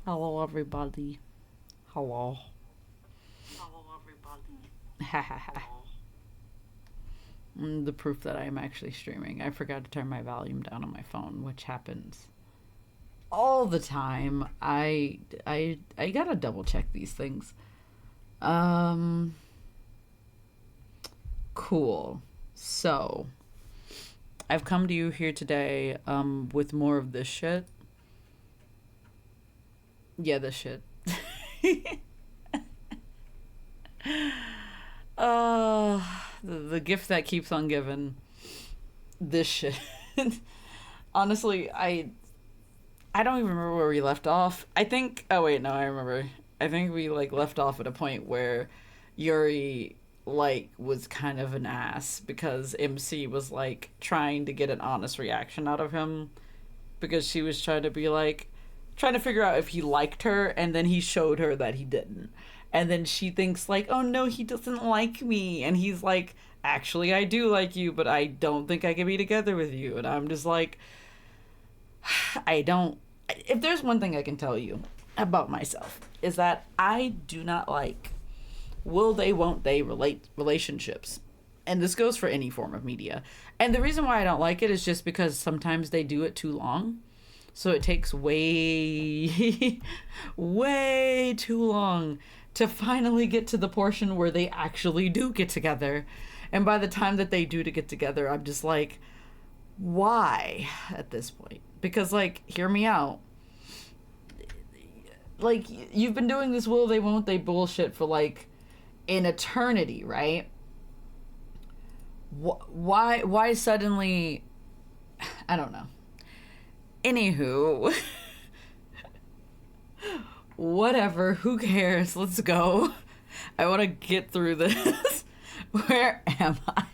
Hello, everybody. Hello. Hello, everybody. Ha ha ha. Hello. The proof that I am actually streaming. I forgot to turn my volume down on my phone, which happens all the time. I gotta double check these things. Um, cool. So I've come to you here today, with more of this shit. Yeah, this shit. uh, the gift that keeps on giving. This shit. Honestly, I don't even remember where we left off. I think. Oh wait, no, I remember. I think we like left off at a point where Yuri like was kind of an ass because MC was like trying to get an honest reaction out of him because she was trying to be like trying to figure out if he liked her, and then he showed her that he didn't. And then she thinks like, "Oh no, he doesn't like me." And he's like, "Actually, I do like you, but I don't think I can be together with you." And I'm just like, I don't. If there's one thing I can tell you about myself, is that I do not like will they, won't they relationships. And this goes for any form of media. And the reason why I don't like it is just because sometimes they do it too long. So it takes way, way too long to finally get to the portion where they actually do get together. And by the time that they do to get together, I'm just like, why at this point? Because, like, hear me out. Like, you've been doing this will they, won't they bullshit for, like, an eternity, right? Why suddenly? I don't know. Anywho, whatever. Who cares? Let's go. I want to get through this. Where am I?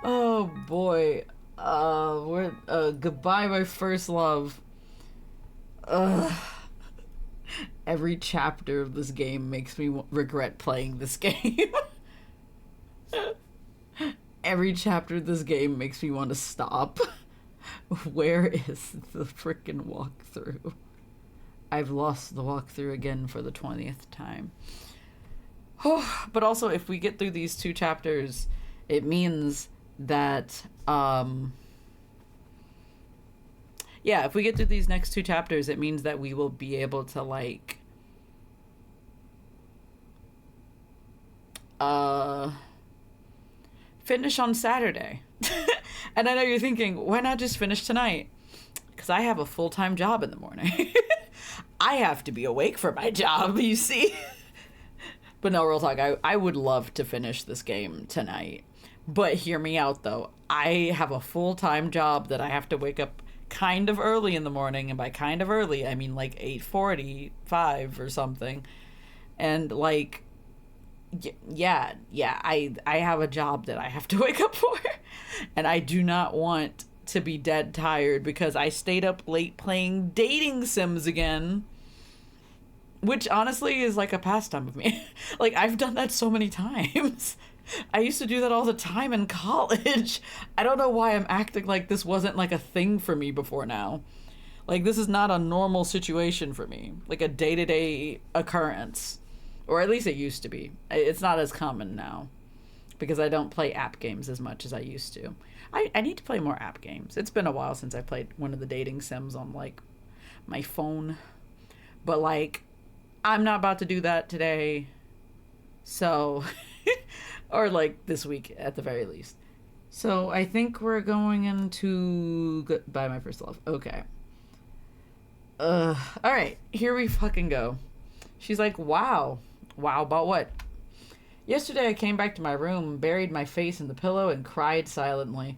Oh boy. We're goodbye, my first love. Ugh. Every chapter of this game makes me regret playing this game. Every chapter of this game makes me want to stop. Where is the freaking walkthrough? I've lost the walkthrough again for the 20th time. But also, if we get through these two chapters, it means that, yeah, if we get through these next two chapters, it means that we will be able to, like, uh, finish on Saturday. And I know you're thinking, why not just finish tonight? Because I have a full time job in the morning. I have to be awake for my job, you see? But no, real talk, I would love to finish this game tonight. But hear me out, though. I have a full time job that I have to wake up kind of early in the morning. And by kind of early, I mean like 8:45 or something. And like, yeah, I have a job that I have to wake up for. And I do not want to be dead tired because I stayed up late playing dating sims again, which honestly is like a pastime of me. Like, I've done that so many times. I used to do that all the time in college. I don't know why I'm acting like this wasn't like a thing for me before now. Like, this is not a normal situation for me, like a day-to-day occurrence, or at least it used to be. It's not as common now because I don't play app games as much as I used to. I need to play more app games. It's been a while since I played one of the dating sims on like my phone. But like, I'm not about to do that today. So, or like this week at the very least. So I think we're going into Goodbye My First Love. Okay. All right, here we fucking go. She's like, wow. Wow, about what? Yesterday I came back to my room, buried my face in the pillow, and cried silently.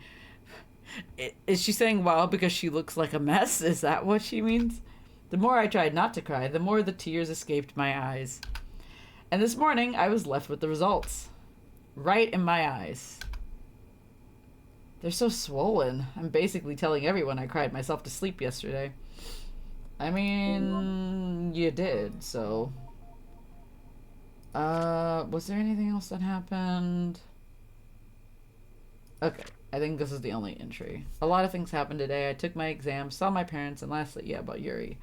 Is she saying wow because she looks like a mess? Is that what she means? The more I tried not to cry, the more the tears escaped my eyes. And this morning I was left with the results. Right in my eyes. They're so swollen. I'm basically telling everyone I cried myself to sleep yesterday. I mean, you did, so. Was there anything else that happened? Okay. I think this is the only entry. A lot of things happened today. I took my exam, saw my parents, and lastly, yeah, about Yuri.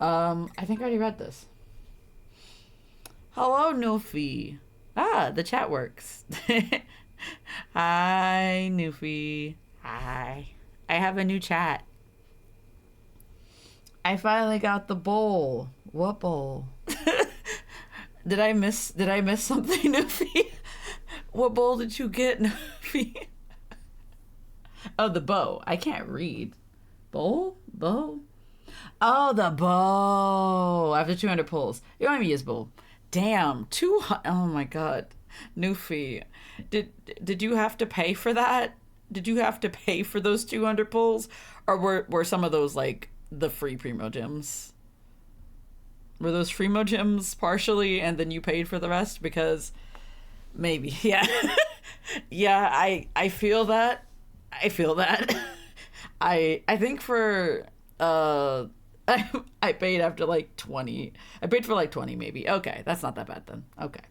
I think I already read this. Hello, Newfie. Ah, the chat works. Hi, Newfie. Hi. I have a new chat. I finally got the bowl. What bowl? Did I miss something, Newfie? What bowl did you get, Newfie? Oh, the bow. I can't read. Bowl? Bow? Oh, the bow. After 200 pulls. You want me to use bowl. Damn. 200. Oh, my God. Newfie. Did you have to pay for that? Did you have to pay for those 200 pulls? Or were some of those, like, the free Primo Gems? Were those Primo Gems partially and then you paid for the rest? Because maybe. Yeah. Yeah, I feel that. I feel that. I think for I paid after like 20. I paid for like 20 maybe. Okay, that's not that bad then. Okay.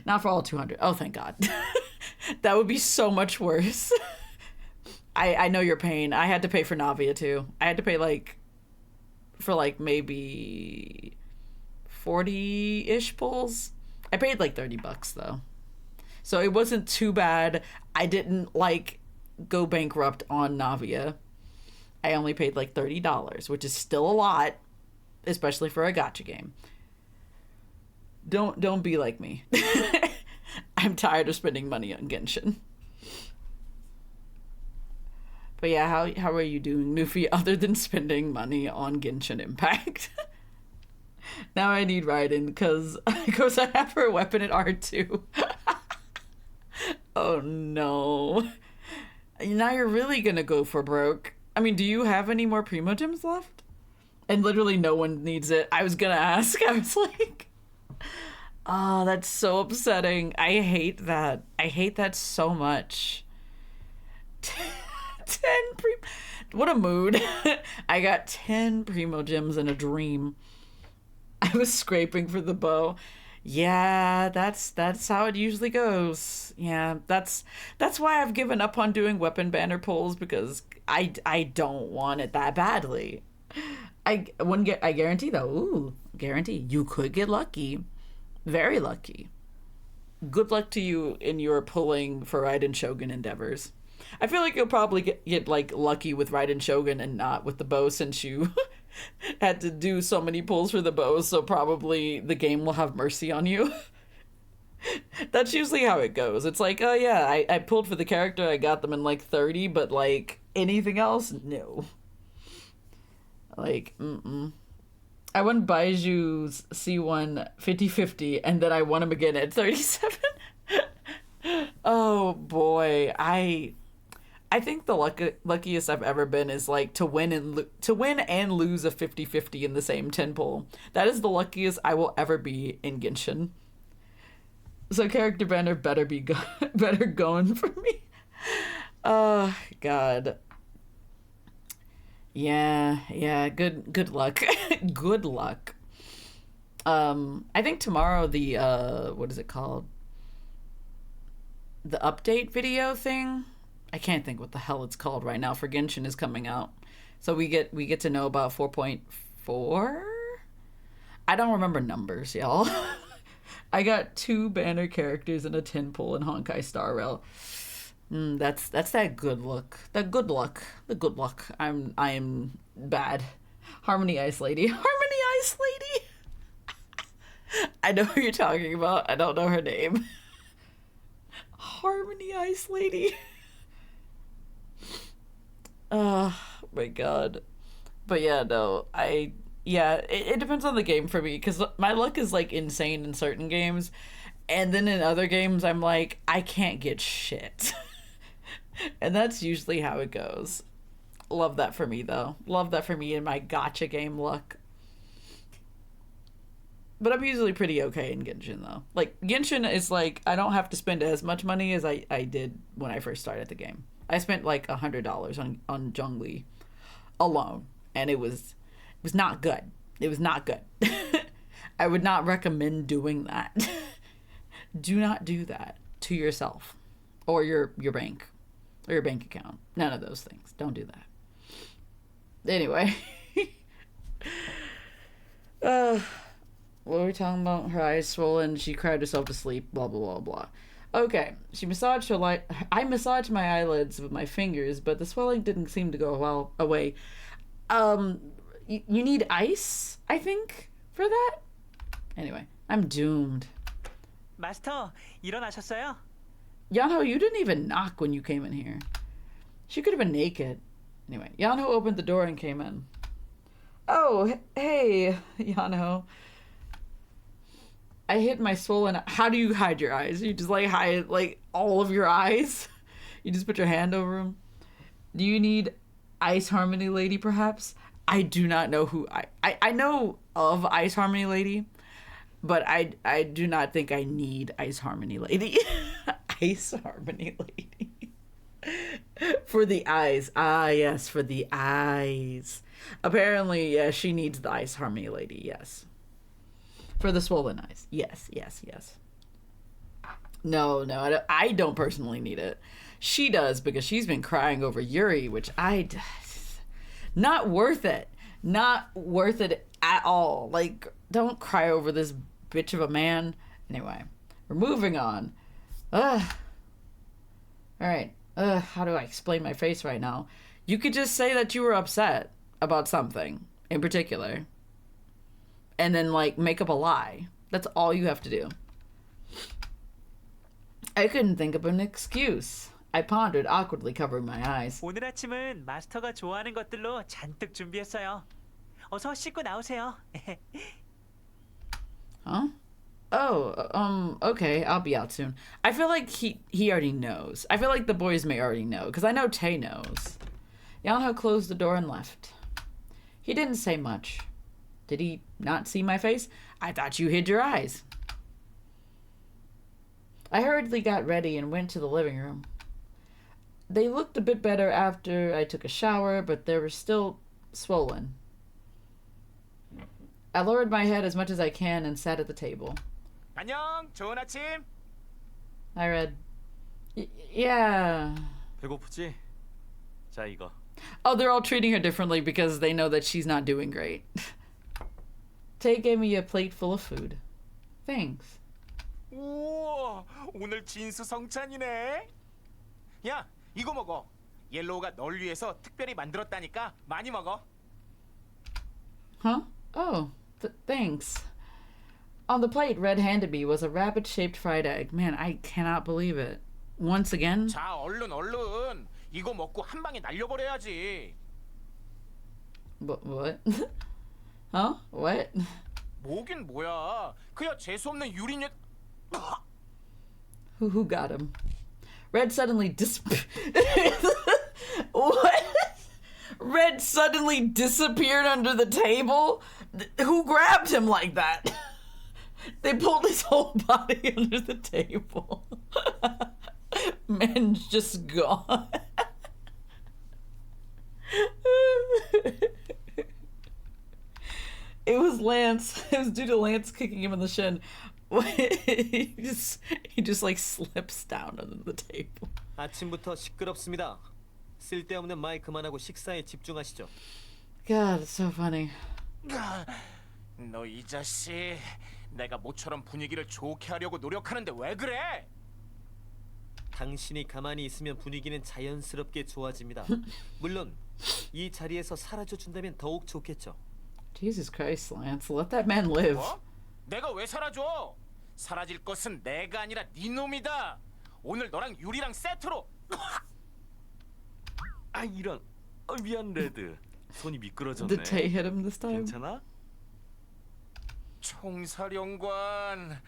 Not for all 200. Oh, thank God. That would be so much worse. I know your pain. I had to pay for Navia too. I had to pay like for like maybe 40-ish pulls. I paid like $30 though. So it wasn't too bad. I didn't like go bankrupt on Navia. I only paid like $30, which is still a lot, especially for a gacha game. Don't be like me. I'm tired of spending money on Genshin. But yeah, how are you doing, Newfie, other than spending money on Genshin Impact? Now I need Raiden because I have her weapon at R2. Oh no. Now you're really gonna go for broke. I mean, do you have any more Primo Gems left? And literally no one needs it. I was gonna ask. I was like, oh, that's so upsetting. I hate that. I hate that so much. 10 what a mood. I got 10 Primo Gems in a dream. I was scraping for the bow. Yeah, that's how it usually goes. Yeah, that's why I've given up on doing weapon banner pulls, because I don't want it that badly. I guarantee though. Ooh, guarantee you could get lucky. Very lucky. Good luck to you in your pulling for Raiden Shogun endeavors. I feel like you'll probably get like lucky with Raiden Shogun and not with the bow, since you had to do so many pulls for the bow, so probably the game will have mercy on you. That's usually how it goes. It's like, oh yeah, I pulled for the character, I got them in like 30, but like anything else, no. Like, I won Baiju's C1 50-50, and then I won him again at 37. Oh boy, I think the luckiest I've ever been is like to win and lose a 50-50 in the same 10 pull. That is the luckiest I will ever be in Genshin. So character banner better be better going for me. Oh God. Yeah. Good luck. Good luck. I think tomorrow the what is it called? The update video thing. I can't think what the hell it's called right now for Genshin is coming out. So we get to know about 4.4. I don't remember numbers, y'all. I got 2 banner characters and a 10 pull in Honkai Star Rail. That's that good luck. The good luck. I am bad. Harmony Ice Lady. Harmony Ice Lady. I know who you're talking about. I don't know her name. Harmony Ice Lady. Oh my God. But yeah, no. It depends on the game for me, because my luck is like insane in certain games, and then in other games I'm like, I can't get shit. And that's usually how it goes. Love that for me though. Love that for me in my gacha game luck. But I'm usually pretty okay in Genshin though. Like Genshin is like, I don't have to spend as much money as I did when I first started the game. I spent like $100 on Zhongli alone, and it was not good. It was not good. I would not recommend doing that. Do not do that to yourself or your bank. or your bank account. None of those things. Don't do that. Anyway. What were we talking about? Her eyes swollen. She cried herself to sleep. Blah, blah, blah, blah. Okay. I massaged my eyelids with my fingers, but the swelling didn't seem to go away. You need ice, I think, for that? Anyway, I'm doomed. 마스터, 일어나셨어요? Yanho, you didn't even knock when you came in here. She could have been naked. Anyway, Yanho opened the door and came in. Oh, hey, Yanho. I hit my swollen... How do you hide your eyes? You just, like, hide, like, all of your eyes? You just put your hand over them? Do you need Ice Harmony Lady, perhaps? I do not know who... I know of Ice Harmony Lady, but I do not think I need Ice Harmony Lady. Ice Harmony Lady. For the eyes. Ah, yes, for the eyes. Apparently, yes, she needs the Ice Harmony Lady, yes. For the swollen eyes. Yes, yes, yes. No, I don't personally need it. She does, because she's been crying over Yuri, which not worth it. Not worth it at all. Like, don't cry over this bitch of a man. Anyway, we're moving on. Alright. How do I explain my face right now? You could just say that you were upset about something in particular. And then, like, make up a lie. That's all you have to do. I couldn't think of an excuse. I pondered, awkwardly covering my eyes. 오늘 아침은 마스터가 좋아하는 것들로 잔뜩 준비했어요. 어서 씻고 나오세요. Huh? Oh, okay, I'll be out soon. I feel like he already knows. I feel like the boys may already know, because I know Tay knows. Yanho closed the door and left. He didn't say much. Did he not see my face? I thought you hid your eyes. I hurriedly got ready and went to the living room. They looked a bit better after I took a shower, but they were still swollen. I lowered my head as much as I can and sat at the table. 안녕, 좋은 아침. I read, yeah. 배고프지? 자, 이거. Oh, they're all treating her differently because they know that she's not doing great. Tay gave me a plate full of food. Thanks. 우와, 오늘 진수성찬이네. 야, 이거 먹어. 옐로우가 널 위해서 특별히 만들었다니까 많이 먹어. Huh? Oh, thanks. On the plate Red handed me was a rabbit-shaped fried egg. Man, I cannot believe it. Once again? 자, 얼른. 이거 먹고 한 방에 날려버려야지. What? Huh? What? 뭐긴 뭐야. 그야 재수없는 유리녀. Who got him? Red suddenly What? Red suddenly disappeared under the table? Who grabbed him like that? They pulled his whole body under the table. Man's just gone. It was Lance. It was due to Lance kicking him in the shin. he just like slips down under the table. 아침부터 시끄럽습니다. 쓸데없는 말 그만하고 식사에 집중하시죠. God, it's so funny. 너 이 자식. 내가 모처럼 분위기를 좋게 하려고 노력하는데 왜 그래? 당신이 가만히 있으면 분위기는 자연스럽게 좋아집니다. 물론 이 자리에서 사라져 준다면 더욱 좋겠죠. Jesus Christ, Lance, let that man live. 뭐? 내가 왜 사라져? 사라질 것은 내가 아니라 네 놈이다. 오늘 너랑 유리랑 세트로. 아 이런. 미안 레드. 손이 미끄러졌네. Did Tay hit him this time? 괜찮아? 총사령관.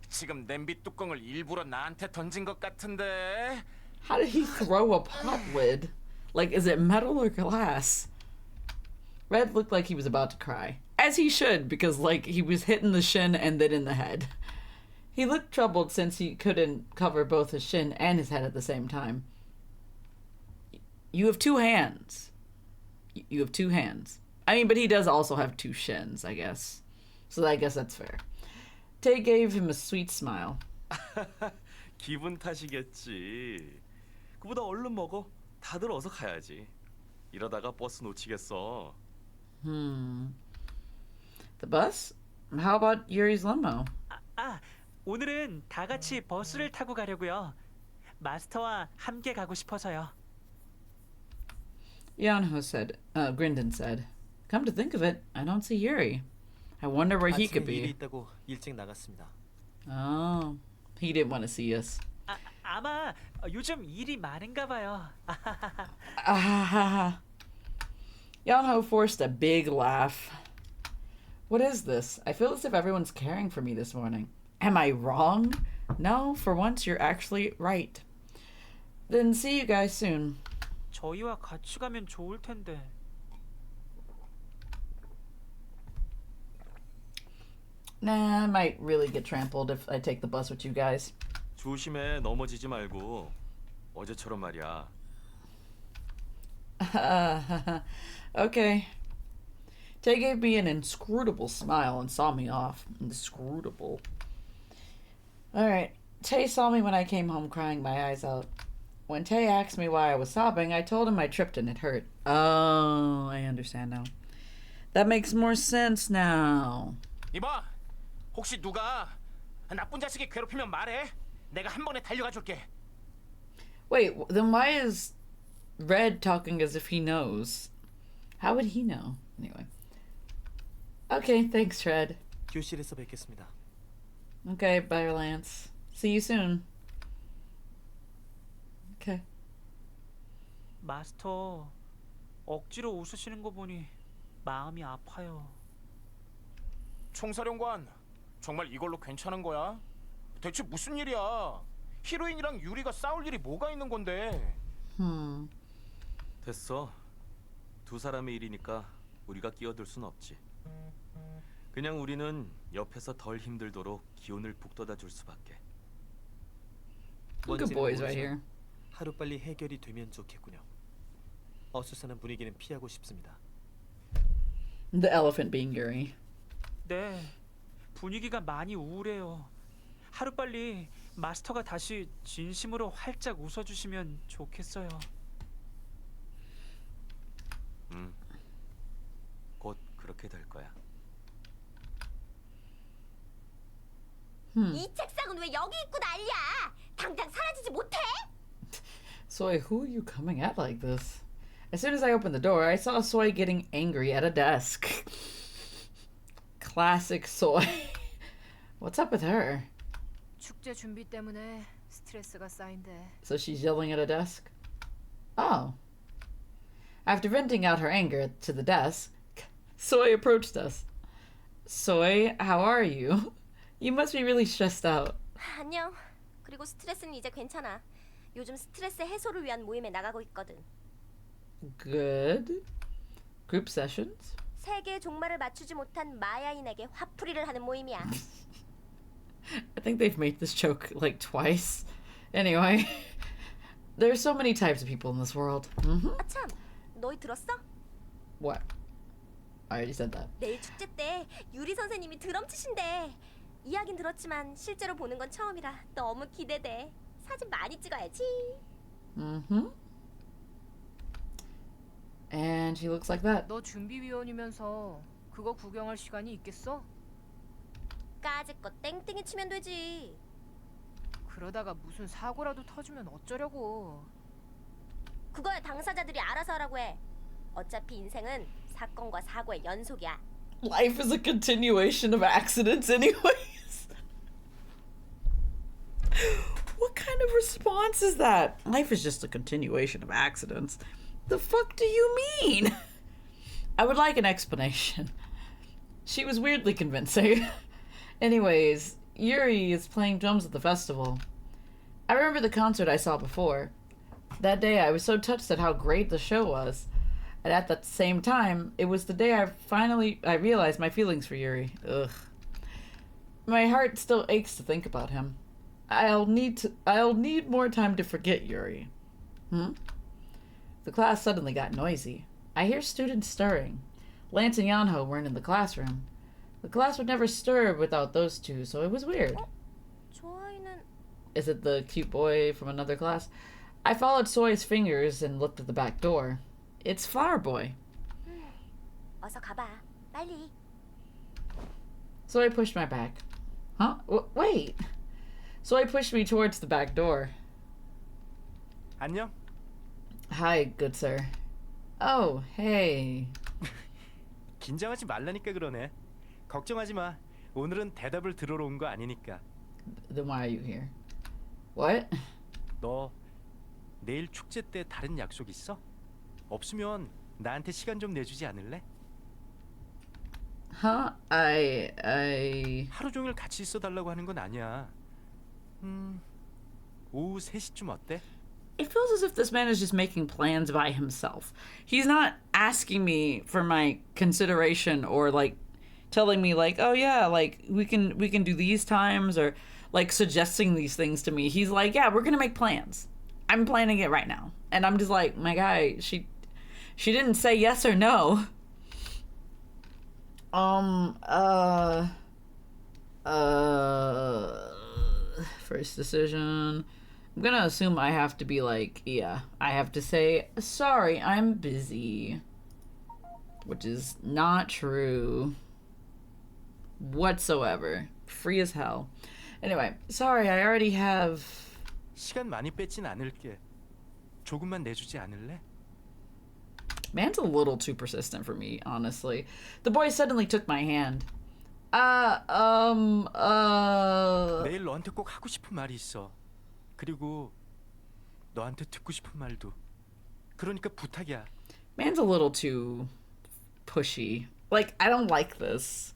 지금 냄비 뚜껑을 일부러 나한테 던진 것 같은데. How did he throw a pot lid? Like, is it metal or glass? Red looked like he was about to cry. As he should, because, like, he was hit in the shin and then in the head. He looked troubled since he couldn't cover both his shin and his head at the same time. You have two hands. You have two hands. I mean, but he does also have two shins, I guess. So I guess that's fair. Tay gave him a sweet smile. 기분 탓이겠지. 그보다 얼른 먹어. 다들 어서 가야지. 이러다가 버스 놓치겠어. The bus? How about Yuri's limo? 오늘은 다 같이 버스를 타고 가려고요. 마스터와 함께 가고 싶어서요. Grindon said, "Come to think of it, I don't see Yuri. I wonder where he 아침에 could 일이 be." 있다고 일찍 나갔습니다. Oh, he didn't want to see us. 아마 요즘 일이 많은가 봐요. Yanho forced a big laugh. What is this? I feel as if everyone's caring for me this morning. Am I wrong? No, for once you're actually right. Then see you guys soon. 저희와 같이 가면 좋을 텐데. Nah, I might really get trampled if I take the bus with you guys. 조심해. 넘어지지 말고. 어제처럼 말이야. Okay. Tay gave me an inscrutable smile and saw me off. Inscrutable. Alright. Tay saw me when I came home crying my eyes out. When Tay asked me why I was sobbing, I told him I tripped and it hurt. Oh, I understand now. That makes more sense now. 이봐, 혹시 누가 나쁜 자식이 괴롭히면 말해. 내가 한 번에 달려가 줄게. Wait, then why is Red talking as if he knows? How would he know? Anyway. Okay, thanks, Red. 교실에서 뵙겠습니다. Okay, bye, Lance. See you soon. Okay. 마스터, 억지로 웃으시는 거 보니 마음이 아파요. 총사령관, 정말 이걸로 괜찮은 거야? 대체 무슨 일이야? 히로인이랑 유리가 싸울 일이 뭐가 있는 건데? 됐어. 두 사람의 일이니까 우리가 끼어들 순 없지. 그냥 우리는 옆에서 덜 힘들도록 기운을 북돋아 줄 수밖에. Good boys right here. 하루빨리 해결이 되면 좋겠군요. 어수선한 분위기는 피하고 싶습니다. The elephant being Yuri. 네, 분위기가 많이 우울해요. 하루빨리 마스터가 다시 진심으로 활짝 웃어주시면 좋겠어요. 곧 그렇게 될 거야. 이 책상은 왜 여기 있고 난리야? 당장 사라지지 못해? Soy, who are you coming at like this? As soon as I opened the door, I saw Soy getting angry at a desk. Classic Soy. What's up with her? 축제 준비 때문에 스트레스가 쌓인대. So she's yelling at a desk? Oh. After venting out her anger to the desk, Soy approached us. Soy, how are you? You must be really stressed out. 안녕. 그리고 스트레스는 이제 괜찮아. 요즘 스트레스 해소를 위한 모임에 나가고 있거든. Good. Group sessions? 세계의 종말을 맞추지 못한 마야인에게 화풀이를 하는 모임이야. I think they've made this joke like twice. Anyway, there's so many types of people in this world. 아 참, 너희 들었어? What? I already said that. 내일 축제 때 유리 선생님이 드럼 치신대. 이야긴 들었지만 실제로 보는 건 처음이라 너무 기대돼. 사진 많이 찍어야지. And she looks like that. 너 준비위원이면서 그거 구경할 시간이 있겠어? 까짓거 땡땡이 치면 되지. 그러다가 무슨 사고라도 터지면 어쩌려고. 그거야 당사자들이 알아서 하라고 해. 어차피 인생은 사건과 사고의 연속이야. Life is a continuation of accidents, anyways. What kind of response is that? Life is just a continuation of accidents. The fuck do you mean? I would like an explanation. She was weirdly convincing. Anyways, Yuri is playing drums at the festival. I remember the concert I saw before. That day I was so touched at how great the show was. And at the same time, it was the day I realized my feelings for Yuri. Ugh. My heart still aches to think about him. I'll need more time to forget Yuri. The class suddenly got noisy. I hear students stirring. Lance and Yanho weren't in the classroom. The class would never stir without those two, so it was weird. 저 아이는 Is it the cute boy from another class? I followed Soy's fingers and looked at the back door. It's Flower Boy. 어서 가봐. 빨리. Soy pushed my back. Huh? Wait. Soy pushed me towards the back door. 안녕. Hi, good sir. Oh, hey. 긴장하지 말라니까 그러네. 걱정하지 마. 오늘은 대답을 들으러 온 거 아니니까. Then why are you here? What? 너 내일 축제 때 다른 약속 있어? 없으면 나한테 시간 좀 내주지 않을래? Huh? I... 하루 종일 같이 있어 달라고 하는 건 아니야. 오후 3시쯤 어때? It feels as if this man is just making plans by himself. He's not asking me for my consideration or like telling me like, oh yeah, like we can do these times or like suggesting these things to me. He's like, yeah, we're gonna make plans. I'm planning it right now. And I'm just like, my guy, she didn't say yes or no. First decision. I'm gonna assume I have to be like, yeah, I have to say, sorry, I'm busy. Which is not true whatsoever. Free as hell. Anyway, sorry, I already have... 시간 많이 뺏진 않을게. 조금만 내주지 않을래? Man's a little too persistent for me, honestly. The boy suddenly took my hand. 내일 너한테 꼭 하고 싶은 말이 있어. 그리고 너한테 듣고 싶은 말도. 그러니까 부탁이야. Man's a little too pushy. Like, I don't like this.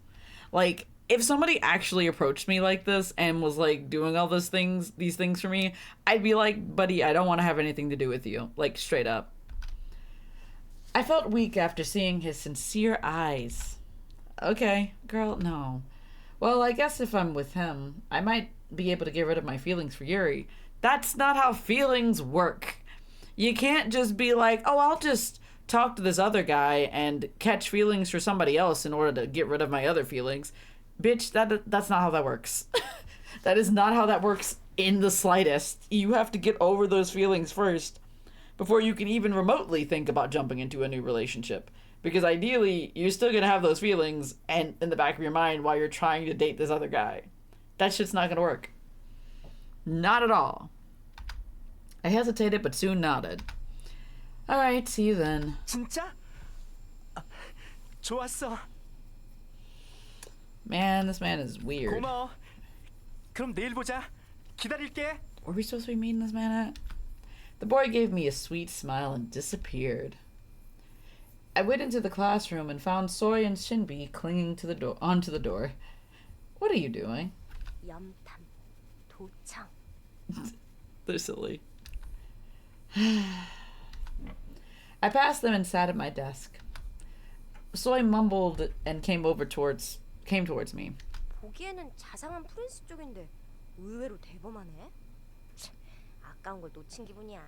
Like, if somebody actually approached me like this and was like doing all these things for me, I'd be like, buddy, I don't want to have anything to do with you. Like, straight up. I felt weak after seeing his sincere eyes. Okay, girl, no. Well, I guess if I'm with him, I might be able to get rid of my feelings for Yuri. That's not how feelings work. You can't just be like, oh, I'll just talk to this other guy and catch feelings for somebody else in order to get rid of my other feelings. Bitch, that's not how that works. That is not how that works in the slightest. You have to get over those feelings first before you can even remotely think about jumping into a new relationship. Because ideally, you're still gonna have those feelings and in the back of your mind while you're trying to date this other guy. That shit's not gonna work. Not at all. I hesitated but soon nodded. Alright, see you then. 진짜? 좋았어. Man, this man is weird. 고마워. 그럼 내일 보자. 기다릴게. Were we supposed to be meeting this man at? The boy gave me a sweet smile and disappeared. I went into the classroom and found Soy and Shinbi clinging to the door onto the door. What are you doing? 염탐, 도청. They're silly. I passed them and sat at my desk. Soy mumbled and came towards me. 보기에는 자상한 프린스 쪽인데 의외로 대범하네. 참, 아까운 걸 놓친 기분이야.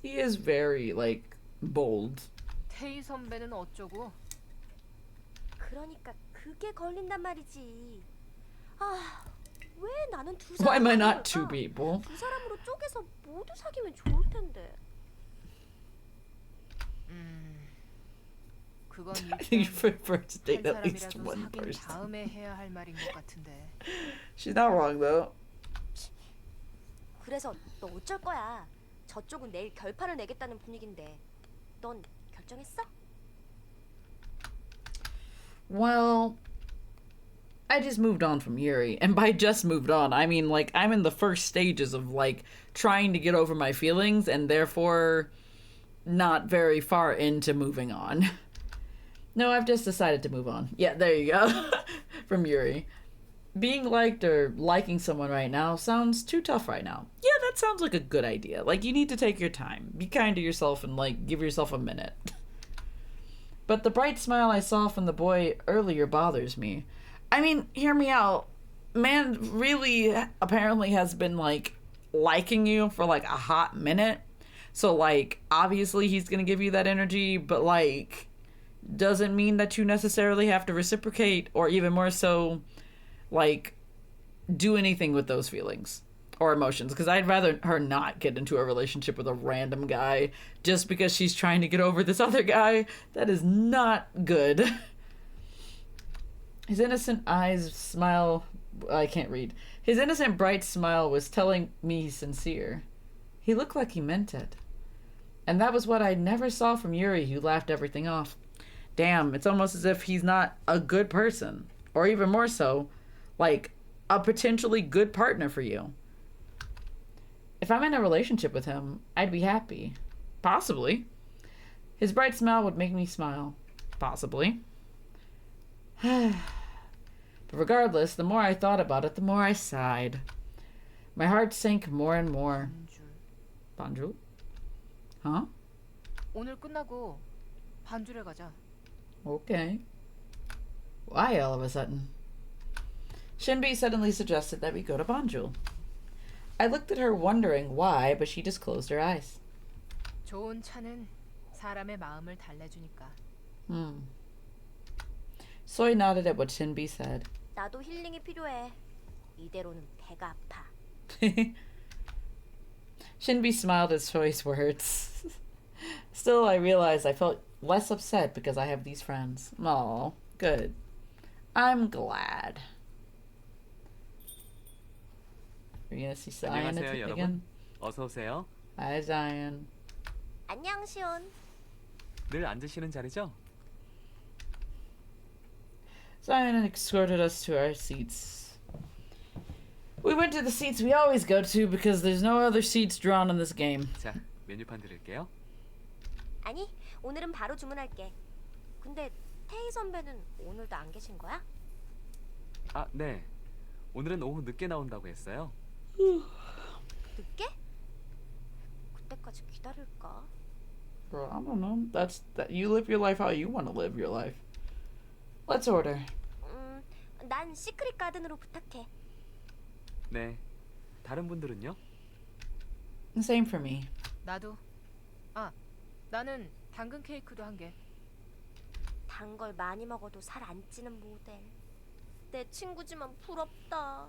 He is very, like, bold. 테이 선배는 어쩌고? 그러니까 그게 걸린단 말이지. 아, 왜 나는 두 Why am I 사람을 not two people? 두 사람으로 쪼개서 모두 사귀면 좋을 텐데. 그건 I think you 일단 prefer to date 한 at least 사람이라도 one 사귄 person. 다음에 해야 할 말인 것 같은데. She's not wrong, though. 그래서 너 어쩔 거야? 저쪽은 내일 결판을 내겠다는 분위기인데 넌 결정했어? Well, I just moved on from Yuri. And by just moved on, I mean, like, I'm in the first stages of, like, trying to get over my feelings and therefore not very far into moving on. No, I've just decided to move on. Yeah, there you go. From Yuri. Being liked or liking someone right now sounds too tough right now. Yeah, that sounds like a good idea. Like, you need to take your time. Be kind to yourself and, like, give yourself a minute. But the bright smile I saw from the boy earlier bothers me. I mean, hear me out. Man really apparently has been, like, liking you for, like, a hot minute. So, like, obviously he's gonna give you that energy, but, like, doesn't mean that you necessarily have to reciprocate or even more so, like, do anything with those feelings. or emotions, because I'd rather her not get into a relationship with a random guy just because she's trying to get over this other guy. That is not good. His innocent eyes smile. I can't read. His innocent, bright smile was telling me he's sincere. He looked like he meant it. And that was what I never saw from Yuri, who laughed everything off. Damn, it's almost as if he's not a good person. Or even more so, like, a potentially good partner for you. If I'm in a relationship with him, I'd be happy. Possibly. His bright smile would make me smile. Possibly. But regardless, the more I thought about it, the more I sighed. My heart sank more and more. 반주? Huh? 오늘 끝나고 반주를 가자. Okay. Why all of a sudden? Shinbi suddenly suggested that we go to Banjul. I looked at her wondering why, but she just closed her eyes. 좋은 차는 사람의 마음을 달래주니까. Soy nodded at what Shinbi said. 나도 힐링이 필요해. 이대로는 배가 아파. Shinbi smiled at Soy's words. Still, I realized I felt less upset because I have these friends. Aw, good. I'm glad. Are you gonna see Zion 안녕하세요, again? 어서 오세요. Hi, Zion. 안녕, 시온. 늘 앉으시는 자리죠? Zion escorted us to our seats. We went to the seats we always go to because there's no other seats drawn in this game. 자, 메뉴판 드릴게요. 아니, 오늘은 바로 주문할게. 근데 태희 선배는 오늘도 안 계신 거야? 아, 네. 오늘은 오후 늦게 나온다고 했어요. 늦게? 그때까지 기다릴까? Bro, I don't know. That you live your life how you want to live your life. Let's order. 난 시크릿 가든으로 부탁해. 네. 다른 분들은요? Same for me. 나도. 아, 나는 당근 케이크도 한 개. 단 걸 많이 먹어도 살 안 찌는 모델. 내 친구지만 부럽다.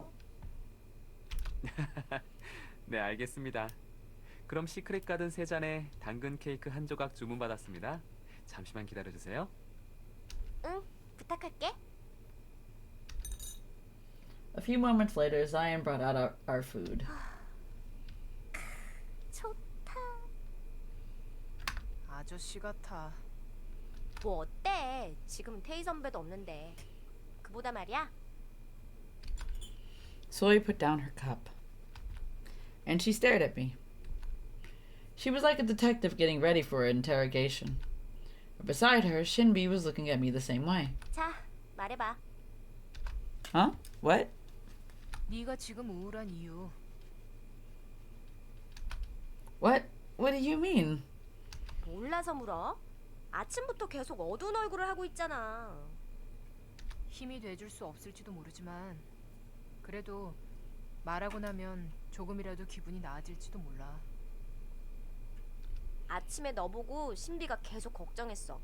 네, 알겠습니다. 그럼 시크릿 가든 3잔에 당근 케이크 1조각 주문받았습니다. 잠시만 기다려주세요. 응, 부탁할게. A few moments later, Zion brought out our food. 좋다. 아저씨 같아. 뭐 어때? 지금 태희 선배도 없는데. 그보다 말이야. Soy put down her cup. And she stared at me. She was like a detective getting ready for an interrogation. Beside her, Shinbi was looking at me the same way. 자, 말해봐. Huh? What? 네가 지금 우울한 이유. What? What do you mean? 몰라서 물어? 아침부터 계속 어두운 얼굴을 하고 있잖아. 힘이 돼줄 수 없을지도 모르지만 그래도 말하고 나면 조금이라도 기분이 나아질지도 몰라. 아침에 너 보고 신비가 계속 걱정했어.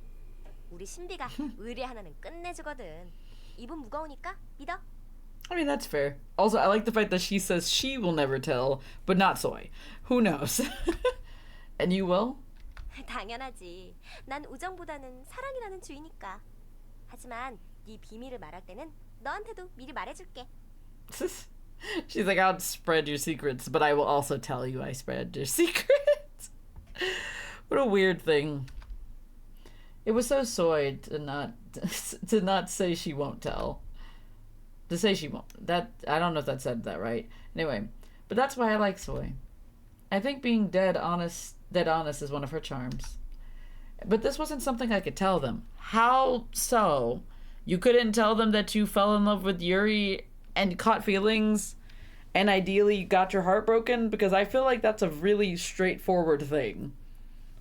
우리 신비가 의뢰 하나는 끝내주거든. 입은 무거우니까 믿어. I mean, that's fair. Also, I like the fact that she says she will never tell, but not Soy. Who knows? And you will? 당연하지. 난 우정보다는 사랑이라는 주의니까. 하지만 네 비밀을 말할 때는 너한테도 미리 말해줄게. She's like, I'll spread your secrets, but I will also tell you I spread your secrets. What a weird thing. It was so Soy to not say she won't tell. To say she won't. That I don't know if that said that right. Anyway, but that's why I like Soy. I think being dead honest is one of her charms. But this wasn't something I could tell them. How so? You couldn't tell them that you fell in love with Yuri and caught feelings and ideally got your heart broken? Because I feel like that's a really straightforward thing.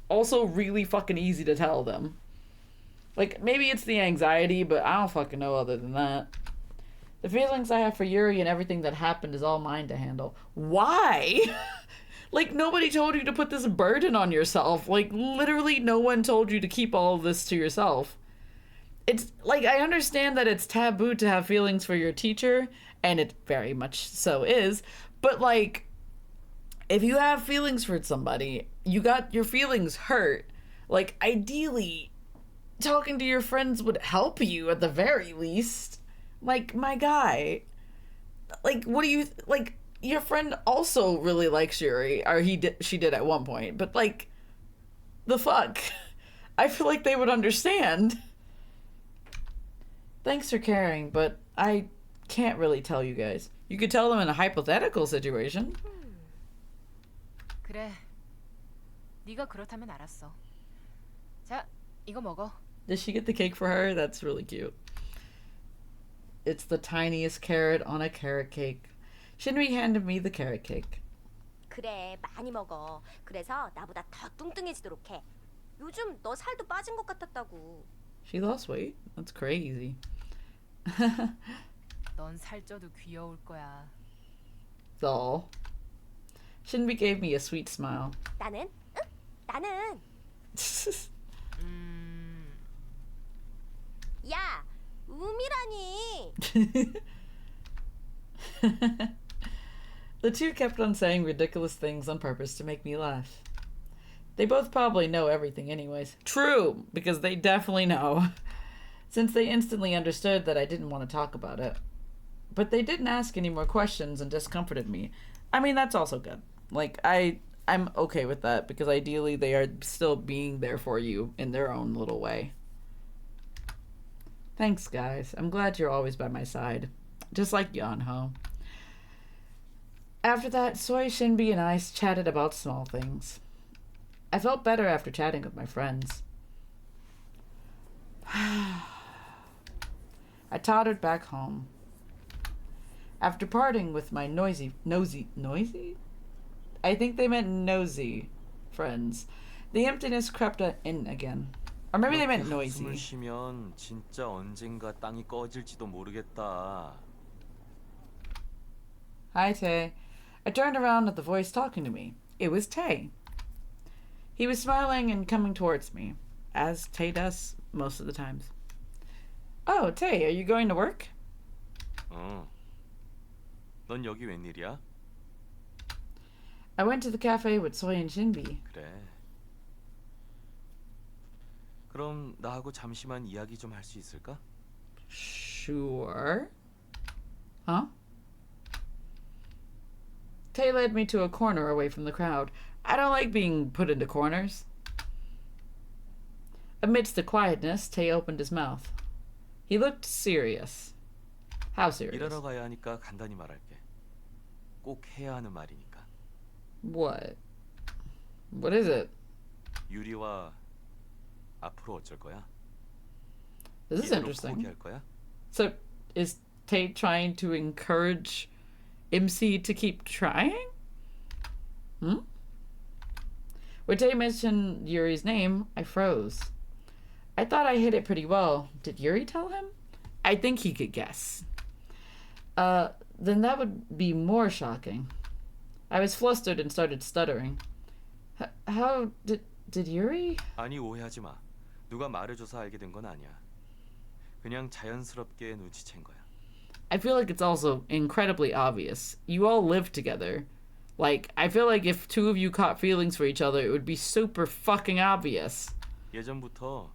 Also really fucking easy to tell them. Like, maybe it's the anxiety, but I don't fucking know other than that. The feelings I have for Yuri and everything that happened is all mine to handle. Why? Like, nobody told you to put this burden on yourself. Like, literally no one told you to keep all of this to yourself. It's, like, I understand that it's taboo to have feelings for your teacher, and it very much so is, but, like, if you have feelings for somebody, you got your feelings hurt, like, ideally, talking to your friends would help you at the very least. Like, my guy. Like, what do you, like, your friend also really likes Yuri, or she did at one point, but, like, the fuck? I feel like they would understand. Thanks for caring, but I can't really tell you guys. You could tell them in a hypothetical situation. 그래. 네가 그렇다면 알았어. 자, 이거 먹어. Did she get the cake for her? That's really cute. It's the tiniest carrot on a carrot cake. Shinri handed me the carrot cake. 그래, 많이 먹어. 그래서 나보다 더 뚱뚱해지도록 해. 요즘 너 살도 빠진 것 같았다고. She lost weight? That's crazy. 넌 살쪄도 귀여울 거야. So, Shinbi gave me a sweet smile. 나는? 응? 나는. 야, 음이라니. The two kept on saying ridiculous things on purpose to make me laugh. They both probably know everything anyways. True, because they definitely know. Since they instantly understood that I didn't want to talk about it. But they didn't ask any more questions and just comforted me. I mean, that's also good. Like, I'm okay with that, because ideally they are still being there for you in their own little way. Thanks, guys. I'm glad you're always by my side. Just like Yonho. After that, Soy, Shinbi, and I chatted about small things. I felt better after chatting with my friends. I tottered back home. After parting with my noisy? I think they meant nosy friends. The emptiness crept in again. Or maybe they meant noisy. 숨을 쉬면 진짜 언젠가 땅이 꺼질지도 모르겠다. Hi, Tay. I turned around at the voice talking to me. It was Tay. He was smiling and coming towards me, as Tay does most of the times. Oh, Tay, are you going to work? 넌 여기 웬일이야? I went to the cafe with Soy and Shinbi. 그래. 그럼 나하고 잠시만 이야기 좀 할 수 있을까? Sure. Huh? Tay led me to a corner away from the crowd. I don't like being put into corners. Amidst the quietness, Tay opened his mouth. He looked serious. How serious? 일하러 가야 하니까 간단히 말할게. 꼭 해야 하는 말이니까. What? What is it? 유리와 앞으로 어쩔 거야? This is 이대로 interesting. 포기할 거야? So, is Tay trying to encourage MC to keep trying? When Tay mentioned Yuri's name, I froze. I thought I hit it pretty well. Did Yuri tell him? I think he could guess. Then that would be more shocking. I was flustered and started stuttering. How did Yuri? 아니 오해하지 마. 누가 말해줘서 알게 된 건 아니야. 그냥 자연스럽게 눈치챈 거야. I feel like it's also incredibly obvious. You all live together. Like, I feel like if two of you caught feelings for each other, it would be super fucking obvious. 예전부터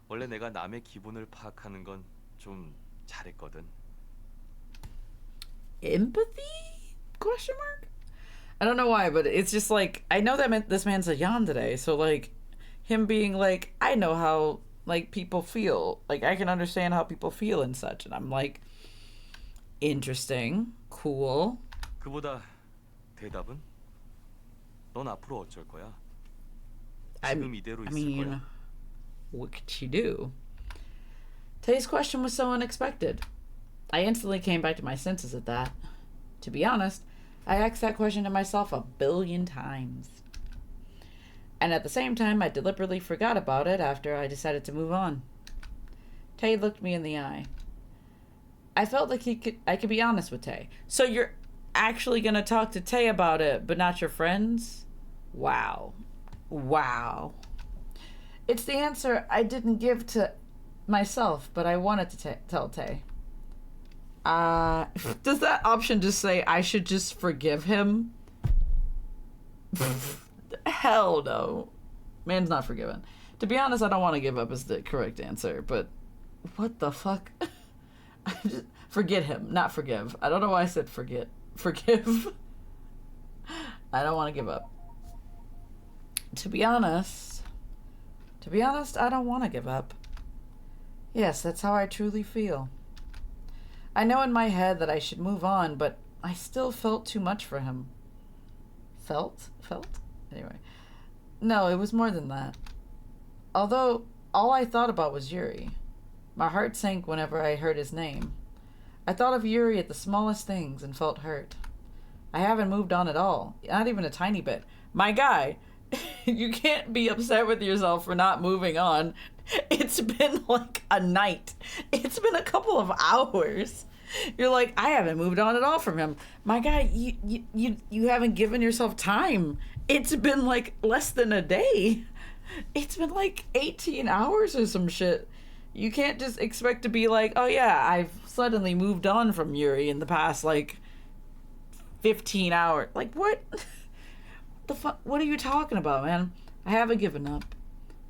원래 내가 남의 기분을 파악하는 건 좀 잘했거든. Empathy? Question mark? I don't know why, but it's just like, I know that this man's a yandere, so like, him being like, I know how, like, people feel. Like, I can understand how people feel and such. And I'm like, interesting, cool. 그보다 대답은? 넌 앞으로 어쩔 거야? 지금 이대로 있을 거야? What could she do? Tay's question was so unexpected. I instantly came back to my senses at that. To be honest, I asked that question to myself 1 billion times. And at the same time, I deliberately forgot about it after I decided to move on. Tay looked me in the eye. I felt like I could be honest with Tay. So you're actually gonna talk to Tay about it, but not your friends? Wow. Wow. It's the answer I didn't give to myself, but I wanted to tell Tay. Does that option just say I should just forgive him? Hell no. Man's not forgiven. To be honest, I don't want to give up is the correct answer, but what the fuck? Forget him, not forgive. I don't know why I said forget. Forgive. I don't want to give up. To be honest, I don't want to give up. Yes, that's how I truly feel. I know in my head that I should move on, but I still felt too much for him. Felt? Anyway. No, it was more than that. Although, all I thought about was Yuri. My heart sank whenever I heard his name. I thought of Yuri at the smallest things and felt hurt. I haven't moved on at all. Not even a tiny bit. My guy, you can't be upset with yourself for not moving on. It's been like a night. It's been a couple of hours. You're like, I haven't moved on at all from him. My guy, you haven't given yourself time. It's been like less than a day. It's been like 18 hours or some shit. You can't just expect to be like, oh yeah, I've suddenly moved on from Yuri in the past like 15 hours. Like, what? The fuck? What are you talking about, man? I haven't given up.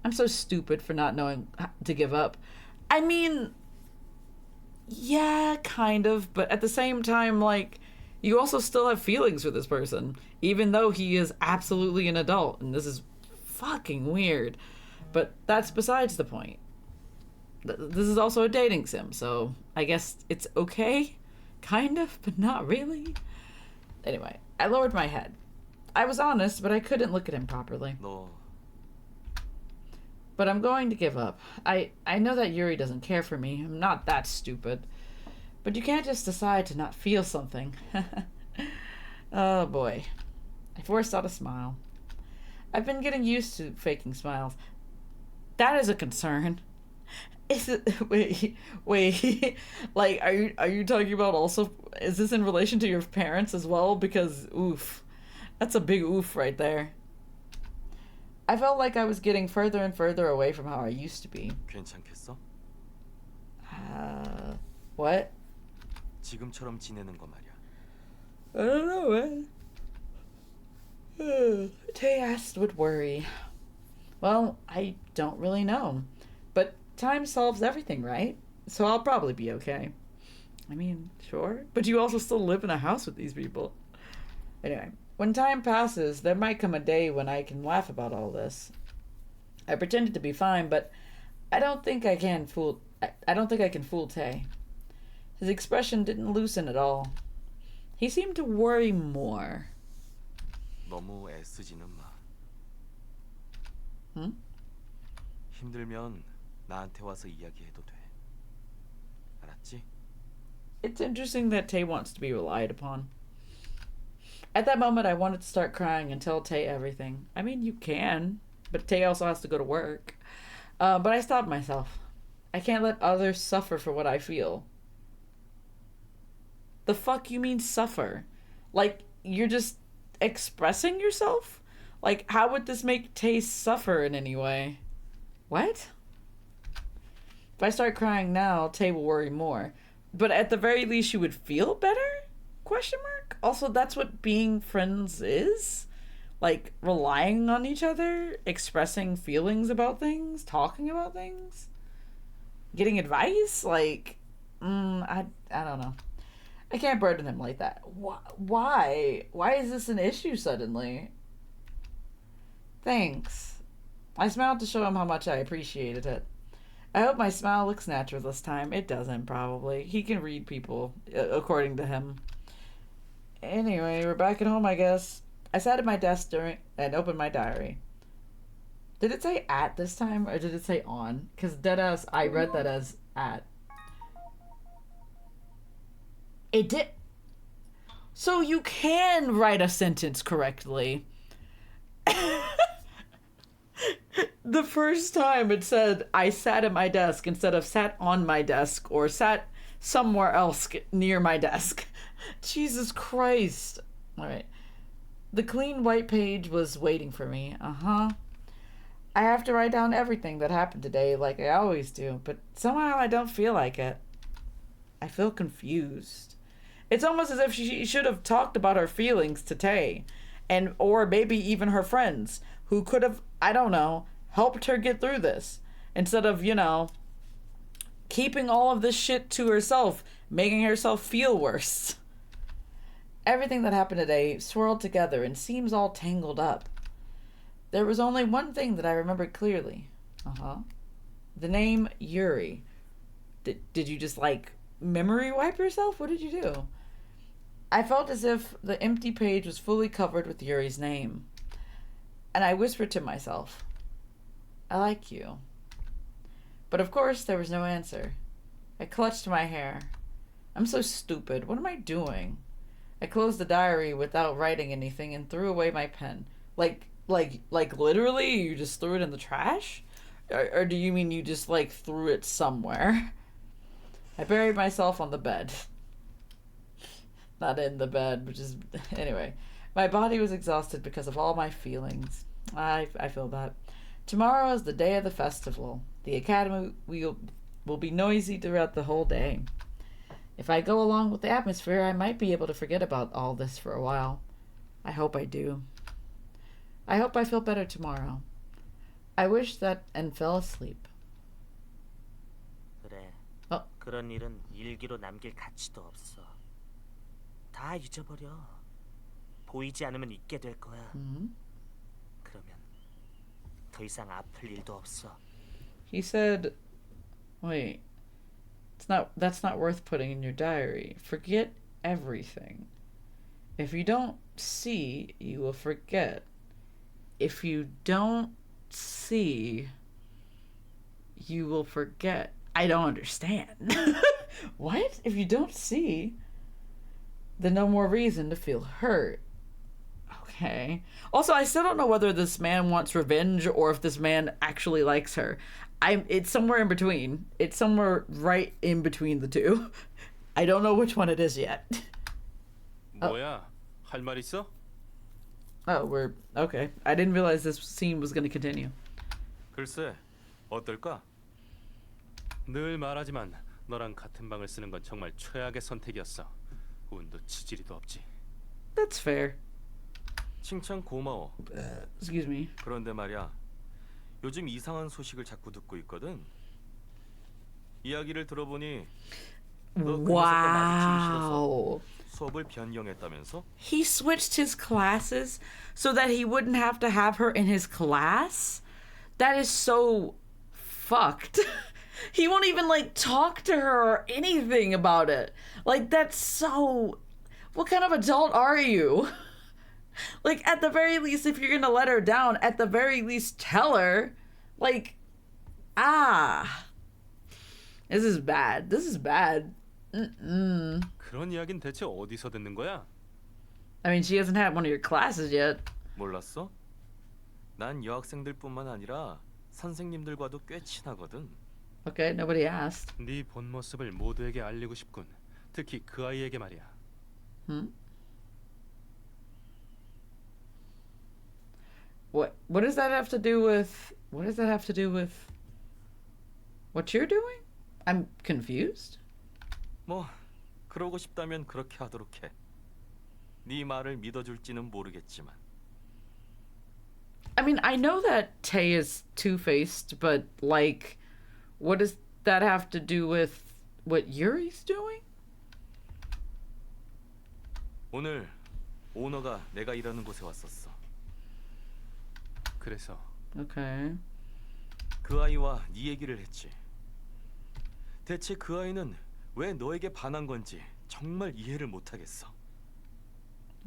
I'm so stupid for not knowing to give up. I mean, yeah, kind of, but at the same time, like, you also still have feelings for this person, even though he is absolutely an adult, and this is fucking weird. But that's besides the point. This is also a dating sim, so I guess it's okay, kind of, but not really. Anyway, I lowered my head. I was honest, but I couldn't look at him properly. 너 But I'm going to give up. I know that Yuri doesn't care for me. I'm not that stupid. But you can't just decide to not feel something. Oh boy. I forced out a smile. I've been getting used to faking smiles. That is a concern. Is it, wait, like, are you talking about also, is this in relation to your parents as well? Because, oof, that's a big oof right there. I felt like I was getting further and further away from how I used to be. 괜찮겠어? What? 지금처럼 지내는 거 말이야. I don't know, man. Tay asked with worry. Well, I don't really know. But time solves everything, right? So I'll probably be okay. I mean, sure. But you also still live in a house with these people. Anyway, when time passes, there might come a day when I can laugh about all this. I pretended to be fine, but I don't think I can fool Tay. His expression didn't loosen at all. He seemed to worry more. 너무 애쓰지는 마. Hmm? 힘들면 나한테 와서 이야기해도 돼. 알았지? It's interesting that Tay wants to be relied upon. At that moment, I wanted to start crying and tell Tay everything. I mean, you can, but Tay also has to go to work. But I stopped myself. I can't let others suffer for what I feel. The fuck you mean suffer? Like, you're just expressing yourself? Like, how would this make Tay suffer in any way? What? If I start crying now, Tay will worry more. But at the very least, you would feel better? Question mark? Also, that's what being friends is? Like, relying on each other? Expressing feelings about things? Talking about things? Getting advice? Like, I don't know. I can't burden him like that. Why? Why is this an issue suddenly? Thanks. I smiled to show him how much I appreciated it. I hope my smile looks natural this time. It doesn't, probably. He can read people, according to him. Anyway, we're back at home, I guess. I sat at my desk and opened my diary. Did it say at this time, or did it say on? Because deadass, I read that as at. It did. So you can write a sentence correctly. The first time it said I sat at my desk instead of sat on my desk or sat somewhere else near my desk. Jesus Christ. All right. The clean white page was waiting for me. I have to write down everything that happened today like I always do, but somehow I don't feel like it. I feel confused. It's almost as if she should have talked about her feelings to Tay, and or maybe even her friends who could have, I don't know, helped her get through this instead of, you know, keeping all of this shit to herself, making herself feel worse. Everything that happened today swirled together and seems all tangled up. There was only one thing that I remembered clearly. The name Yuri. Did you just, like, memory wipe yourself? What did you do? I felt as if the empty page was fully covered with Yuri's name. And I whispered to myself, I like you. But of course, there was no answer. I clutched my hair. I'm so stupid. What am I doing? I closed the diary without writing anything and threw away my pen. Like literally, you just threw it in the trash? Or do you mean you just, like, threw it somewhere? I buried myself on the bed. Not in the bed, which is... Anyway. My body was exhausted because of all my feelings. I feel that. Tomorrow is the day of the festival. The academy will be noisy throughout the whole day. If I go along with the atmosphere, I might be able to forget about all this for a while. I hope I do. I hope I feel better tomorrow. I wish that and fell asleep. 그래. 어? 그런 일은 일기로 남길 가치도 없어. 다 잊어버려. 보이지 않으면 잊게 될 거야. 그러면 더 이상 아플 일도 없어. He said, wait, that's not worth putting in your diary. Forget everything. If you don't see, you will forget. If you don't see, you will forget. I don't understand. What? If you don't see, then no more reason to feel hurt. Okay. Also, I still don't know whether this man wants revenge or if this man actually likes her. It's somewhere in between. It's somewhere right in between the two. I don't know which one it is yet. 뭐야? 할 말 있어? Oh, we're okay. I didn't realize this scene was going to continue. 글쎄, 어떨까? 늘 말하지만 너랑 같은 방을 쓰는 건 정말 최악의 선택이었어. 운도 치질이도 없지. That's fair. 칭찬 고마워. Excuse me. 그런데 말이야, 요즘 이상한 소식을 자꾸 듣고 있거든. 이야기를 들어보니 너 그 녀석과 마주치기 싫어서 Wow. 수업을 변경했다면서? He switched his classes so that he wouldn't have to have her in his class? That is so fucked. He won't even, like, talk to her or anything about it. Like, that's so... What kind of adult are you? Like, at the very least, if you're gonna let her down, at the very least, tell her. Like, This is bad. This is bad. 그런 이야기는 대체 어디서 듣는 거야? I mean, she hasn't had one of your classes yet. 몰랐어? 난 여학생들뿐만 아니라 선생님들과도 꽤 친하거든. Okay, nobody asked. 네 본 모습을 모두에게 알리고 싶군. 특히 그 아이에게 말이야. What does that have to do with... What does that have to do with... what you're doing? I'm confused. 뭐 그러고 싶다면 그렇게 하도록 해. 네 말을 믿어줄지는 모르겠지만. I mean, I know that Tay is two-faced, but, like, what does that have to do with what Yuri's doing? 오늘 오너가 내가 일하는 곳에 왔었어. 그래서 Okay. 그 아이와 네 얘기를 했지. 대체 그 아이는 왜 너에게 반한 건지 정말 이해를 못하겠어.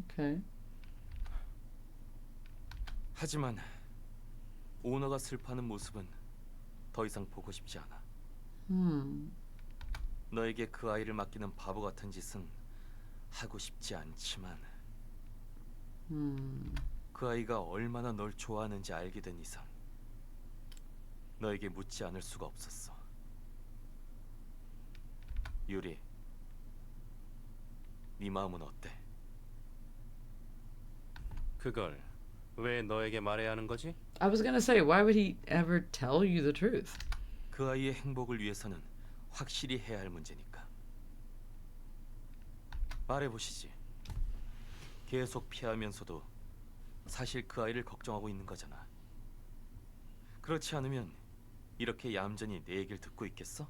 Okay. 하지만 오너가 슬퍼하는 모습은 더 이상 보고 싶지 않아. 너에게 그 아이를 맡기는 바보 같은 짓은 하고 싶지 않지만 그 아이가 얼마나 널 좋아하는지 알게 된 이상 너에게 묻지 않을 수가 없었어. 유리, 네 마음은 어때? 그걸 왜 너에게 말해야 하는 거지? I was gonna say, why would he ever tell you the truth? 그 아이의 행복을 위해서는 확실히 해야 할 문제니까. 말해보시지. 계속 피하면서도 사실 그 아이를 걱정하고 있는 거잖아. 그렇지 않으면 이렇게 얌전히 내 얘기를 듣고 있겠어?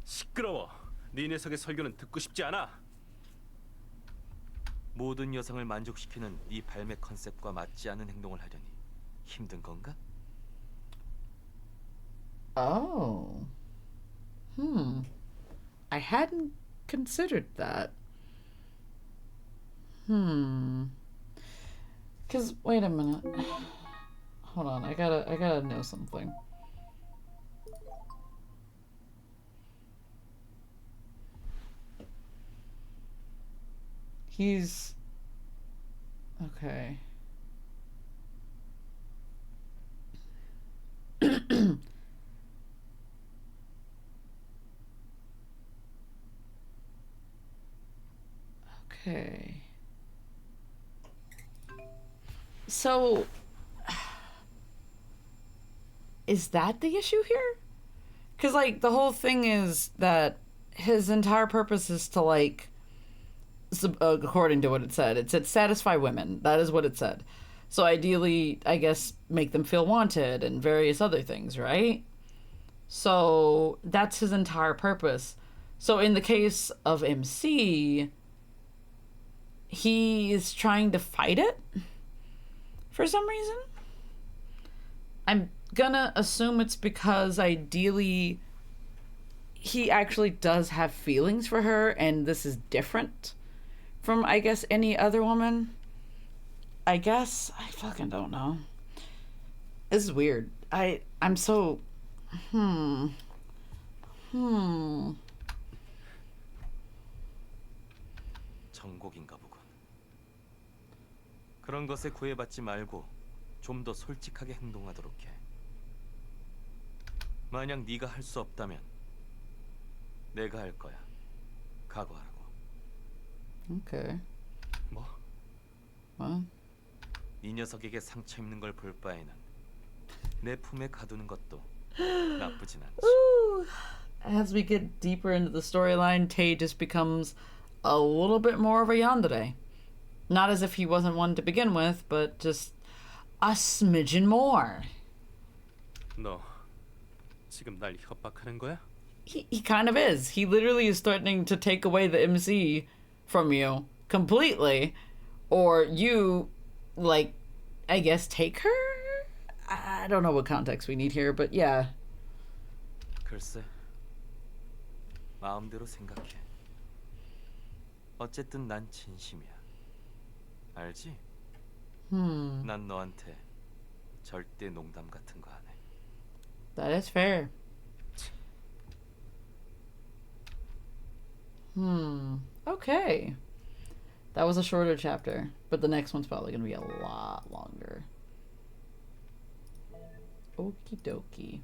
시끄러워. 네 녀석의 설교는 듣고 싶지 않아. 모든 여성을 만족시키는 네 발매 컨셉과 맞지 않은 행동을 하려니 힘든 건가? Oh. I hadn't considered that. Cause wait a minute. Hold on, I gotta know something. He's okay. Okay. So, is that the issue here? Because, like, the whole thing is that his entire purpose is to, like, according to what it said satisfy women. That is what it said. So, ideally, I guess, make them feel wanted and various other things, right? So, that's his entire purpose. So, in the case of MC, he is trying to fight it for some reason. I'm gonna assume it's because ideally he actually does have feelings for her, and this is different from, I guess, any other woman. I guess. I fucking don't know. This is weird. I'm so... 정곡인가 보군. 그런 것에 구애받지 말고 좀 더 솔직하게 행동하도록 해. 만약 네가 할 수 없다면 내가 할 거야. 각오하라고. Okay. 뭐? What? 이 녀석에게 상처 입는 걸 볼 바에는 내 품에 가두는 것도 나쁘진 않지. Ooh. As we get deeper into the storyline, Tay just becomes a little bit more of a yandere. Not as if he wasn't one to begin with, but just a smidgen more. 너 지금 날 협박하는 거야? He kind of is. He literally is threatening to take away the MC from you completely, or you, like, I guess, take her? I don't know what context we need here, but yeah. 글쎄, 마음대로 생각해. 어쨌든 난 진심이야. 알지? 난 너한테 절대 농담 같은 거 안 해. That is fair. Okay. That was a shorter chapter, but the next one's probably going to be a lot longer. Okie dokie.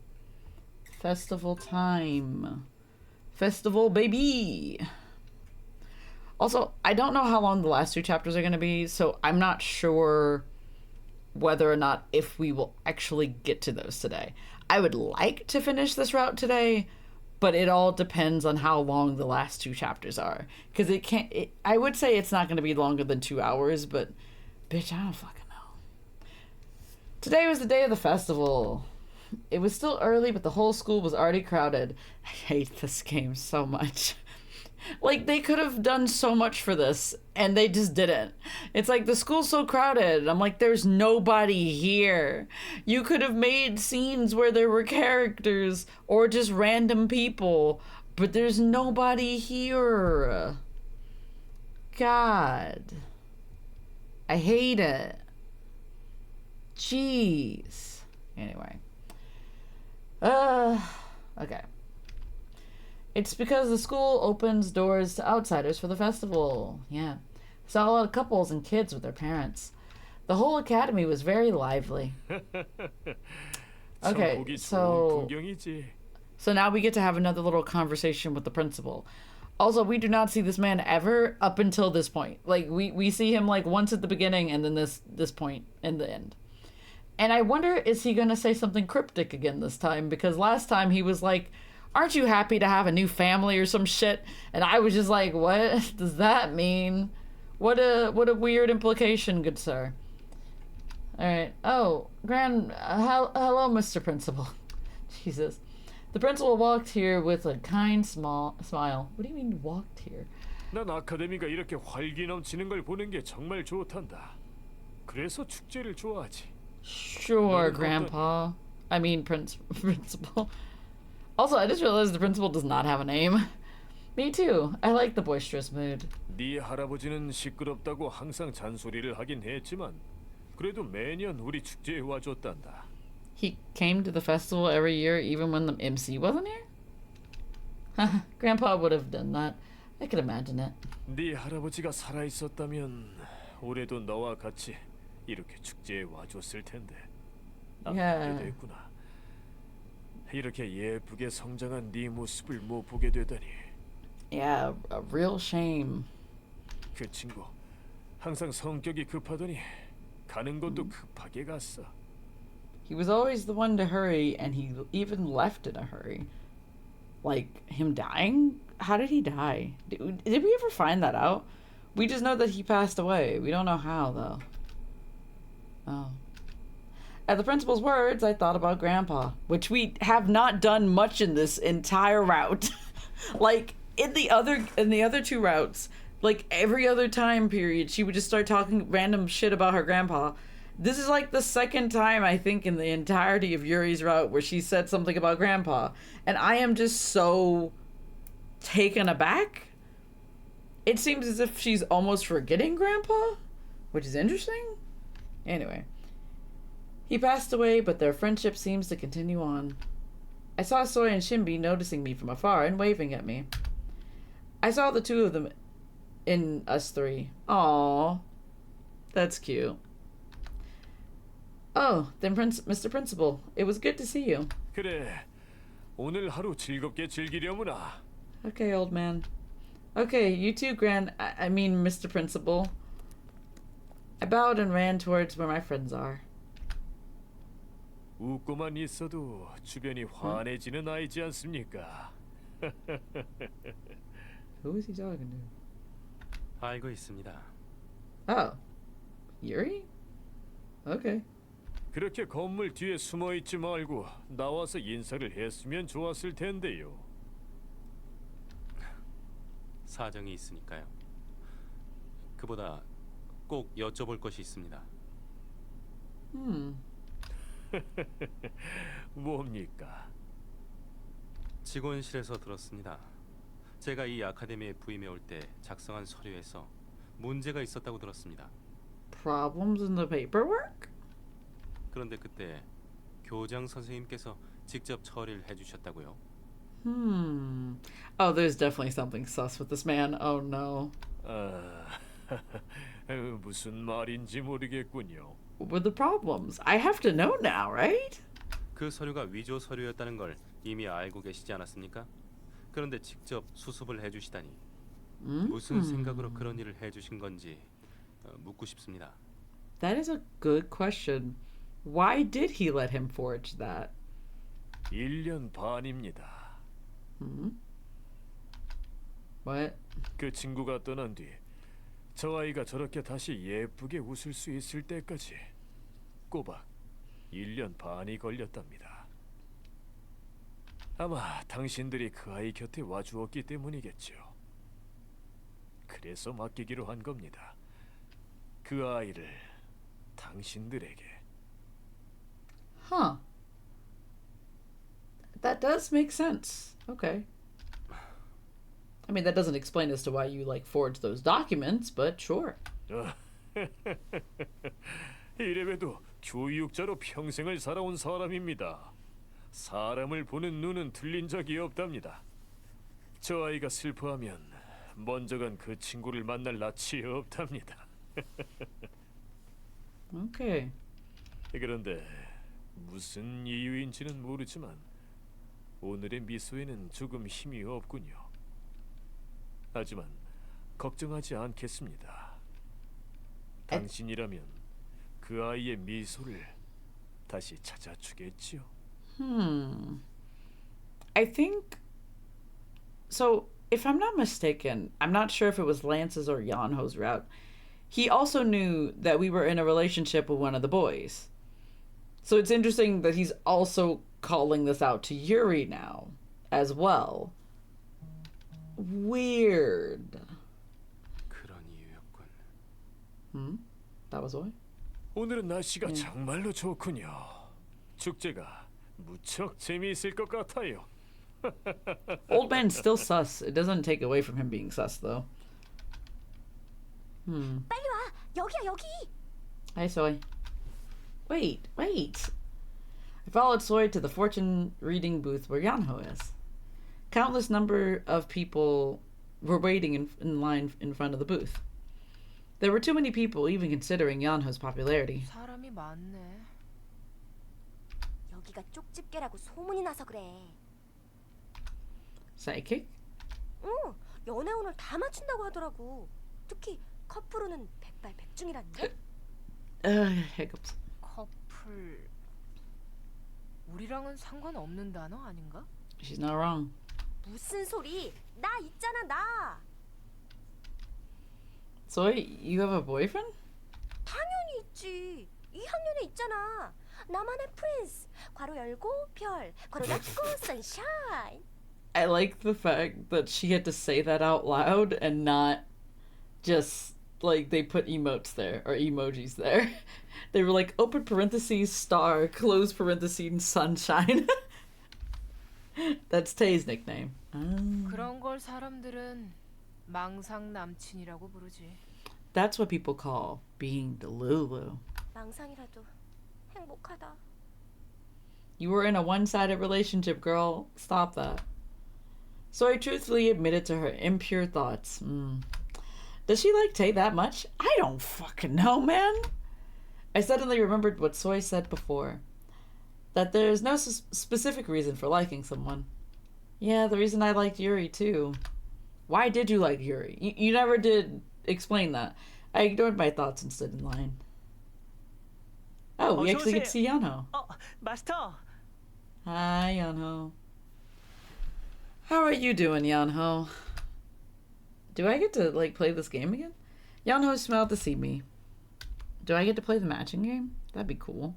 Festival time. Festival, baby! Also, I don't know how long the last two chapters are going to be, so I'm not sure whether or not if we will actually get to those today. I would like to finish this route today, but it all depends on how long the last two chapters are. Because I would say it's not going to be longer than 2 hours, but bitch, I don't fucking know. Today was the day of the festival. It was still early, but the whole school was already crowded. I hate this game so much. Like, they could have done so much for this, and they just didn't. It's like, the school's so crowded. I'm like, there's nobody here. You could have made scenes where there were characters, or just random people, but there's nobody here. God. I hate it. Jeez. Anyway. Okay. It's because the school opens doors to outsiders for the festival. Yeah. Saw a lot of couples and kids with their parents. The whole academy was very lively. Okay, so now we get to have another little conversation with the principal. Also, we do not see this man ever up until this point. Like, we see him, like, once at the beginning and then this point in the end. And I wonder, is he going to say something cryptic again this time? Because last time he was like, aren't you happy to have a new family or some shit? And I was just like, what does that mean? What a weird implication, good sir. All right. Oh, hello, Mr. Principal. Jesus. The principal walked here with a kind smile. What do you mean walked here? 난 아카데미가 이렇게 활기 넘치는 걸 보는 게 정말 좋단다. 그래서 축제를 좋아하지. Sure, Grandpa. I mean, principal. Also, I just realized the principal does not have a name. Me too. I like the boisterous mood. 네 할아버지는 시끄럽다고 항상 잔소리를 하긴 했지만 그래도 매년 우리 축제에 와줬단다. He came to the festival every year, even when the MC wasn't here? Grandpa would have done that. I could imagine it. 네 할아버지가 살아 있었다면 올해도 너와 같이 이렇게 축제에 와줬을 텐데. Yeah. 됐구나. 이렇게 예쁘게 성장한 네 모습을 못 보게 되다니. Yeah, a real shame. 그 친구 항상 성격이 급하더니 가는 것도 급하게 갔어. He was always the one to hurry, and he even left in a hurry. Like, him dying? How did he die? Did we ever find that out? We just know that he passed away. We don't know how, though. Oh. At the principal's words, I thought about Grandpa, which we have not done much in this entire route. Like, in the other two routes, like, every other time period, she would just start talking random shit about her grandpa. This is like the second time, I think, in the entirety of Yuri's route where she said something about Grandpa. And I am just so taken aback. It seems as if she's almost forgetting Grandpa, which is interesting. Anyway. He passed away, but their friendship seems to continue on. I saw Soy and Shimbi noticing me from afar and waving at me. I saw the two of them in us three. Aww. That's cute. Oh, then Mr. Principal, it was good to see you. 그래, 오늘 하루 즐겁게 즐기려무나. Okay, old man. Okay, you too, I mean, Mr. Principal. I bowed and ran towards where my friends are. 웃고만 있어도 주변이 환해지는 아이지 않습니까? Who is he talking to? 알고 있습니다. Oh, Yuri? Okay. 그렇게 건물 뒤에 숨어 있지 말고 나와서 인사를 했으면 좋았을 텐데요. 사정이 있으니까요. 그보다 꼭 여쭤볼 것이 있습니다. 뭡니까? 직원실에서 들었습니다. 제가 이 아카데미에 부임해 올 때 작성한 서류에서 문제가 있었다고 들었습니다. Problems in the paperwork? 그런데 그때 교장 선생님께서 직접 처리를 해주셨다고요. Oh, there's definitely something sus with this man. Oh no. 무슨 말인지 모르겠군요. What were the problems? I have to know now, right? 그 서류가 위조 서류였다는 걸 이미 알고 계시지 않았습니까? 그런데 직접 수습을 해주시다니 무슨 생각으로 그런 일을 해주신 건지 묻고 싶습니다. That is a good question. Why did he let him forge that? 1년 반입니다. What? 그 친구가 떠난 뒤 저 아이가 저렇게 다시 예쁘게 웃을 수 있을 때까지 꼬박 1년 반이 걸렸답니다. 아마 당신들이 그 아이 곁에 와주었기 때문이겠죠. 그래서 맡기기로 한 겁니다. 그 아이를 당신들에게. Huh. That does make sense. Okay. I mean, that doesn't explain as to why you, like, forged those documents, but sure. 이래봬도 교육자로 평생을 살아온 사람입니다. 사람을 보는 눈은 틀린 적이 없답니다. 저 아이가 슬퍼하면 먼저 간 그 친구를 만날 낯이 없답니다. Okay. 그런데 무슨 이유인지는 모르지만 오늘의 미소에는 조금 힘이 없군요. 하지만 걱정하지 않겠습니다. 당신이라면 그 아이의 미소를 다시 찾아주겠지요. I think so. if I'm not mistaken, I'm not sure if it was Lance's or Yanho's route. He also knew that we were in a relationship with one of the boys. So it's interesting that he's also calling this out to Yuri now as well. Weird. 그런 이유였군. That was why? 오늘은 날씨가 정말로 좋군요. 축제가 무척 재미있을 것 같아요. Old man's still sus. It doesn't take away from him being sus, though. 빨리 와. 여기야, 여기. Hi, Soy. Wait. I followed Soy to the fortune reading booth where Yanho is. Countless number of people were waiting in line in front of the booth. There were too many people, even considering Yanho's popularity. 사람이 많네. 여기가 쪽집게라고 소문이 나서 그래. Psychic? 응, 연애운을 다 맞춘다고 하더라고. 특히 커플로는 백발백중이란데. Hiccups. 커플. 우리랑은 상관없는 단어 아닌가? She's not wrong. 무슨 소리? 나 있잖아, 나. Soy, you have a boyfriend? 당연히 있지. 2학년에 있잖아. 나만의 프린스. 괄호 열고 별. 괄호 닫고 선샤인. I like the fact that she had to say that out loud and not just like they put emotes there or emojis there. They were like open parentheses star, close parentheses sunshine. That's Tay's nickname. 그런 걸 사람들은 망상 남친이라고 부르지. That's what people call being delulu. 망상이라도 행복하다. You were in a one-sided relationship, girl. Stop that. Soy truthfully admitted to her impure thoughts. Does she like Tay that much? I don't fucking know, man. I suddenly remembered what Soy said before. That there's no specific reason for liking someone. Yeah, the reason I liked Yuri too. Why did you like Yuri? You never did explain that. I ignored my thoughts and stood in line. Oh, we actually get to see Yanho. 마스터. Hi, Yanho. How are you doing, Yanho? Do I get to, like, play this game again? Yanho smiled to see me. Do I get to play the matching game? That'd be cool.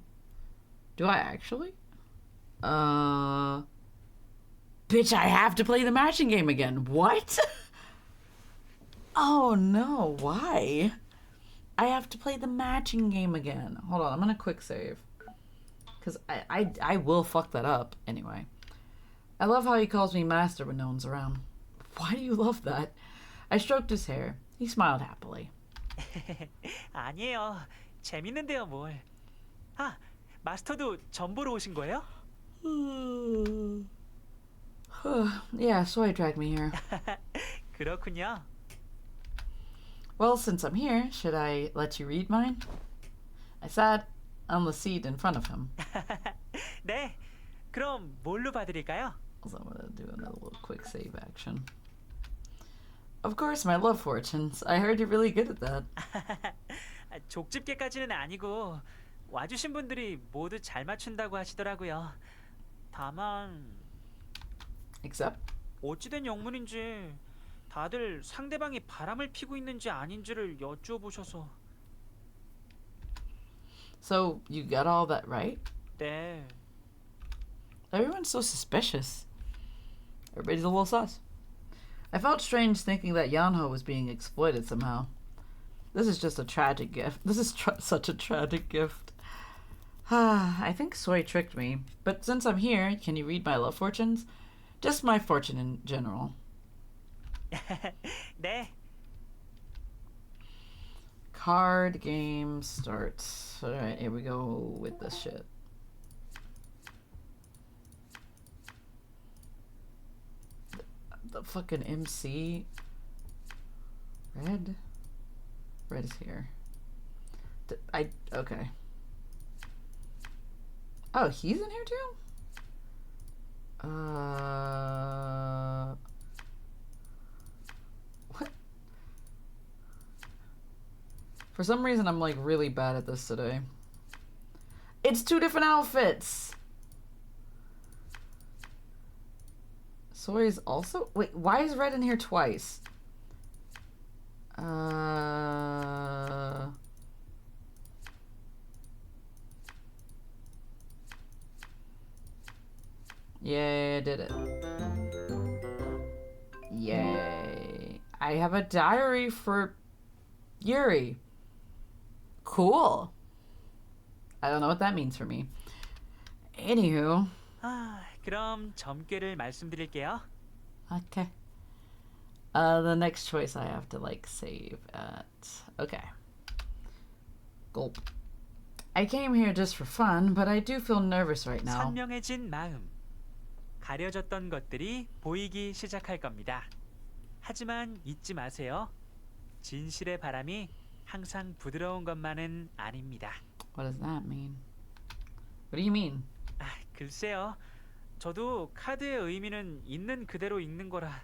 Do I actually? Bitch, I have to play the matching game again. What? Oh, no. Why? I have to play the matching game again. Hold on, I'm gonna quick save. Because I will fuck that up anyway. I love how he calls me master when no one's around. Why do you love that? I stroked his hair. He smiled happily. 아니에요. 재밌는데요, 뭘. 아, 마스터도 전 보러 오신 거예요? Yeah, Soy dragged me here. 그렇군요. Well, since I'm here, should I let you read mine? I sat on the seat in front of him. 네. 그럼 뭘로 봐드릴까요? So I'm gonna do another little quick save action. Of course, my love fortunes. I heard you're really good at that. 족집게까지는 아니고 와주신 분들이 모두 잘 맞춘다고 하시더라고요. 다만 Except? 어찌된 영문인지 다들 상대방이 바람을 피고 있는지 아닌지를 여쭈어보셔서. So, you got all that right? 네. Everyone's so suspicious. Everybody's a little sus. I felt strange thinking that Yanho was being exploited somehow. This is just a tragic gift. This is such a tragic gift. I think Soy tricked me. But since I'm here, can you read my love fortunes? Just my fortune in general. 네. Card game starts. Alright, here we go with this shit. The fucking MC. Red is here. Okay. Oh, he's in here too? What? For some reason, I'm like really bad at this today. It's two different outfits! Soy's also... Wait, why is Red in here twice? Yay, I did it. Yay. I have a diary for Yuri. Cool. I don't know what that means for me. Anywho. 그럼 점괘를 말씀드릴게요. Okay. The next choice I have to like save at. Okay. Gulp. I came here just for fun, but I do feel nervous right now. 선명해진 마음. 가려졌던 것들이 보이기 시작할 겁니다. 하지만 잊지 마세요. 진실의 바람이 항상 부드러운 것만은 아닙니다. What does that mean? What do you mean? 글쎄요. 저도 카드의 의미는 있는 그대로 읽는 거라.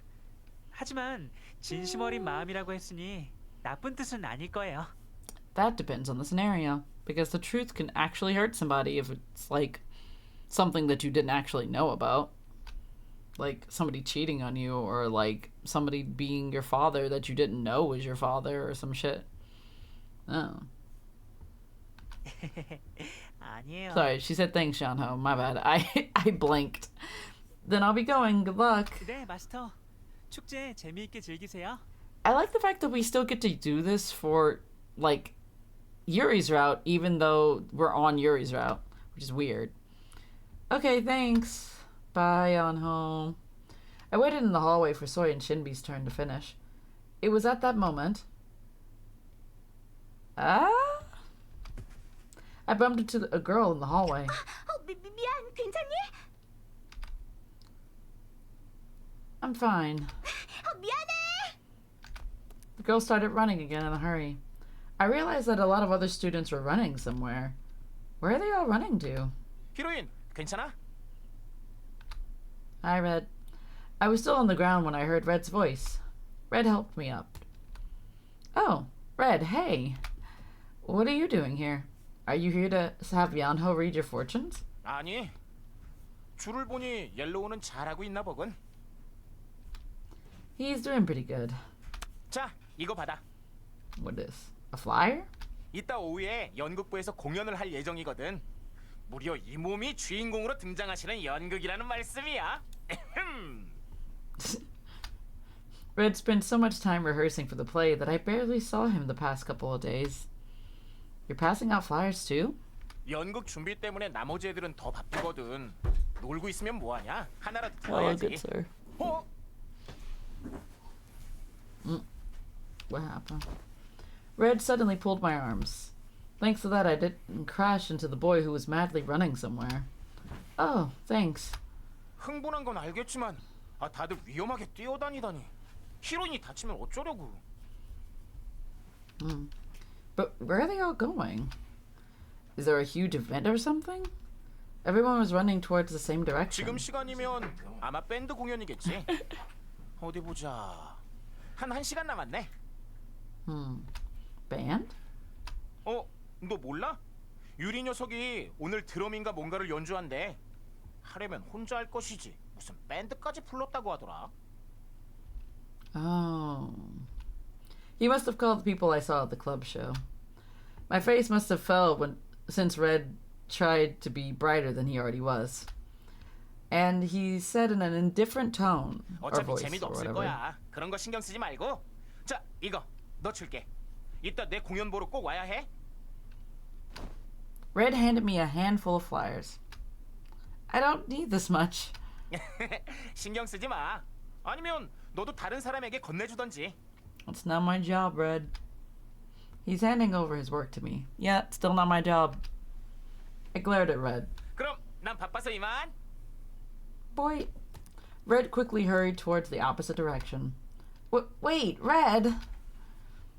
하지만 진심 어린 마음이라고 했으니 나쁜 뜻은 아닐 거예요. That depends on the scenario, because the truth can actually hurt somebody if it's like something that you didn't actually know about. Like somebody cheating on you, or like somebody being your father that you didn't know was your father, or some shit. Oh. 아니에요. Sorry, she said thanks, Shanho. My bad. I blanked. Then I'll be going. Good luck. 네, 마스터. 축제 재미있게 즐기세요. I like the fact that we still get to do this for, like, Yuri's route, even though we're on Yuri's route, which is weird. Okay, thanks. Bye, on home. I waited in the hallway for Soy and Shinbi's turn to finish. It was at that moment... I bumped into a girl in the hallway. 미안, 괜찮니? I'm fine. 미안해. The girl started running again in a hurry. I realized that a lot of other students were running somewhere. Where are they all running to? 히로인, 괜찮아? Hi, Red. I was still on the ground when I heard Red's voice. Red helped me up. Oh, Red, hey. What are you doing here? Are you here to have Yanho read your fortunes? 아니. 줄을 보니 옐로우는 잘하고 있나 보군. He's doing pretty good. 자, 이거 받아. What is? A flyer? 이따 오후에 연극부에서 공연을 할 예정이거든. 무려 이 몸이 주인공으로 등장하시는 연극이라는 말씀이야. Red spent so much time rehearsing for the play that I barely saw him the past couple of days. You're passing out flyers too? 연극 준비 때문에 나머지 애들은 더 바쁘거든. 놀고 있으면 뭐하냐? 하나라도 Oh, 들어야지. good sir. 어? What happened? Red suddenly pulled my arms. Thanks to that, I didn't crash into the boy who was madly running somewhere. Oh, thanks. 흥분한 건 알겠지만 다들 위험하게 뛰어다니다니. 히로인이 다치면 어쩌려고. But where are they all going? Is there a huge event or something? Everyone was running towards the same direction. 지금 시간이면 아마 밴드 공연이겠지. 어디 보자. 한 1시간 남았네. Band? 너 몰라? 유리 녀석이 오늘 드럼인가 뭔가를 연주한대. 하려면 혼자 할 것이지. 무슨 밴드까지 불렀다고 하더라. Oh. He must have called the people I saw at the club show. My face must have fell since Red tried to be brighter than he already was. And he said in an indifferent tone, or 어차피 voice, 재미도 or 없을 whatever. 거야. 그런 거 신경 쓰지 말고. 자, 이거 너 줄게. 이따 내 공연 보러 꼭 와야 해. Red handed me a handful of flyers. I don't need this much. 신경 쓰지 마. 아니면 너도 다른 사람에게 건네주던지. It's not my job, Red. He's handing over his work to me. Yeah, still not my job. I glared at Red. 그럼 난 바빠서 이만. Boy. Red quickly hurried towards the opposite direction. Wait, Red!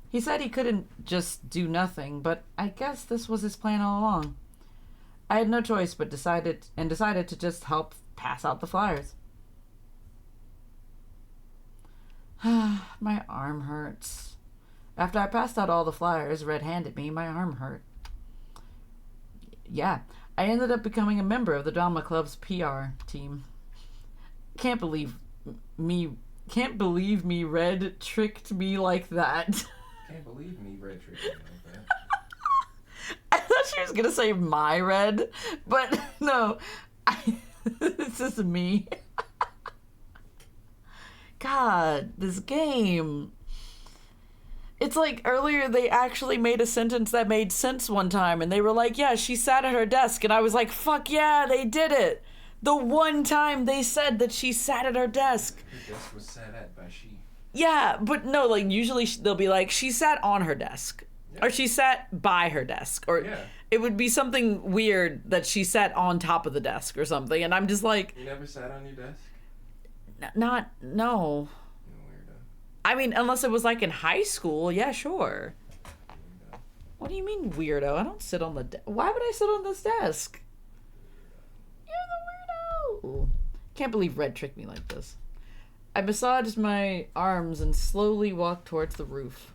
He said he couldn't just do nothing, but I guess this was his plan all along. I had no choice but decided to just help pass out the flyers. My arm hurts. After I passed out all the flyers Red handed me, my arm hurt. Yeah, I ended up becoming a member of the drama club's PR team. Can't believe me Red tricked me like that. Can't believe me Red tricked me like that. I thought she was gonna say my Red, but no. It's just me. God, this game. It's like earlier they actually made a sentence that made sense one time, and they were like, yeah, she sat at her desk, and I was like, fuck yeah, they did it. The one time they said that she sat at her desk. Her desk was sat at by she. Yeah, but no, like usually they'll be like, she sat on her desk. Yeah. Or she sat by her desk. Or it would be something weird that she sat on top of the desk or something, and I'm just like... You never sat on your desk? No. I mean, unless it was like in high school, yeah, sure. What do you mean weirdo? I don't sit on the desk. Why would I sit on this desk? You're the weirdo. Can't believe Red tricked me like this. I massaged my arms and slowly walked towards the roof.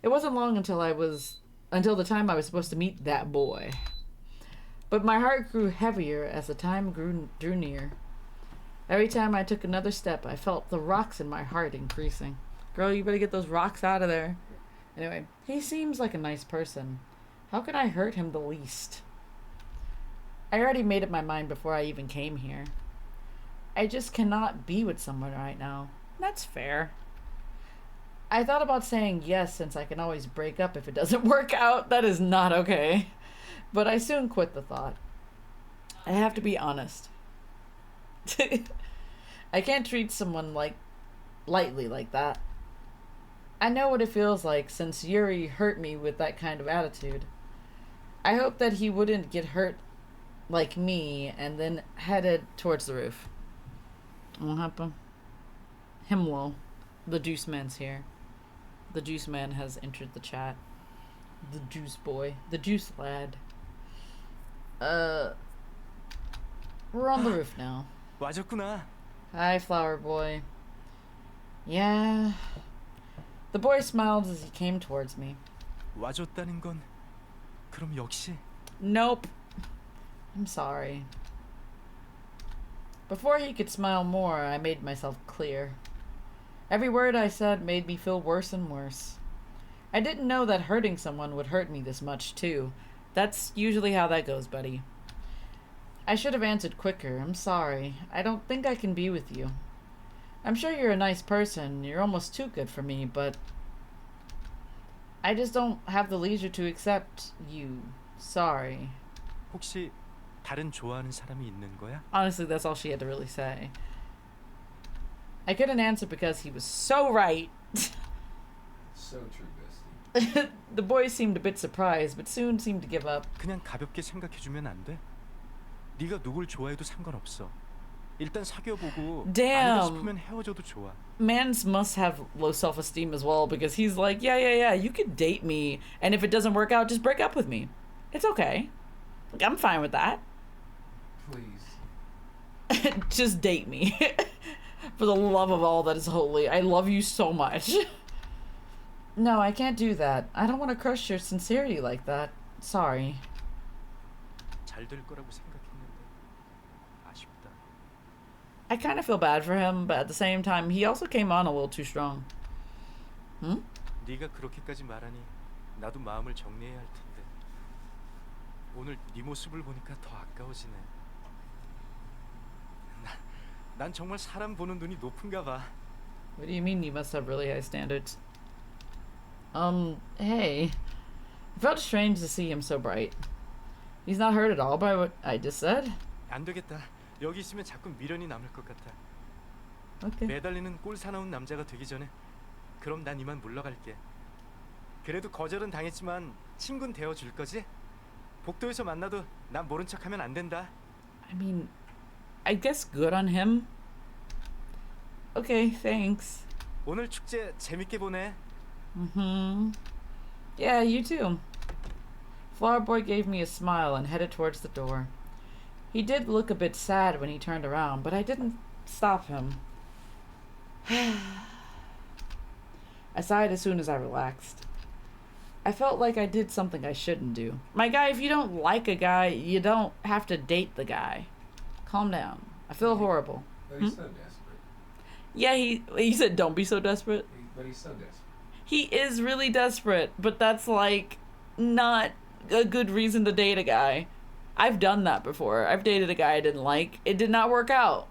It wasn't long until the time I was supposed to meet that boy. But my heart grew heavier as the time drew near. Every time I took another step, I felt the rocks in my heart increasing. Girl, you better get those rocks out of there. Anyway, he seems like a nice person. How could I hurt him the least? I already made up my mind before I even came here. I just cannot be with someone right now. That's fair. I thought about saying yes since I can always break up if it doesn't work out. That is not okay. But I soon quit the thought. I have to be honest. I can't treat someone lightly like that. I know what it feels like since Yuri hurt me with that kind of attitude. I hope that he wouldn't get hurt like me and then headed towards the roof. What happened? Himlo. The juice man's here. The juice man has entered the chat. The juice boy. The juice lad. We're on the roof now. 와줬구나. Hi, flower boy. Yeah. The boy smiled as he came towards me. 와줬다는 건 그럼 역시. Nope. I'm sorry. Before he could smile more, I made myself clear. Every word I said made me feel worse and worse. I didn't know that hurting someone would hurt me this much, too. That's usually how that goes, buddy. I should have answered quicker. I'm sorry. I don't think I can be with you. I'm sure you're a nice person. You're almost too good for me, but... I just don't have the leisure to accept you. Sorry. 혹시 다른 좋아하는 사람이 있는 거야? Honestly, that's all she had to really say. I couldn't answer because he was so right. So true, bestie. The boy seemed a bit surprised, but soon seemed to give up. 그냥 가볍게 생각해주면 안 돼? 네가 누굴 좋아해도 상관없어. 일단 사귀어보고 아니다 싶으면 헤어져도 좋아. Mans must have low self-esteem as well because he's like, yeah, you could date me, and if it doesn't work out, just break up with me. It's okay. Like, I'm fine with that. Please. Just date me. For the love of all that is holy. I love you so much. No, I can't do that. I don't want to crush your sincerity like that. Sorry. 잘 될 거라고 생각했는데 아쉽다. I kind of feel bad for him, but at the same time, he also came on a little too strong. 네가 그렇게까지 말하니 나도 마음을 정리해야 할 텐데. 오늘 네 모습을 보니까 더 아까워지네. 난 정말 사람 보는 눈이 높은가 봐. What do you mean you must have really high standards? Hey. It felt strange to see him so bright. He's not hurt at all by what I just said? 안 되겠다. 여기 있으면 자꾸 미련이 남을 것 같아. Okay. 매달리는 꼴 사나운 남자가 되기 전에 그럼 난 이만 물러갈게. 그래도 거절은 당했지만 친구는 되어줄 거지? 복도에서 만나도 난 모른 척하면 안 된다. I mean, I guess good on him. Okay, thanks. 오늘 축제 재밌게 보내. Yeah, you too. Flower Boy gave me a smile and headed towards the door. He did look a bit sad when he turned around, but I didn't stop him. I sighed as soon as I relaxed. I felt like I did something I shouldn't do. My guy, if you don't like a guy, you don't have to date the guy. Calm down. I feel horrible. But he's so desperate. Yeah, he said don't be so desperate. But he's so desperate. He is really desperate, but that's like not a good reason to date a guy. I've done that before. I've dated a guy I didn't like. It did not work out.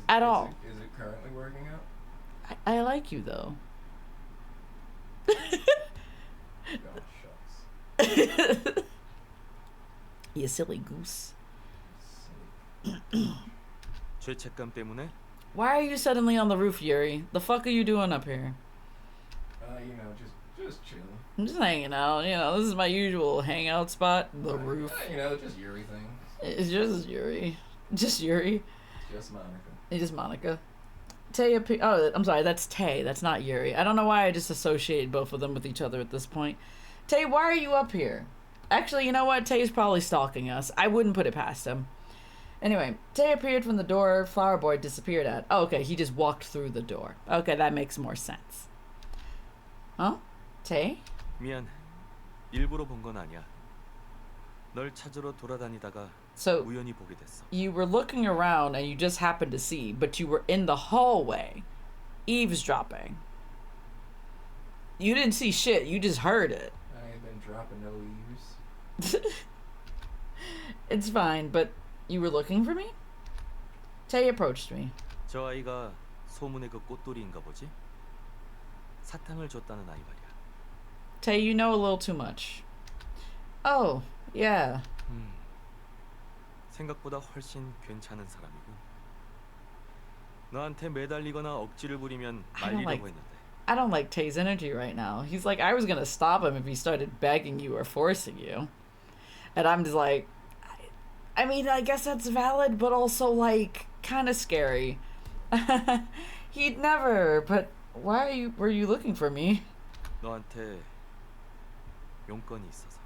At all. Is it currently working out? I like you though. Oh, shucks. You silly goose. 죄책감 때문에? Why are you suddenly on the roof, Yuri? The fuck are you doing up here? You know, just chilling. I'm just hanging out. You know, this is my usual hangout spot. The roof. You know, just Yuri thing. It's just Yuri. Just Yuri. Just Monica. It's just Monica. Tay, oh, I'm sorry, that's Tay. That's not Yuri. I don't know why I just associated both of them with each other at this point. Tay, why are you up here? Actually, you know what? Tay's probably stalking us. I wouldn't put it past him. Anyway, Tay appeared from the door Flower Boy disappeared at. Oh, okay, he just walked through the door. Okay, that makes more sense. Huh? Tay? 미안. 일부러 본 건 아니야. 널 찾으러 돌아다니다가 So, 우연히 보게 됐어. you were looking around and you just happened to see, but you were in the hallway, eavesdropping. You didn't see shit, you just heard it. I ain't been dropping no eaves. It's fine, but you were looking for me? Tay approached me. 저 아이가 소문의 그 꽃돌이인가 보지? 사탕을 줬다는 아이 말이야. Tay, you know a little too much. Oh, yeah. 생각보다 훨씬 괜찮은 사람이고. 너한테 매달리거나 억지를 부리면 말리려고 했는데. I don't like Tay's energy right now. He's like, I was gonna stop him if he started begging you or forcing you. And I'm just like, I mean, I guess that's valid, but also, like, kind of scary. He'd never, but were you looking for me? 너한테 용건이 있어서.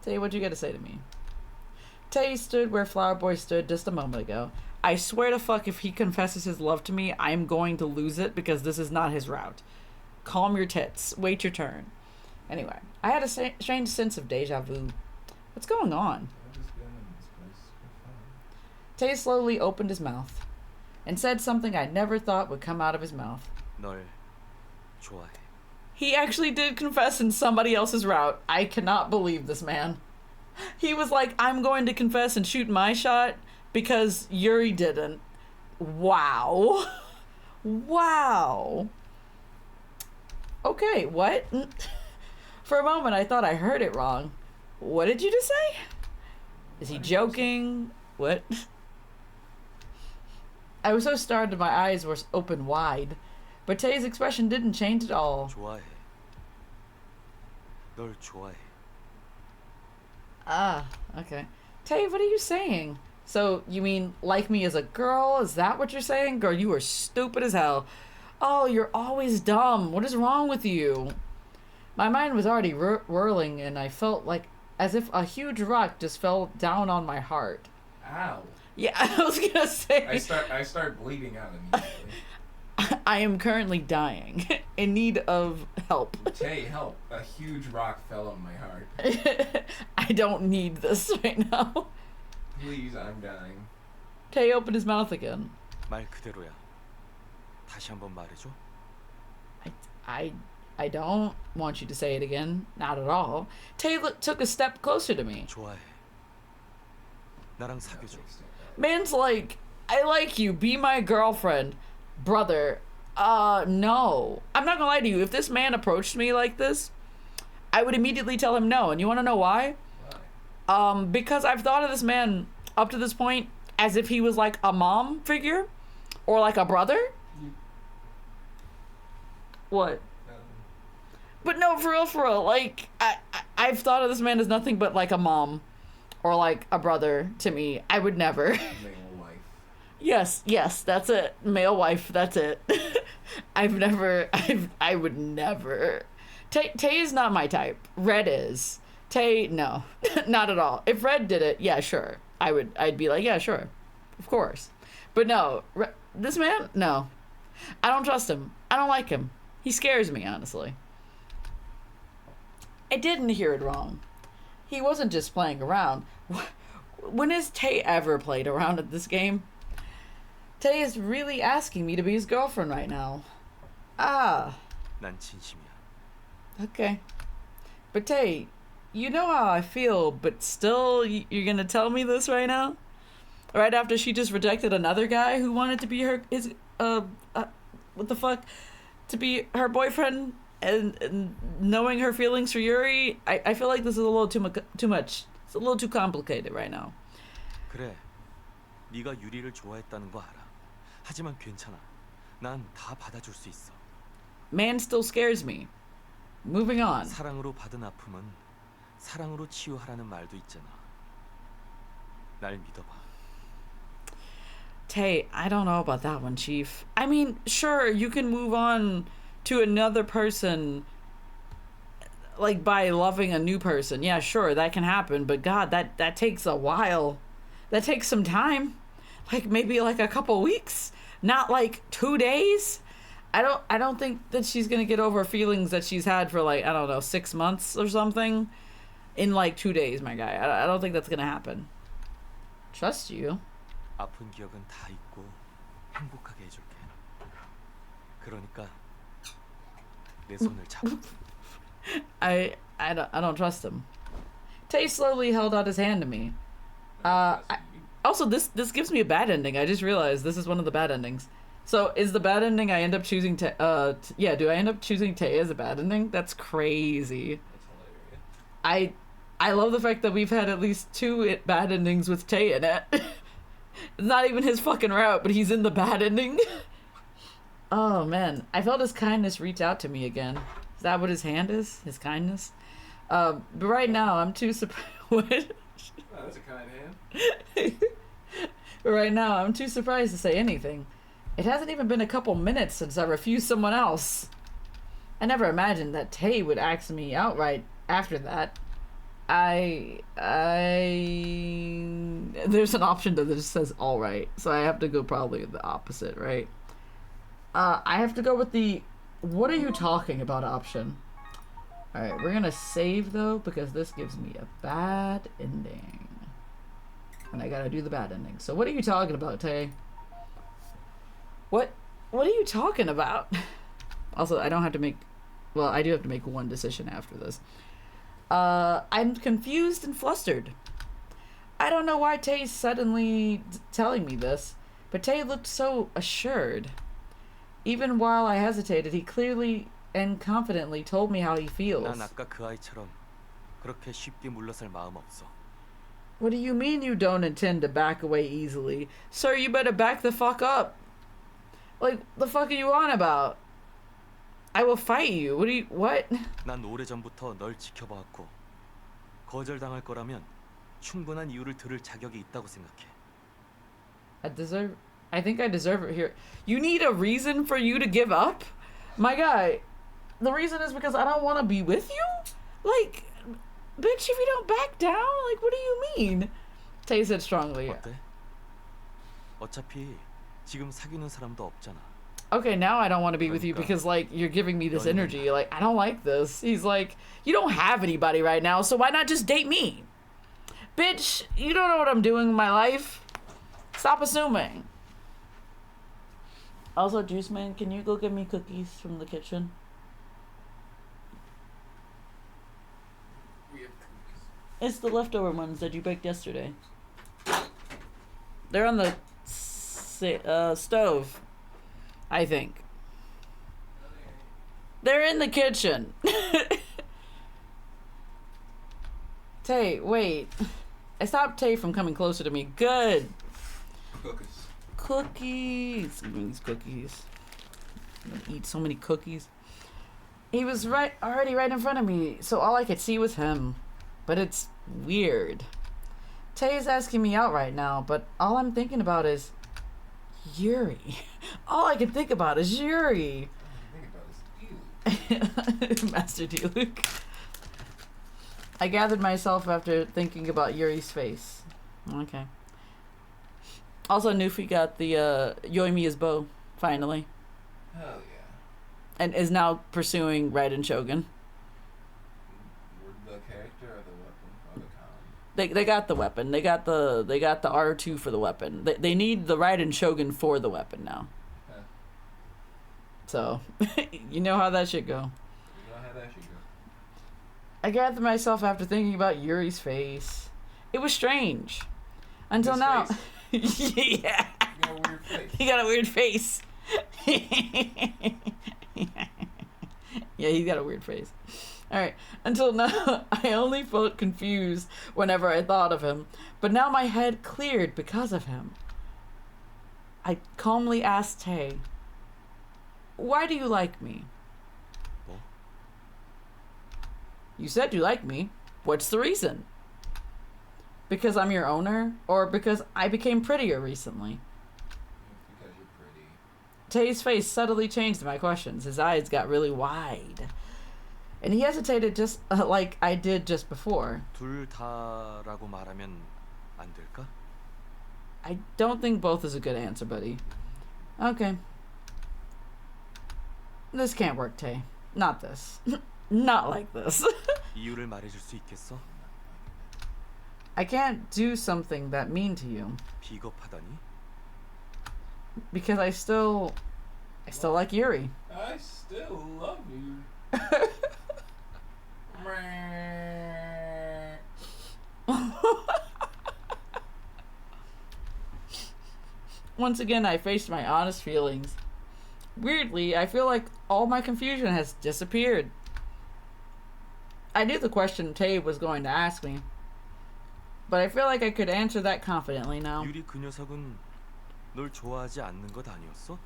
Tay, what'd you got to say to me? Tay stood where Flower Boy stood just a moment ago. I swear to fuck, if he confesses his love to me, I'm going to lose it because this is not his route. Calm your tits. Wait your turn. Anyway, I had a strange sense of deja vu. What's going on? I've just been in this place for fun. Tay slowly opened his mouth and said something I never thought would come out of his mouth. 널 좋아해. He actually did confess in somebody else's route. I cannot believe this man. He was like, I'm going to confess and shoot my shot because Yuri didn't. Wow. Wow. Okay, what? For a moment, I thought I heard it wrong. What did you just say? Is he joking? What? I was so startled my eyes were open wide. But Tay's expression didn't change at all. 좋아해. 널 좋아해. Ah, okay. Tay, what are you saying? So, you mean like me as a girl? Is that what you're saying? Girl, you are stupid as hell. Oh, you're always dumb. What is wrong with you? My mind was already whirling, and I felt like as if a huge rock just fell down on my heart. Ow. Yeah, I was gonna say. I start bleeding out immediately. I am currently dying, in need of help. Tay, help. A huge rock fell on my heart. I don't need this right now. Please, I'm dying. Tay opened his mouth again. 말 그대로야. 다시 한번 말해줘. I don't want you to say it again. Not at all. Tay took a step closer to me. 좋아해. 나랑 사귀어줘. Man's like, I like you. Be my girlfriend. Brother, no. I'm not gonna lie to you. If this man approached me like this, I would immediately tell him no. And you wanna know why? Why? Because I've thought of this man up to this point as if he was like a mom figure or like a brother. What? But no, for real, like, I've thought of this man as nothing but like a mom or like a brother to me. I would never. Male wife. Yes, that's it. Male wife, that's it. I would never. Tay is not my type. Red is. Tay, no. Not at all. If Red did it, yeah, sure. I'd be like, yeah, sure. Of course. But no, this man, no. I don't trust him. I don't like him. He scares me, honestly. I didn't hear it wrong. He wasn't just playing around. When has Tay ever played around at this game? Tay is really asking me to be his girlfriend right now. Ah. 난 진심이야. Okay. But Tay, you know how I feel, but still you're gonna tell me this right now? Right after she just rejected another guy who wanted to be what the fuck? To be her boyfriend and knowing her feelings for Yuri, I feel like this is a little too much. It's a little too complicated right now. 그래. 네가 유리를 좋아했다는 거 알아. 하지만 괜찮아. 난 다 받아줄 수 있어. Man still scares me. Moving on. 사랑으로 받은 아픔은 사랑으로 치유하라는 말도 있잖아. 날 믿어봐. Tay, I don't know about that one, Chief. I mean, sure, you can move on to another person, like by loving a new person. Yeah, sure, that can happen. But God, that takes a while. That takes some time. Like maybe like a couple weeks, not like 2 days. I don't think that she's gonna get over feelings that she's had for like, I don't know, 6 months or something in like 2 days, my guy. I don't think that's gonna happen. Trust you. 아픈 기억은 다 잊고 행복하게 해줄게. 그러니까 내 손을 잡아. I don't trust him. Tay slowly held out his hand to me. Also, this gives me a bad ending. I just realized this is one of the bad endings. So is the bad ending I end up choosing do I end up choosing Tay as a bad ending? That's crazy. I love the fact that we've had at least 2 bad endings with Tay in it. It's not even his fucking route, but he's in the bad ending. Oh man, I felt his kindness reach out to me again. Is that what his hand is? His kindness? But right now I'm too surprised. What? Oh, that's a kind hand. But right now I'm too surprised to say anything. It hasn't even been a couple minutes since I refused someone else. I never imagined that Tay would ask me outright after that. There's an option that just says all right, so I have to go probably the opposite, right? I have to go with the what are you talking about option. All right, we're gonna save though because this gives me a bad ending, and I gotta do the bad ending. So what are you talking about, Tay? What are you talking about? Also, I don't have to make. Well, I do have to make one decision after this. I'm confused and flustered. I don't know why Tay's suddenly telling me this, but Tay looked so assured. Even while I hesitated, he clearly and confidently told me how he feels. 난 아까 그 아이처럼 그렇게 쉽게 물러설 마음 없어. What do you mean you don't intend to back away easily? Sir, you better back the fuck up. Like, the fuck are you on about? I will fight you. What? 난 오래전부터 널 지켜봐왔고 거절당할 거라면 충분한 이유를 들을 자격이 있다고 생각해. I think I deserve it here. You need a reason for you to give up? My guy, the reason is because I don't want to be with you? Like, bitch, if you don't back down, like, what do you mean? Tay said strongly. 어때? 어차피 지금 사귀는 사람도 없잖아. Okay, now I don't want to be with you because, like, you're giving me this energy. Like, I don't like this. He's like, you don't have anybody right now, so why not just date me? Bitch, you don't know what I'm doing in my life. Stop assuming. Also, Juice Man, can you go get me cookies from the kitchen? We have cookies. It's the leftover ones that you baked yesterday. They're on the stove, I think. They're in the kitchen. Tay, wait. I stopped Tay from coming closer to me. Good. Cookies. Cookies. Give me these cookies. I'm gonna eat so many cookies. He was already right in front of me, so all I could see was him. But it's weird. Tay is asking me out right now, but all I'm thinking about is Yuri. All I can think about is Yuri. Master D. Luke. I gathered myself after thinking about Yuri's face. Okay. Also, Nufi got the Yoimiya's bow, finally. Hell yeah. And is now pursuing Raiden Shogun. The character or the weapon or the They got the weapon. They got the R2 for the weapon. They need the Raiden Shogun for the weapon now. Okay. So, you know how that should go. You know how that should go. I gathered myself after thinking about Yuri's face. It was strange. Until His now. face? Yeah. You got a weird face. He got a weird face. Yeah, he's got a weird face. Alright, until now, I only felt confused whenever I thought of him, but now my head cleared because of him. I calmly asked Tay, "Why do you like me?" 뭐? "You said you like me. What's the reason?" "Because I'm your owner, or because I became prettier recently?" Because you're pretty. Tay's face subtly changed to my questions. His eyes got really wide. And he hesitated just like I did just before. 둘 다라고 말하면 안 될까? I don't think both is a good answer, buddy. Okay. This can't work, Tay. Not this. Not like this. 이유를 말해줄 수 있겠어? I can't do something that mean to you. 비겁하다니? Because I still like Yuri. I still love you. Once again, I faced my honest feelings. Weirdly, I feel like all my confusion has disappeared. I knew the question Tay was going to ask me, but I feel like I could answer that confidently now. 유리 그 녀석은 널 좋아하지 않는 것 아니었어?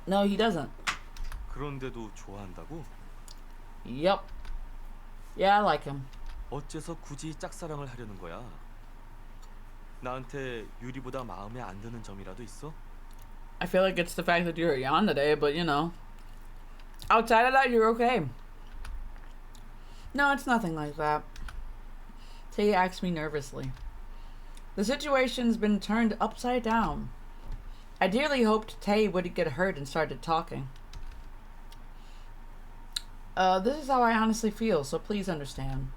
No, he doesn't. 그런데도 좋아한다고? Yup. Yeah, I like him. 어째서 굳이 짝사랑을 하려는 거야? 나한테 유리보다 마음에 안 드는 점이라도 있어? I feel like it's the fact that you're on today, but you know. Outside of that, you're okay. No, it's nothing like that. Tay asked me nervously. The situation's been turned upside down. I dearly hoped Tay wouldn't get hurt and started talking. This is how I honestly feel, so please understand.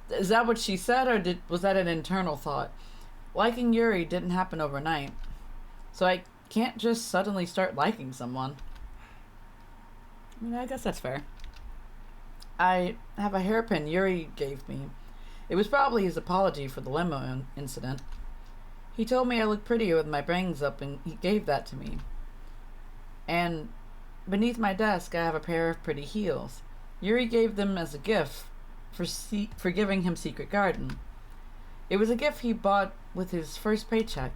Is that what she said, or was that an internal thought? Liking Yuri didn't happen overnight, so I can't just suddenly start liking someone. I mean, I guess that's fair. I have a hairpin Yuri gave me. It was probably his apology for the limo incident. He told me I looked prettier with my bangs up, and he gave that to me. And beneath my desk, I have a pair of pretty heels. Yuri gave them as a gift for giving him Secret Garden. It was a gift he bought with his first paycheck.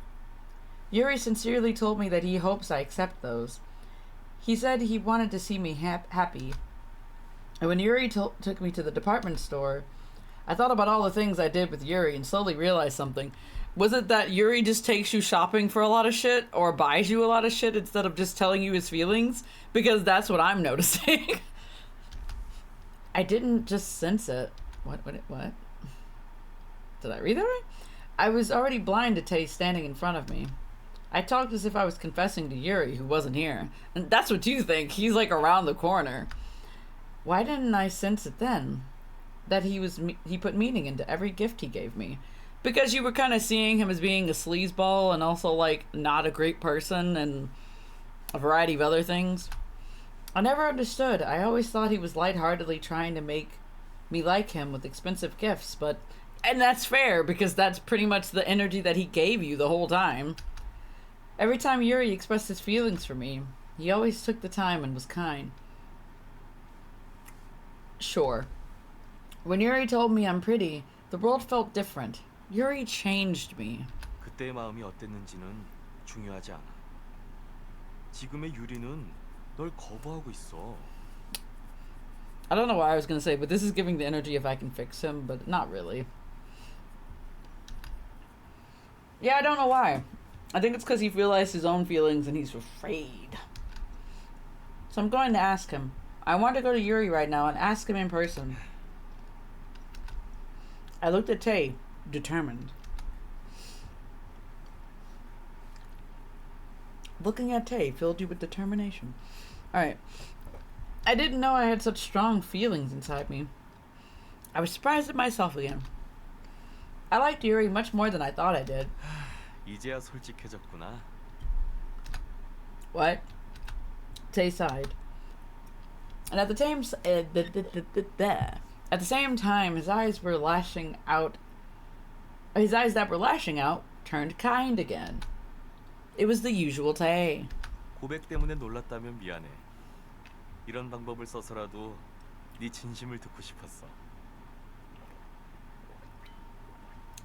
Yuri sincerely told me that he hopes I accept those. He said he wanted to see me happy. And when Yuri took me to the department store, I thought about all the things I did with Yuri and slowly realized something. Was it that Yuri just takes you shopping for a lot of shit or buys you a lot of shit instead of just telling you his feelings? Because that's what I'm noticing. I didn't just sense it. What? Did I read that right? I was already blind to Tay standing in front of me. I talked as if I was confessing to Yuri, who wasn't here. And that's what you think. He's like around the corner. Why didn't I sense it then? That he put meaning into every gift he gave me. Because you were kind of seeing him as being a sleazeball and also like not a great person and a variety of other things. I never understood. I always thought he was lightheartedly trying to make me like him with expensive gifts, and that's fair because that's pretty much the energy that he gave you the whole time. Every time Yuri expressed his feelings for me, he always took the time and was kind. Sure. When Yuri told me I'm pretty, the world felt different. Yuri changed me. 그때의 마음이 어땠는지는 중요하지 않아. 지금의 유리는 널 거부하고 있어. I don't know what I was going to say, but this is giving the energy if I can fix him, but not really. Yeah, I don't know why. I think it's because he realized his own feelings and he's afraid. So I'm going to ask him. I want to go to Yuri right now and ask him in person. I looked at Tay, determined. Looking at Tay filled you with determination. Alright. I didn't know I had such strong feelings inside me. I was surprised at myself again. I liked Yuri much more than I thought I did. 이제야 솔직해졌구나. What? Tay sighed. And at the same time, his eyes that were lashing out turned kind again. It was the usual Tay. 고백 때문에 놀랐다면 미안해. 이런 방법을 써서라도 네 진심을 듣고 싶었어.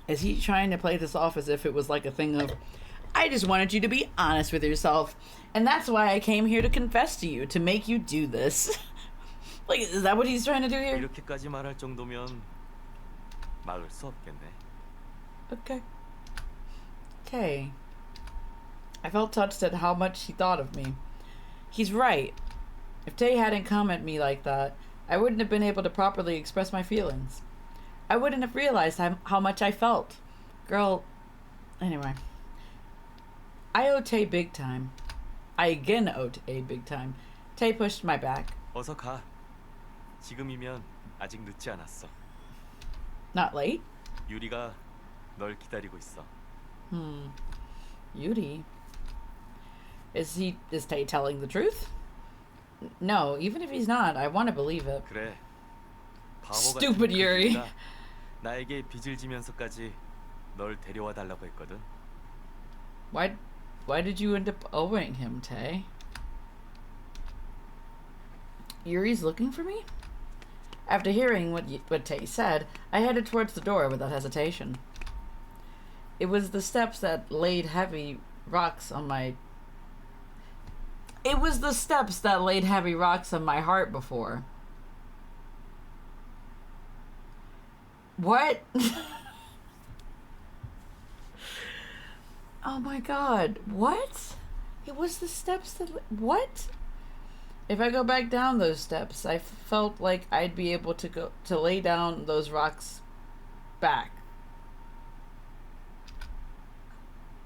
Is he trying to play this off as if it was like a thing of, I just wanted you to be honest with yourself, and that's why I came here to confess to you, to make you do this? Like, is that what he's trying to do here? 이렇게까지 말할 정도면 막을 수 없겠네. Okay. Okay. I felt touched at how much he thought of me. He's right. If Tay hadn't come at me like that, I wouldn't have been able to properly express my feelings. I wouldn't have realized how much I felt. Girl, anyway. I owe Tay big time. I again owe Tay big time. Tay pushed my back. 어서 가. 지금이면 아직 늦지 않았어. Not late? 유리가 널 기다리고 있어. Yuri. Is Tay telling the truth? No, even if he's not, I want to believe it. 그래. 바보 Stupid 같은 Yuri. 그들이가 나에게 빚을 지면서까지 널 데려와 달라고 했거든. Why did you end up owing him, Tay? Yuri's looking for me? After hearing what Tay said, I headed towards the door without hesitation. It was the steps that laid heavy rocks on my... It was the steps that laid heavy rocks on my heart before. What? Oh my god. What? It was the steps that... What? If I go back down those steps, I felt like I'd be able to lay down those rocks back.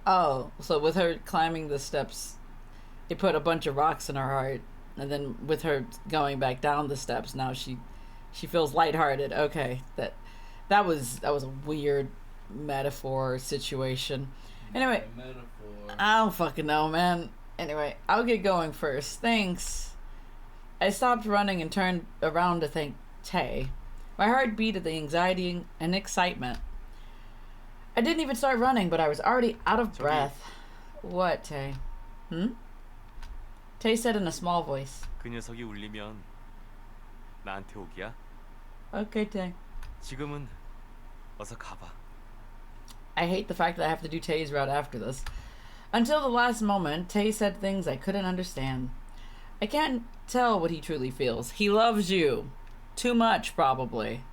Oh, so with her climbing the steps, it put a bunch of rocks in her heart, and then with her going back down the steps, now she feels lighthearted. Okay, that was a weird metaphor situation. Anyway, I don't fucking know, man. Anyway, I'll get going first. Thanks. I stopped running and turned around to thank Tay. My heart beat at the anxiety and excitement. I didn't even start running, but I was already out of breath. What, Tay? Tay said in a small voice. 그 녀석이 울리면 나한테 오기야. Okay, Tay. 지금은 어서 가봐. I hate the fact that I have to do Tay's route after this. Until the last moment, Tay said things I couldn't understand. I can't tell what he truly feels. He loves you. Too much, probably.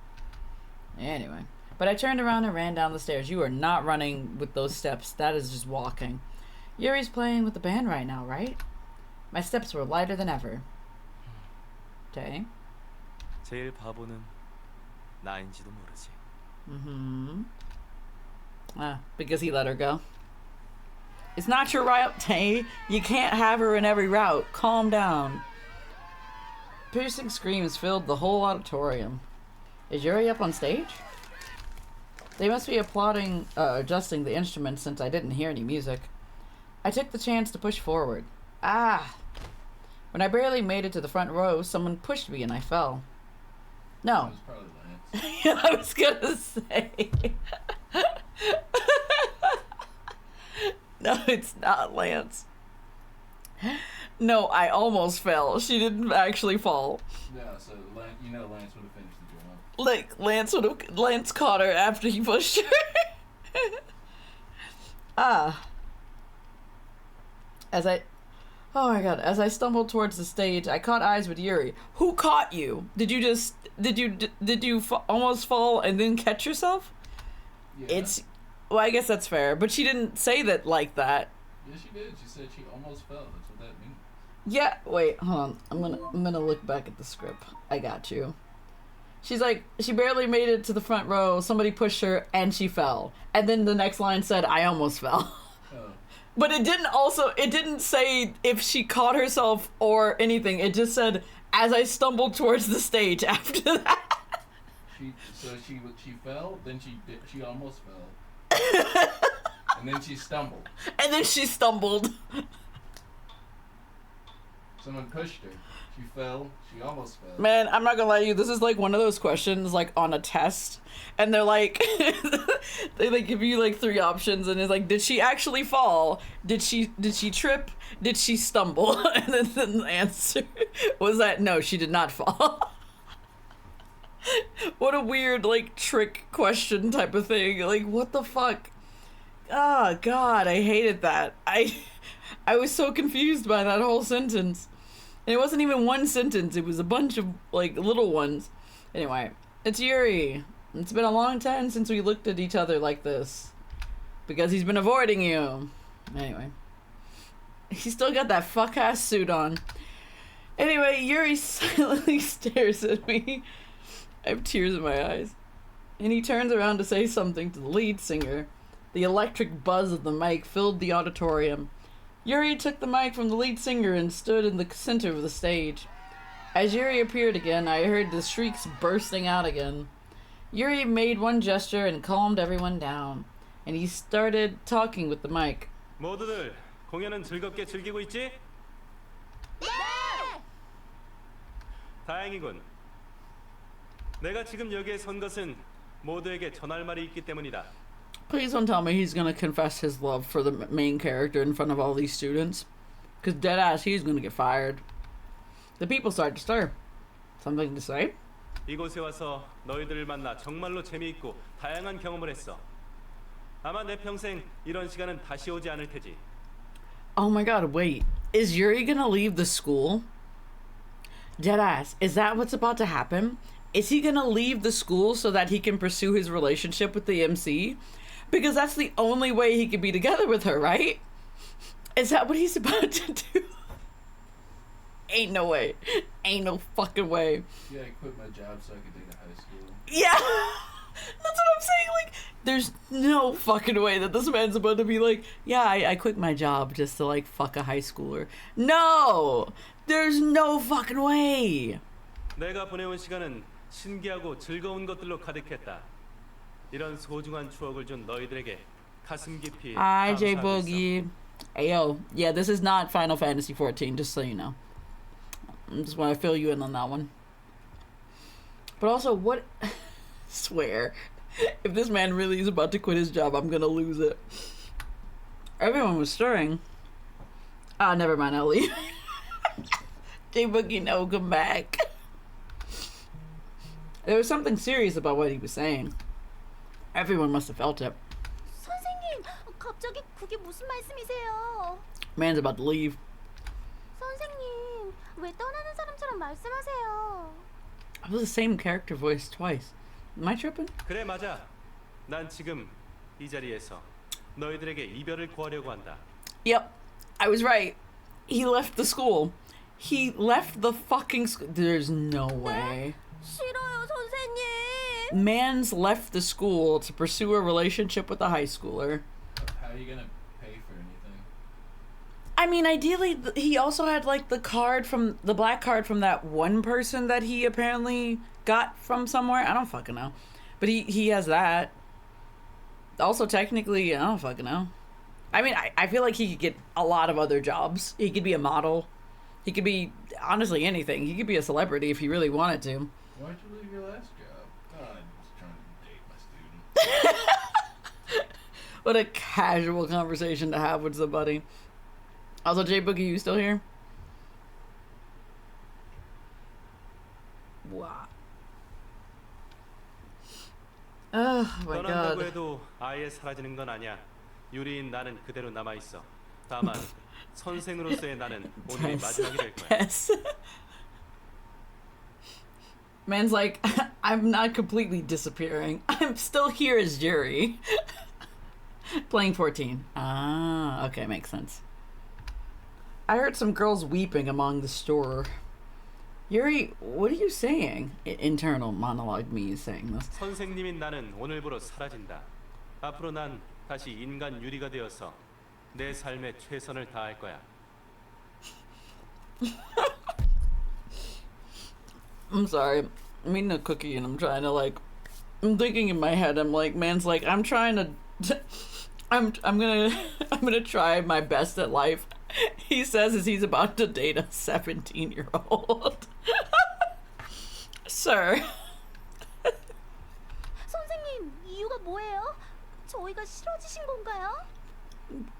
Anyway. But I turned around and ran down the stairs. You are not running with those steps. That is just walking. Yuri's playing with the band right now, right? My steps were lighter than ever. Tay? 제일 바보는 나인지도 모르지. Because he let her go. It's not your route, Tay. You can't have her in every route. Calm down. Piercing screams filled the whole auditorium. Is Yuri up on stage? They must be applauding, adjusting the instruments since I didn't hear any music. I took the chance to push forward. When I barely made it to the front row, someone pushed me and I fell. No. It was probably Lance. I was gonna say. No, it's not Lance. No, I almost fell. She didn't actually fall. Yeah, so Lance would have finished the job. Like, Lance caught her after he pushed her. Oh my god, as I stumbled towards the stage, I caught eyes with Yuri. Who caught you? Did you almost fall and then catch yourself? Yeah. Well, I guess that's fair, but she didn't say that like that. Yeah, she did. She said she almost fell. That's what that means. Yeah, wait, hold on. I'm gonna look back at the script. I got you. She's like, she barely made it to the front row, somebody pushed her, and she fell. And then the next line said, I almost fell. Oh. But it didn't say if she caught herself or anything. It just said, as I stumbled towards the stage after that. She fell, then she almost fell. And then she stumbled. And then she stumbled. Someone pushed her. She fell. She almost fell. Man, I'm not gonna lie to you. This is like one of those questions like on a test, and they're like, they like give you like 3 options, and it's like, did she actually fall? Did she trip? Did she stumble? And then the answer was that no, she did not fall. What a weird like trick question type of thing. Like what the fuck? Oh God, I hated that. I was so confused by that whole sentence. And it wasn't even one sentence, it was a bunch of like little ones. Anyway, it's Yuri. It's been a long time since we looked at each other like this. Because he's been avoiding you. Anyway. He's still got that fuck ass suit on. Anyway, Yuri silently stares at me. I have tears in my eyes. And he turns around to say something to the lead singer. The electric buzz of the mic filled the auditorium. Yuri took the mic from the lead singer and stood in the center of the stage. As Yuri appeared again, I heard the shrieks bursting out again. Yuri made one gesture and calmed everyone down, and he started talking with the mic. 모두들 공연은 즐겁게 즐기고 있지? 네! 다행이군. 내가 지금 여기에 선 것은 모두에게 전할 말이 있기 때문이다. Please don't tell me he's gonna confess his love for the main character in front of all these students. Because deadass, he's gonna get fired. The people start to stir. Something to say? 이곳에 와서 너희들을 만나 정말로 재미있고 다양한 경험을 했어. 아마 내 평생 이런 시간은 다시 오지 않을 테지. Oh my god, wait. Is Yuri gonna leave the school? Deadass, is that what's about to happen? Is he gonna leave the school so that he can pursue his relationship with the MC? Because that's the only way he could be together with her, right? Is that what he's about to do? Ain't no way. Ain't no fucking way. Yeah, I quit my job so I could take a high school. Yeah! That's what I'm saying. Like, there's no fucking way that this man's about to be like, yeah, I quit my job just to, like, fuck a high schooler. No! There's no fucking way! 내가 보내온 시간은 신기하고 즐거운 것들로 가득했다. 이런 소중한 추억을 준 너희들에게 가슴 깊이 Hi, J 감사하고 Boogie. Ayo, yeah, this is not Final Fantasy 14, just so you know. I just want to fill you in on that one. But also, what? Swear, if this man really is about to quit his job, I'm gonna lose it. Everyone was stirring. Ah, never mind, I'll leave. J Boogie, no, come back. There was something serious about what he was saying. Everyone must have felt it. 선생님, 갑자기 그게 무슨 말씀이세요? Man's about to leave. 선생님, 왜 떠나는 사람처럼 말씀하세요? I was the same character voice twice. Am I tripping? 그래 맞아. 난 지금 이 자리에서 너희들에게 이별을 구하려고 한다. Yep, I was right. He left the school. He left the fucking school. There's no way. 싫어요, 선생님. Man's left the school to pursue a relationship with a high schooler. How are you gonna pay for anything? I mean, ideally, he also had like the black card from that one person that he apparently got from somewhere. I don't fucking know. But he has that. Also, technically, I don't fucking know. I mean, I feel like he could get a lot of other jobs. He could be a model. He could be, honestly, anything. He could be a celebrity if he really wanted to. Why'd you leave your last job? Oh, I'm just trying to date my student. What a casual conversation to have with somebody. Also, J Boogie, you still here? Wow. Oh my 떠난다고 god. 해도 아예 사라지는 건 아니야. 유리인 나는 그대로 남아 있어. 다만 선생으로서의 나는 오늘이 마지막이 될 거야. Yes. Man's like, I'm not completely disappearing. I'm still here as Yuri. Playing 14. Ah, okay, makes sense. I heard some girls weeping among the store. Yuri, what are you saying? Internal monologue me saying this. 선생님인 나는 오늘부로 사라진다. 앞으로 난 다시 인간 유리가 되어서 내 삶에 최선을 다할 거야. I'm sorry. I'm eating a cookie and I'm trying to like I'm thinking in my head, I'm like, man's like, I'm trying to, I'm gonna try my best at life. He says as he's about to date a 17-year-old. Sir. 선생님, 이유가 뭐예요? 저희가 싫어지신 건가요?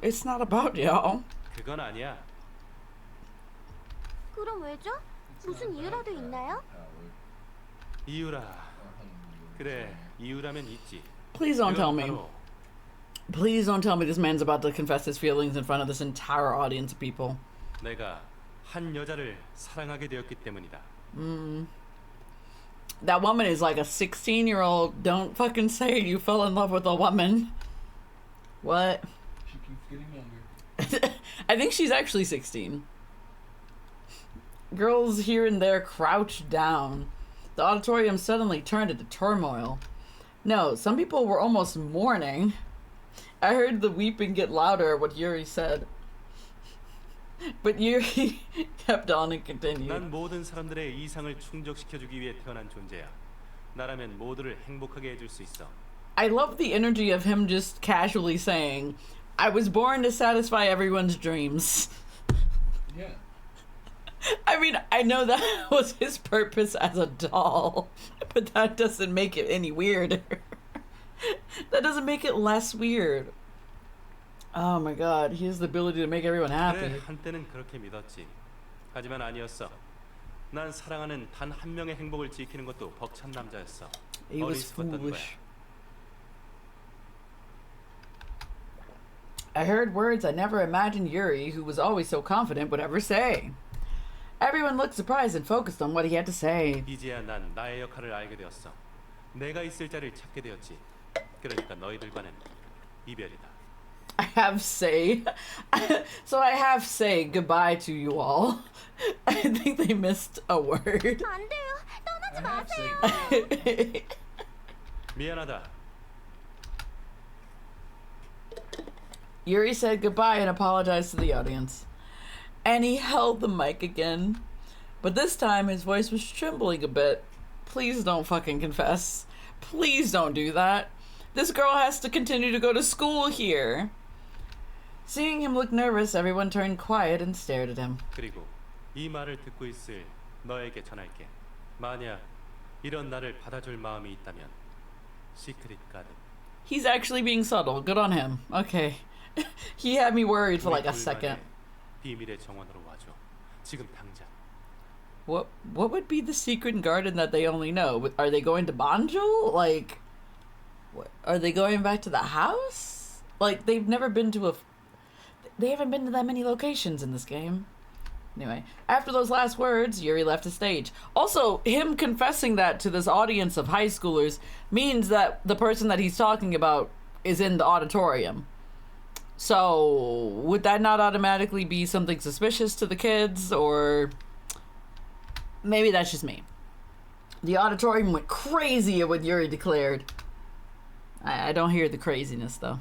It's not about y'all. 그건 아니야. 그럼 왜죠? 무슨 이유라도 있나요? 이유라. 그래, 이유라면 있지. Please don't tell 그건 me. 바로 Please don't tell me this man's about to confess his feelings in front of this entire audience of people. 내가 한 여자를 사랑하게 되었기 때문이다. That woman is like a 16-year-old. Don't fucking say you fell in love with a woman. What? She keeps getting younger. I think she's actually 16. Girls here and there crouched down. The auditorium suddenly turned into turmoil. No, some people were almost mourning. I heard the weeping get louder at what Yuri said. But Yuri kept on and continued. 난 모든 사람들의 이상을 충족시켜주기 위해 태어난 존재야. 나라면 모두를 행복하게 해줄 수 있어. I love the energy of him just casually saying, I was born to satisfy everyone's dreams. Yeah. I mean, I know that was his purpose as a doll, but that doesn't make it any weirder. That doesn't make it less weird. Oh my god, he has the ability to make everyone happy. 그래, 한때는 그렇게 믿었지. 하지만 아니었어. 난 사랑하는 단 한 명의 행복을 지키는 것도 벅찬 남자였어. He was 어리석었던 거야. foolish. I heard words I never imagined Yuri, who was always so confident, would ever say. Everyone looked surprised and focused on what he had to say. 이제야 난 나의 역할을 알게 되었어. 내가 있을 자리를 찾게 되었지. 그러니까 너희들과는 이별이다. I have say. So I have say goodbye to you all. I think they missed a word. 안 돼요. 떠나지 마세요. 미안하다. Yuri said goodbye and apologized to the audience. And he held the mic again. But this time his voice was trembling a bit. Please don't fucking confess. Please don't do that. This girl has to continue to go to school here. Seeing him look nervous, everyone turned quiet and stared at him. 그리고 이 말을 듣고 있을 너에게 전할게. 만약 이런 나를 받아줄 마음이 있다면 시크릿 가든. He's actually being subtle. Good on him. Okay. He had me worried for like a second. 비밀의 정원으로 와줘. 지금 당장. What would be the secret garden that they only know? Are they going to Banjul? Like, what, are they going back to the house? Like, they've never been to they haven't been to that many locations in this game. Anyway, after those last words, Yuri left the stage. Also, him confessing that to this audience of high schoolers means that the person that he's talking about is in the auditorium. So, would that not automatically be something suspicious to the kids, or maybe that's just me? The auditorium went crazy at what Yuri declared. I don't hear the craziness, though.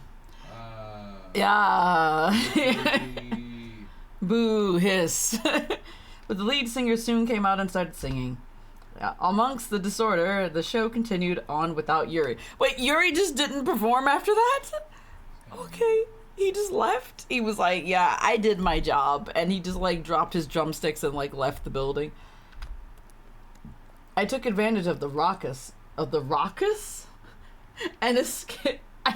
Yeah. Boo, hiss. But the lead singer soon came out and started singing. Amongst the disorder, the show continued on without Yuri. Wait, Yuri just didn't perform after that? Okay. He just left. He was like, yeah, I did my job. And he just like dropped his drumsticks and like left the building. I took advantage of the raucous. And escaped. I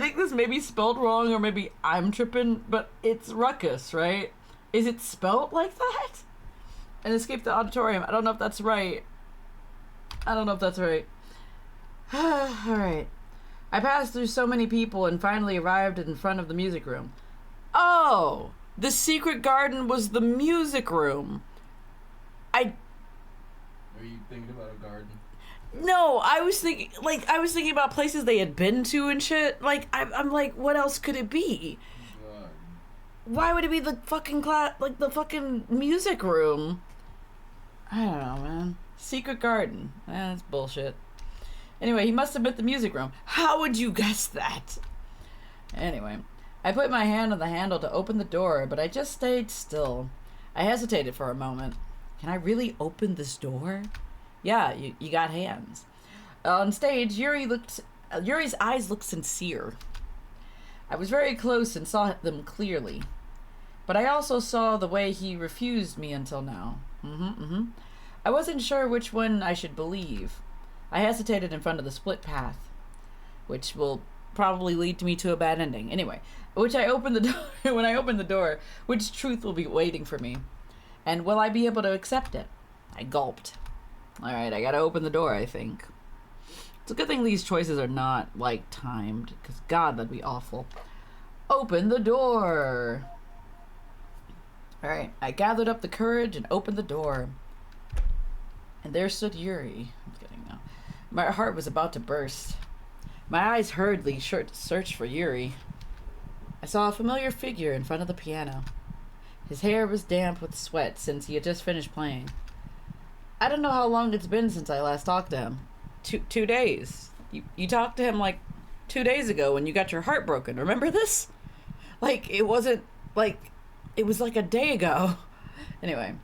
think this may be spelled wrong, or maybe I'm tripping, but it's ruckus, right? Is it spelled like that? And escaped the auditorium. I don't know if that's right. Alright. I passed through so many people and finally arrived in front of the music room. Oh! The secret garden was the music room. Are you thinking about a garden? No, I was thinking about places they had been to and shit. Like, I'm like, what else could it be? God. Why would it be the fucking the fucking music room? I don't know, man. Secret garden. That's bullshit. Anyway, he must have been at the music room. How would you guess that? Anyway, I put my hand on the handle to open the door, but I just stayed still. I hesitated for a moment. Can I really open this door? Yeah, you got hands. On stage, Yuri's eyes looked sincere. I was very close and saw them clearly. But I also saw the way he refused me until now. I wasn't sure which one I should believe. I hesitated in front of the split path, which will probably lead me to a bad ending. Anyway, when I opened the door, which truth will be waiting for me? And will I be able to accept it? I gulped. Alright, I gotta open the door, I think. It's a good thing these choices are not, like, timed, because God, that'd be awful. Open the door! Alright, I gathered up the courage and opened the door. And there stood Yuri. I'm kidding now. My heart was about to burst. My eyes hurriedly searched for Yuri. I saw a familiar figure in front of the piano. His hair was damp with sweat since he had just finished playing. I don't know how long it's been since I last talked to him. 2 days. You talked to him like 2 days ago when you got your heart broken. Remember this? Like, it wasn't like... It was like a day ago. Anyway.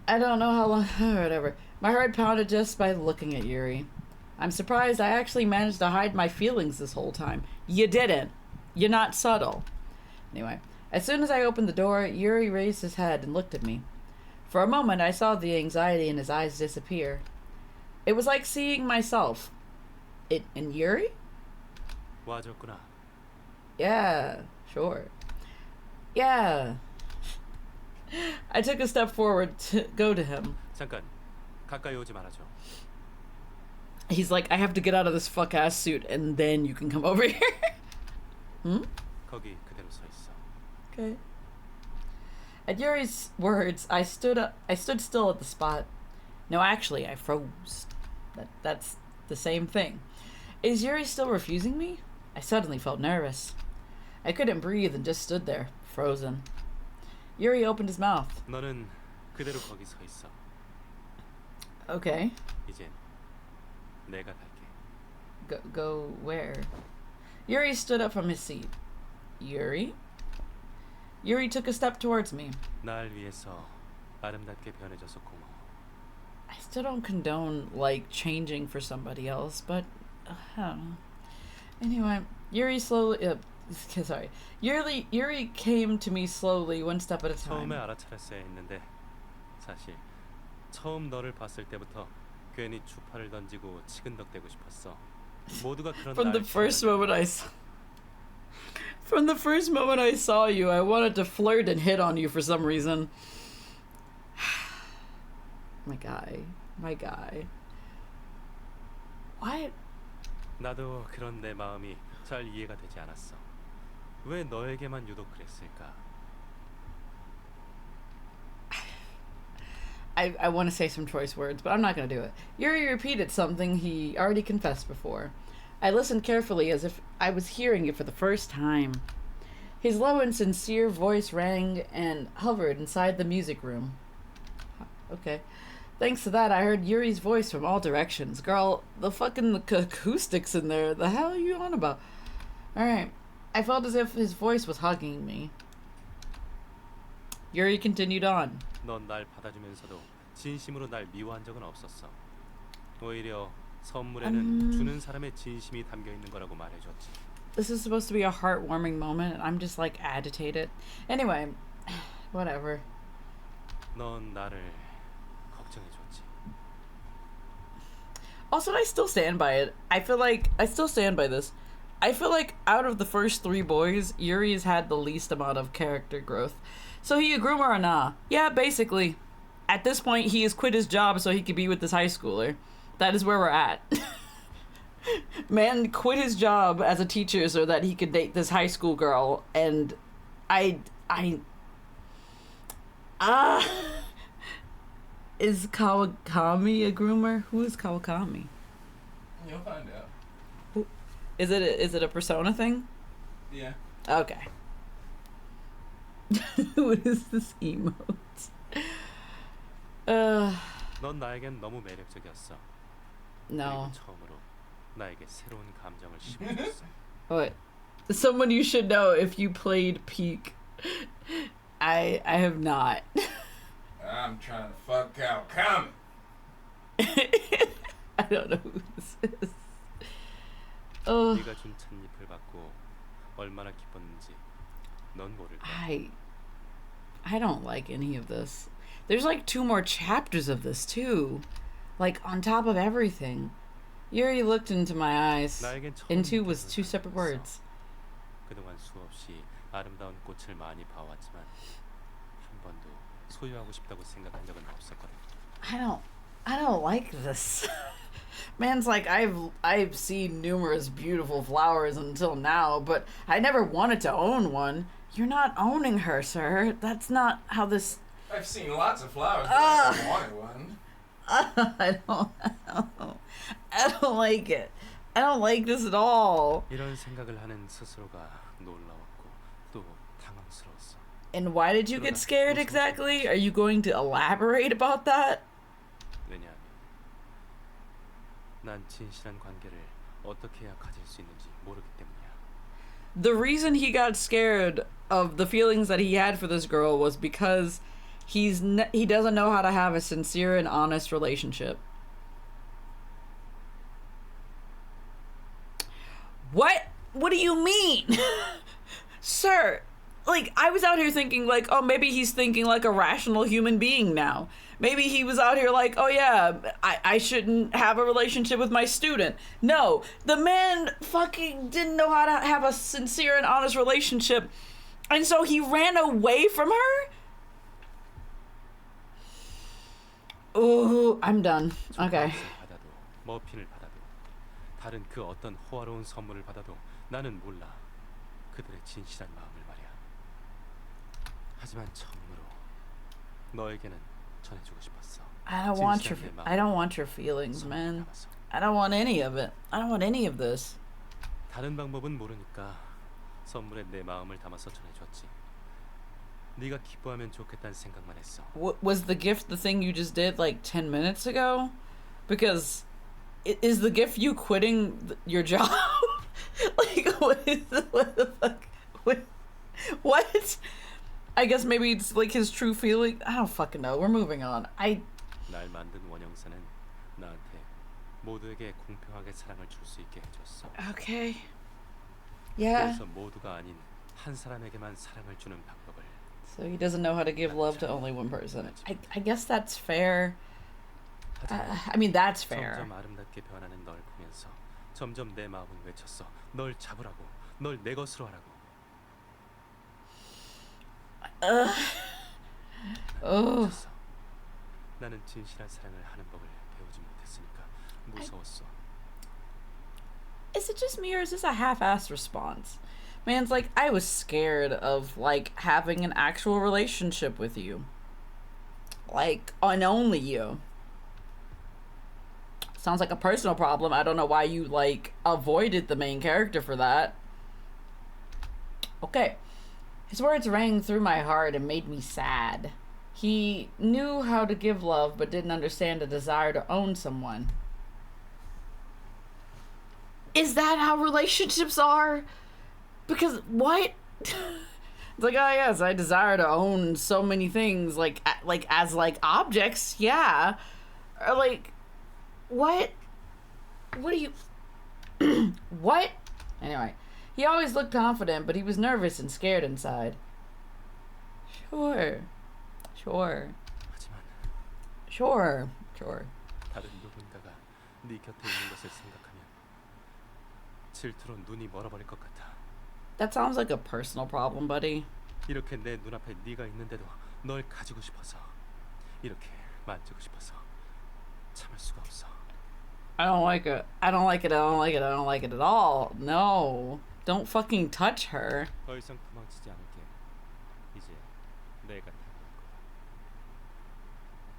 I don't know how long... Whatever. My heart pounded just by looking at Yuri. I'm surprised I actually managed to hide my feelings this whole time. You didn't. You're not subtle. Anyway. As soon as I opened the door, Yuri raised his head and looked at me. For a moment, I saw the anxiety in his eyes disappear. It was like seeing myself. In Yuri? 와줬구나. Yeah, sure. Yeah. I took a step forward to go to him. 잠깐, 가까이 오지 말아줘. He's like, I have to get out of this fuck-ass suit and then you can come over here. 거기 그대로 서 있어. Okay. At Yuri's words, I stood still at the spot. No, actually, I froze. That's the same thing. Is Yuri still refusing me? I suddenly felt nervous. I couldn't breathe and just stood there, frozen. Yuri opened his mouth. 너는 그대로 거기 서 있어. Okay. 이젠 내가 갈게. Go where? Yuri stood up from his seat. Yuri? Yuri took a step towards me. 날 위해서 아름답게 변해줘서 고마워. I still don't condone, like, changing for somebody else, but I don't know. Anyway, Yuri Yuri came to me slowly, one step at a time. 처음에 알아차렸어야 했는데 사실 처음 너를 봤을 때부터 괜히 주파를 던지고 치근덕대고 싶었어. 모두가 그런 From the first moment I saw you, I wanted to flirt and hit on you for some reason. My guy. What? 나도 그런 내 마음이 잘 이해가 되지 않았어. 왜 너에게만 유독 그랬을까? I want to say some choice words, but I'm not going to do it. Yuri repeated something he already confessed before. I listened carefully as if I was hearing it for the first time. His low and sincere voice rang and hovered inside the music room. Okay. Thanks to that, I heard Yuri's voice from all directions. Girl, the fucking acoustics in there. The hell are you on about? Alright. I felt as if his voice was hugging me. Yuri continued on. 넌 날 받아주면서도 진심으로 날 미워한 적은 없었어. 오히려 선물에는 주는 사람의 진심이 담겨 있는 거라고 말해줬지. This is supposed to be a heartwarming moment, and I'm just like agitated. Anyway, whatever. 넌 나를 걱정해줬지. Also, I still stand by it. I still stand by this. I feel like out of the first 3 boys, Yuri's had the least amount of character growth. So he a groomer or nah? Yeah, basically. At this point, he has quit his job so he could be with this high schooler. That is where we're at. Man quit his job as a teacher so that he could date this high school girl, and is Kawakami a groomer? Who is Kawakami? You'll find out. Who, is it a persona thing? Yeah. Okay. What is this emote? 넌 나에겐 너무 매력적이었어. No. 그리고 처음으로 나에게 새로운 감정을 심어줬어. What? Someone you should know if you played Peak. I have not. I'm trying to fuck out. Come. I don't know who this is. Oh, 네가 준 찻잎을 받고 얼마나 기뻤는지 넌 모를 거야. I don't like any of this. There's like 2 more chapters of this too. Like on top of everything. Yuri looked into my eyes. 나에겐 처음 Into was 느껴본 2 separate 사랑이었어. words. 그동안 수없이 아름다운 꽃을 많이 봐왔지만 한 번도 소유하고 싶다고 생각한 적은 없었거든. I don't like this. Man's like, I've seen numerous beautiful flowers until now, but I never wanted to own one. You're not owning her, sir. That's not how this. I've seen lots of flowers, but I never wanted one. I don't like it. I don't like this at all. 이런 생각을 하는 스스로가 놀라웠고 또 당황스러웠어. And why did you get scared exactly? Are you going to elaborate about that? 왜냐하면 난 진실한 관계를 어떻게 해야 가질 수 있는지 모르기 때문이야. The reason he got scared of the feelings that he had for this girl was because he doesn't know how to have a sincere and honest relationship. What? What do you mean? Sir, like, I was out here thinking, like, oh, maybe he's thinking like a rational human being now. Maybe he was out here like, oh yeah, I shouldn't have a relationship with my student. No, the man fucking didn't know how to have a sincere and honest relationship. And so he ran away from her? Oh, I'm done. Okay. 받아도 머핀을 받아도 다른 그 어떤 호화로운 선물을 받아도 나는 몰라 그들의 진실한 마음을 말이야. 하지만 처음으로 너에게는 전해주고 싶었어. I don't want your feelings, man. I don't want any of it. I don't want any of this. 다른 방법은 모르니까 선물에 내 마음을 담아서 전해줬지. 네가 기뻐하면 좋겠다는 생각만 했어. Was the gift the thing you just did like 10 minutes ago? Because is the gift you quitting your job? Like, what the fuck? What? I guess maybe it's like his true feeling. I don't fucking know. We're moving on. 날 만든 원형사는 나한테 모두에게 공평하게 사랑을 줄 수 있게 해줬어. Okay. Yeah. 그래서 모두가 아닌 한 사람에게만 사랑을 주는 방법을. So he doesn't know how to give love to only one person. I guess that's fair. I mean, that's fair. 점점 아름답게 변하는 널 보면서 점점 내 마음은 외쳤어. 널 잡으라고. 널 내 것으로 하라고. 미쳤어. 나는 진실한 사랑을 하는 법을 배우지 못했으니까 무서웠어. Is it just me or is this a half-assed response? Man's like, I was scared of like having an actual relationship with you. Like, and only you. Sounds like a personal problem. I don't know why you like avoided the main character for that. Okay. His words rang through my heart and made me sad. He knew how to give love but didn't understand the desire to own someone. Is that how relationships are? Because what? It's like, oh yes, I desire to own so many things, like as like objects, yeah. Or like, what? What do you? What? Anyway, he always looked confident, but he was nervous and scared inside. Sure. 다른 누군가가 네 곁에 있는 것을 생각하면 질투로 눈이 멀어버릴 것 같아. That sounds like a personal problem, buddy. 이렇게 내 눈앞에 네가 있는데도 널 가지고 싶어서 이렇게 만지고 싶어서 참을 수가 없어. I don't like it. I don't like it at all. No. Don't fucking touch her. 더 이상 도망치지 않을게. 이제 내가 다가올 거야.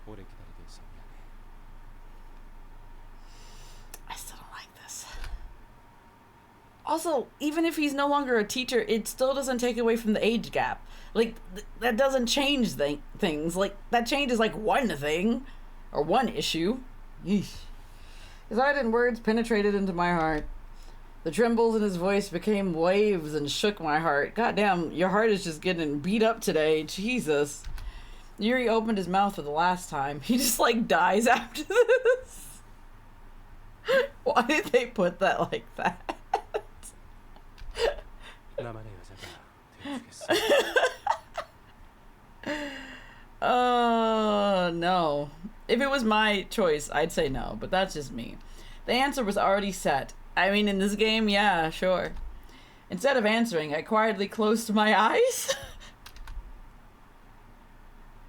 오래 기다리게 해서 미안해. I still don't like this. Also, even if he's no longer a teacher, it still doesn't take away from the age gap. Like, that doesn't change things. Like, that changes, like, one thing. Or one issue. Yeesh. His ardent words penetrated into my heart. The trembles in his voice became waves and shook my heart. Goddamn, your heart is just getting beat up today. Jesus. Yuri opened his mouth for the last time. He just like dies after this. Why did they put that like that? 나만의 여자가 되어주겠어. No. If it was my choice, I'd say no, but that's just me. The answer was already set. I mean, in this game, yeah, sure. Instead of answering, I quietly closed my eyes.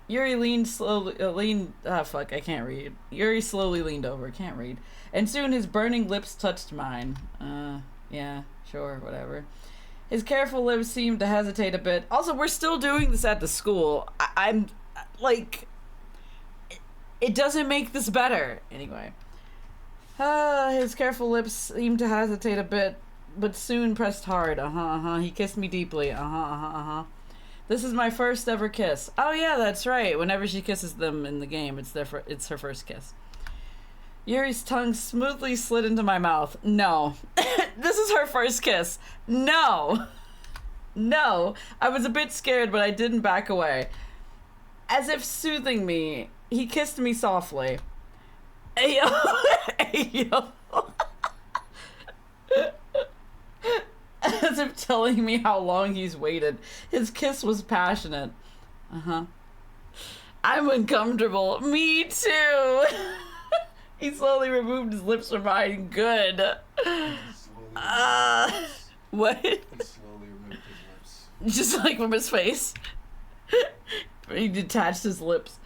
Yuri I can't read. Yuri slowly leaned over, can't read. And soon his burning lips touched mine. Yeah, sure, whatever. His careful lips seemed to hesitate a bit. Also, we're still doing this at the school. I'm, like... It doesn't make this better. Anyway. His careful lips seemed to hesitate a bit, but soon pressed hard. He kissed me deeply. This is my first ever kiss. Oh yeah, that's right. Whenever she kisses them in the game, it's her first kiss. Yuri's tongue smoothly slid into my mouth. No. This is her first kiss. No. No. I was a bit scared, but I didn't back away. As if soothing me, he kissed me softly. Ayo. Ayo. As if telling me how long he's waited. His kiss was passionate. I'm uncomfortable. Me too. He slowly removed his lips from mine. Good. What? He slowly removed his lips. Just like from his face. He detached his lips.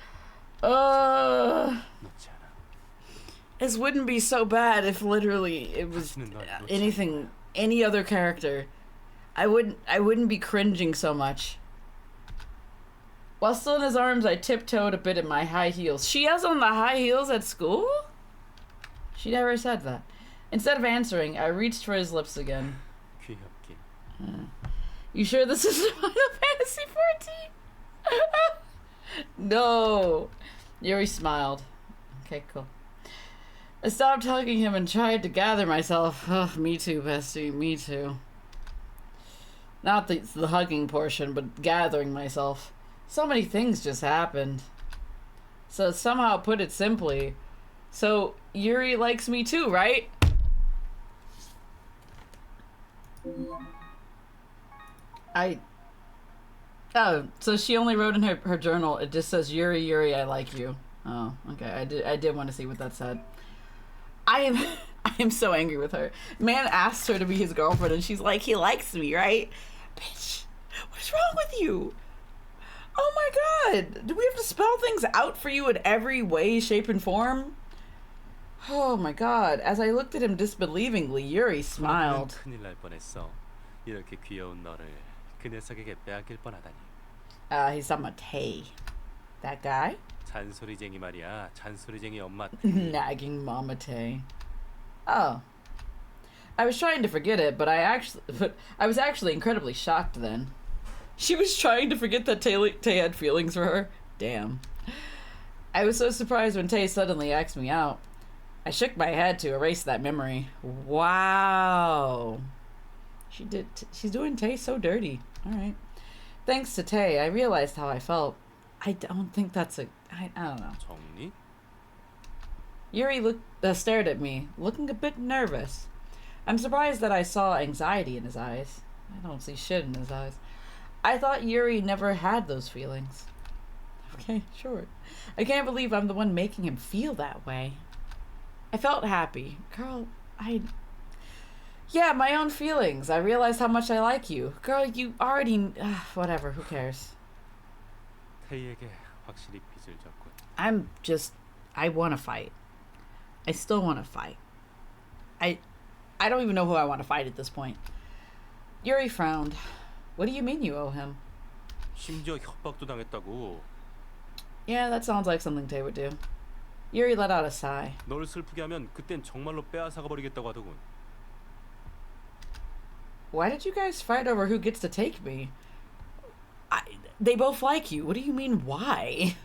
This wouldn't be so bad if literally it was anything, any other character. I wouldn't be cringing so much. While still in his arms, I tiptoed a bit in my high heels. She has on the high heels at school? She never said that. Instead of answering, I reached for his lips again. You sure this isn't Final Fantasy 14? No. Yuri smiled. Okay, cool. I stopped hugging him and tried to gather myself. Oh, me too, bestie. Me too. Not the hugging portion, but gathering myself. So many things just happened. So somehow put it simply. So Yuri likes me too, right? Oh, so she only wrote in her journal, it just says, Yuri, I like you. Oh, okay. I did want to see what that said. I am so angry with her. Man asked her to be his girlfriend and she's like, he likes me, right? Bitch, what's wrong with you? Oh my god. Do we have to spell things out for you in every way, shape, and form? Oh my god. As I looked at him disbelievingly, Yuri smiled. 큰일 날 뻔했어. 이렇게 귀여운 너를 그 녀석에게 빼앗길 뻔하다니. He's talking about Tay. That guy? 잔소리쟁이 말이야. 잔소리쟁이 엄마. Nagging Mama Tay. Oh. I was trying to forget it, but I was actually incredibly shocked then. She was trying to forget that Tay had feelings for her? Damn. I was so surprised when Tay suddenly asked me out. I shook my head to erase that memory. Wow. She's doing Tay so dirty. Alright. Thanks to Tay, I realized how I felt. I don't think that's I don't know. 정리? Yuri stared at me, looking a bit nervous. I'm surprised that I saw anxiety in his eyes. I don't see shit in his eyes. I thought Yuri never had those feelings. Okay, sure. I can't believe I'm the one making him feel that way. I felt happy. Girl, yeah, my own feelings. I realized how much I like you. Girl, you already... whatever, who cares? 태희에게 확실히 빚을 졌군. I want to fight. I still want to fight. I don't even know who I want to fight at this point. Yuri frowned. What do you mean you owe him? 심지어 협박도 당했다고. Yeah, that sounds like something Tay would do. Yuri let out a sigh. 널 슬프게 하면 그땐 정말로 빼앗아가 버리겠다고 하더군. Why did you guys fight over who gets to take me? They both like you. What do you mean, why?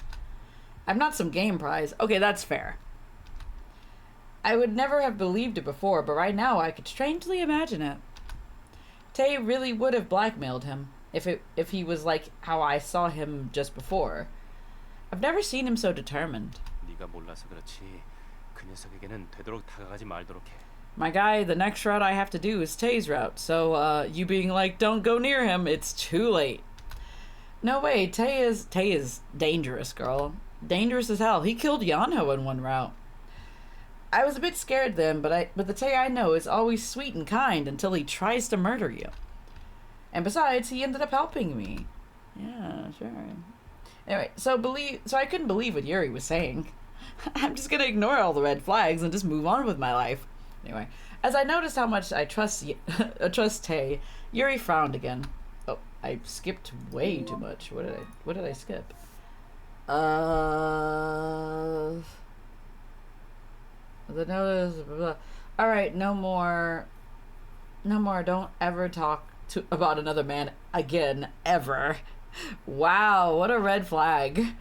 I'm not some game prize. Okay, that's fair. I would never have believed it before, but right now I could strangely imagine it. Tay really would have blackmailed him if he was like how I saw him just before. I've never seen him so determined. 네가 몰라서 그렇지. 그 녀석에게는 되도록 다가가지 말도록 해. My guy, the next route I have to do is Tay's route, so you being like, don't go near him, it's too late. No way, Tay is dangerous, girl. Dangerous as hell. He killed Yanho in one route. I was a bit scared then, but the Tay I know is always sweet and kind until he tries to murder you. And besides, he ended up helping me. Yeah, sure. Anyway, so I couldn't believe what Yuri was saying. I'm just gonna ignore all the red flags and just move on with my life. Anyway, as I noticed how much I trust Tay, Yuri frowned again. Oh, I skipped way too much. What did I skip? The notice. All right, no more. Don't ever talk about another man again, ever. Wow, what a red flag.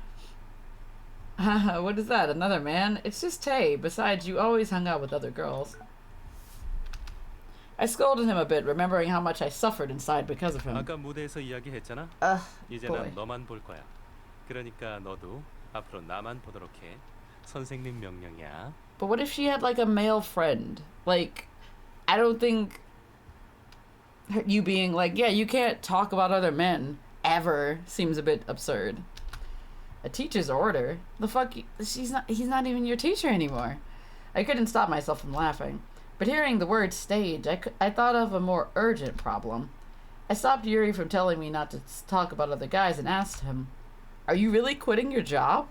What is that? Another man? It's just Tay. Besides, you always hung out with other girls. I scolded him a bit, remembering how much I suffered inside because of him. 아까 무대에서 이야기했잖아. 이제 boy. 난 너만 볼 거야. 그러니까 너도 앞으로 나만 보도록 해. 선생님 명령이야. But what if she had like a male friend? Like, I don't think you being like, yeah, you can't talk about other men ever seems a bit absurd. A teacher's order? The fuck? He's not even your teacher anymore. I couldn't stop myself from laughing. But hearing the word stage, I thought of a more urgent problem. I stopped Yuri from telling me not to talk about other guys and asked him, "Are you really quitting your job?"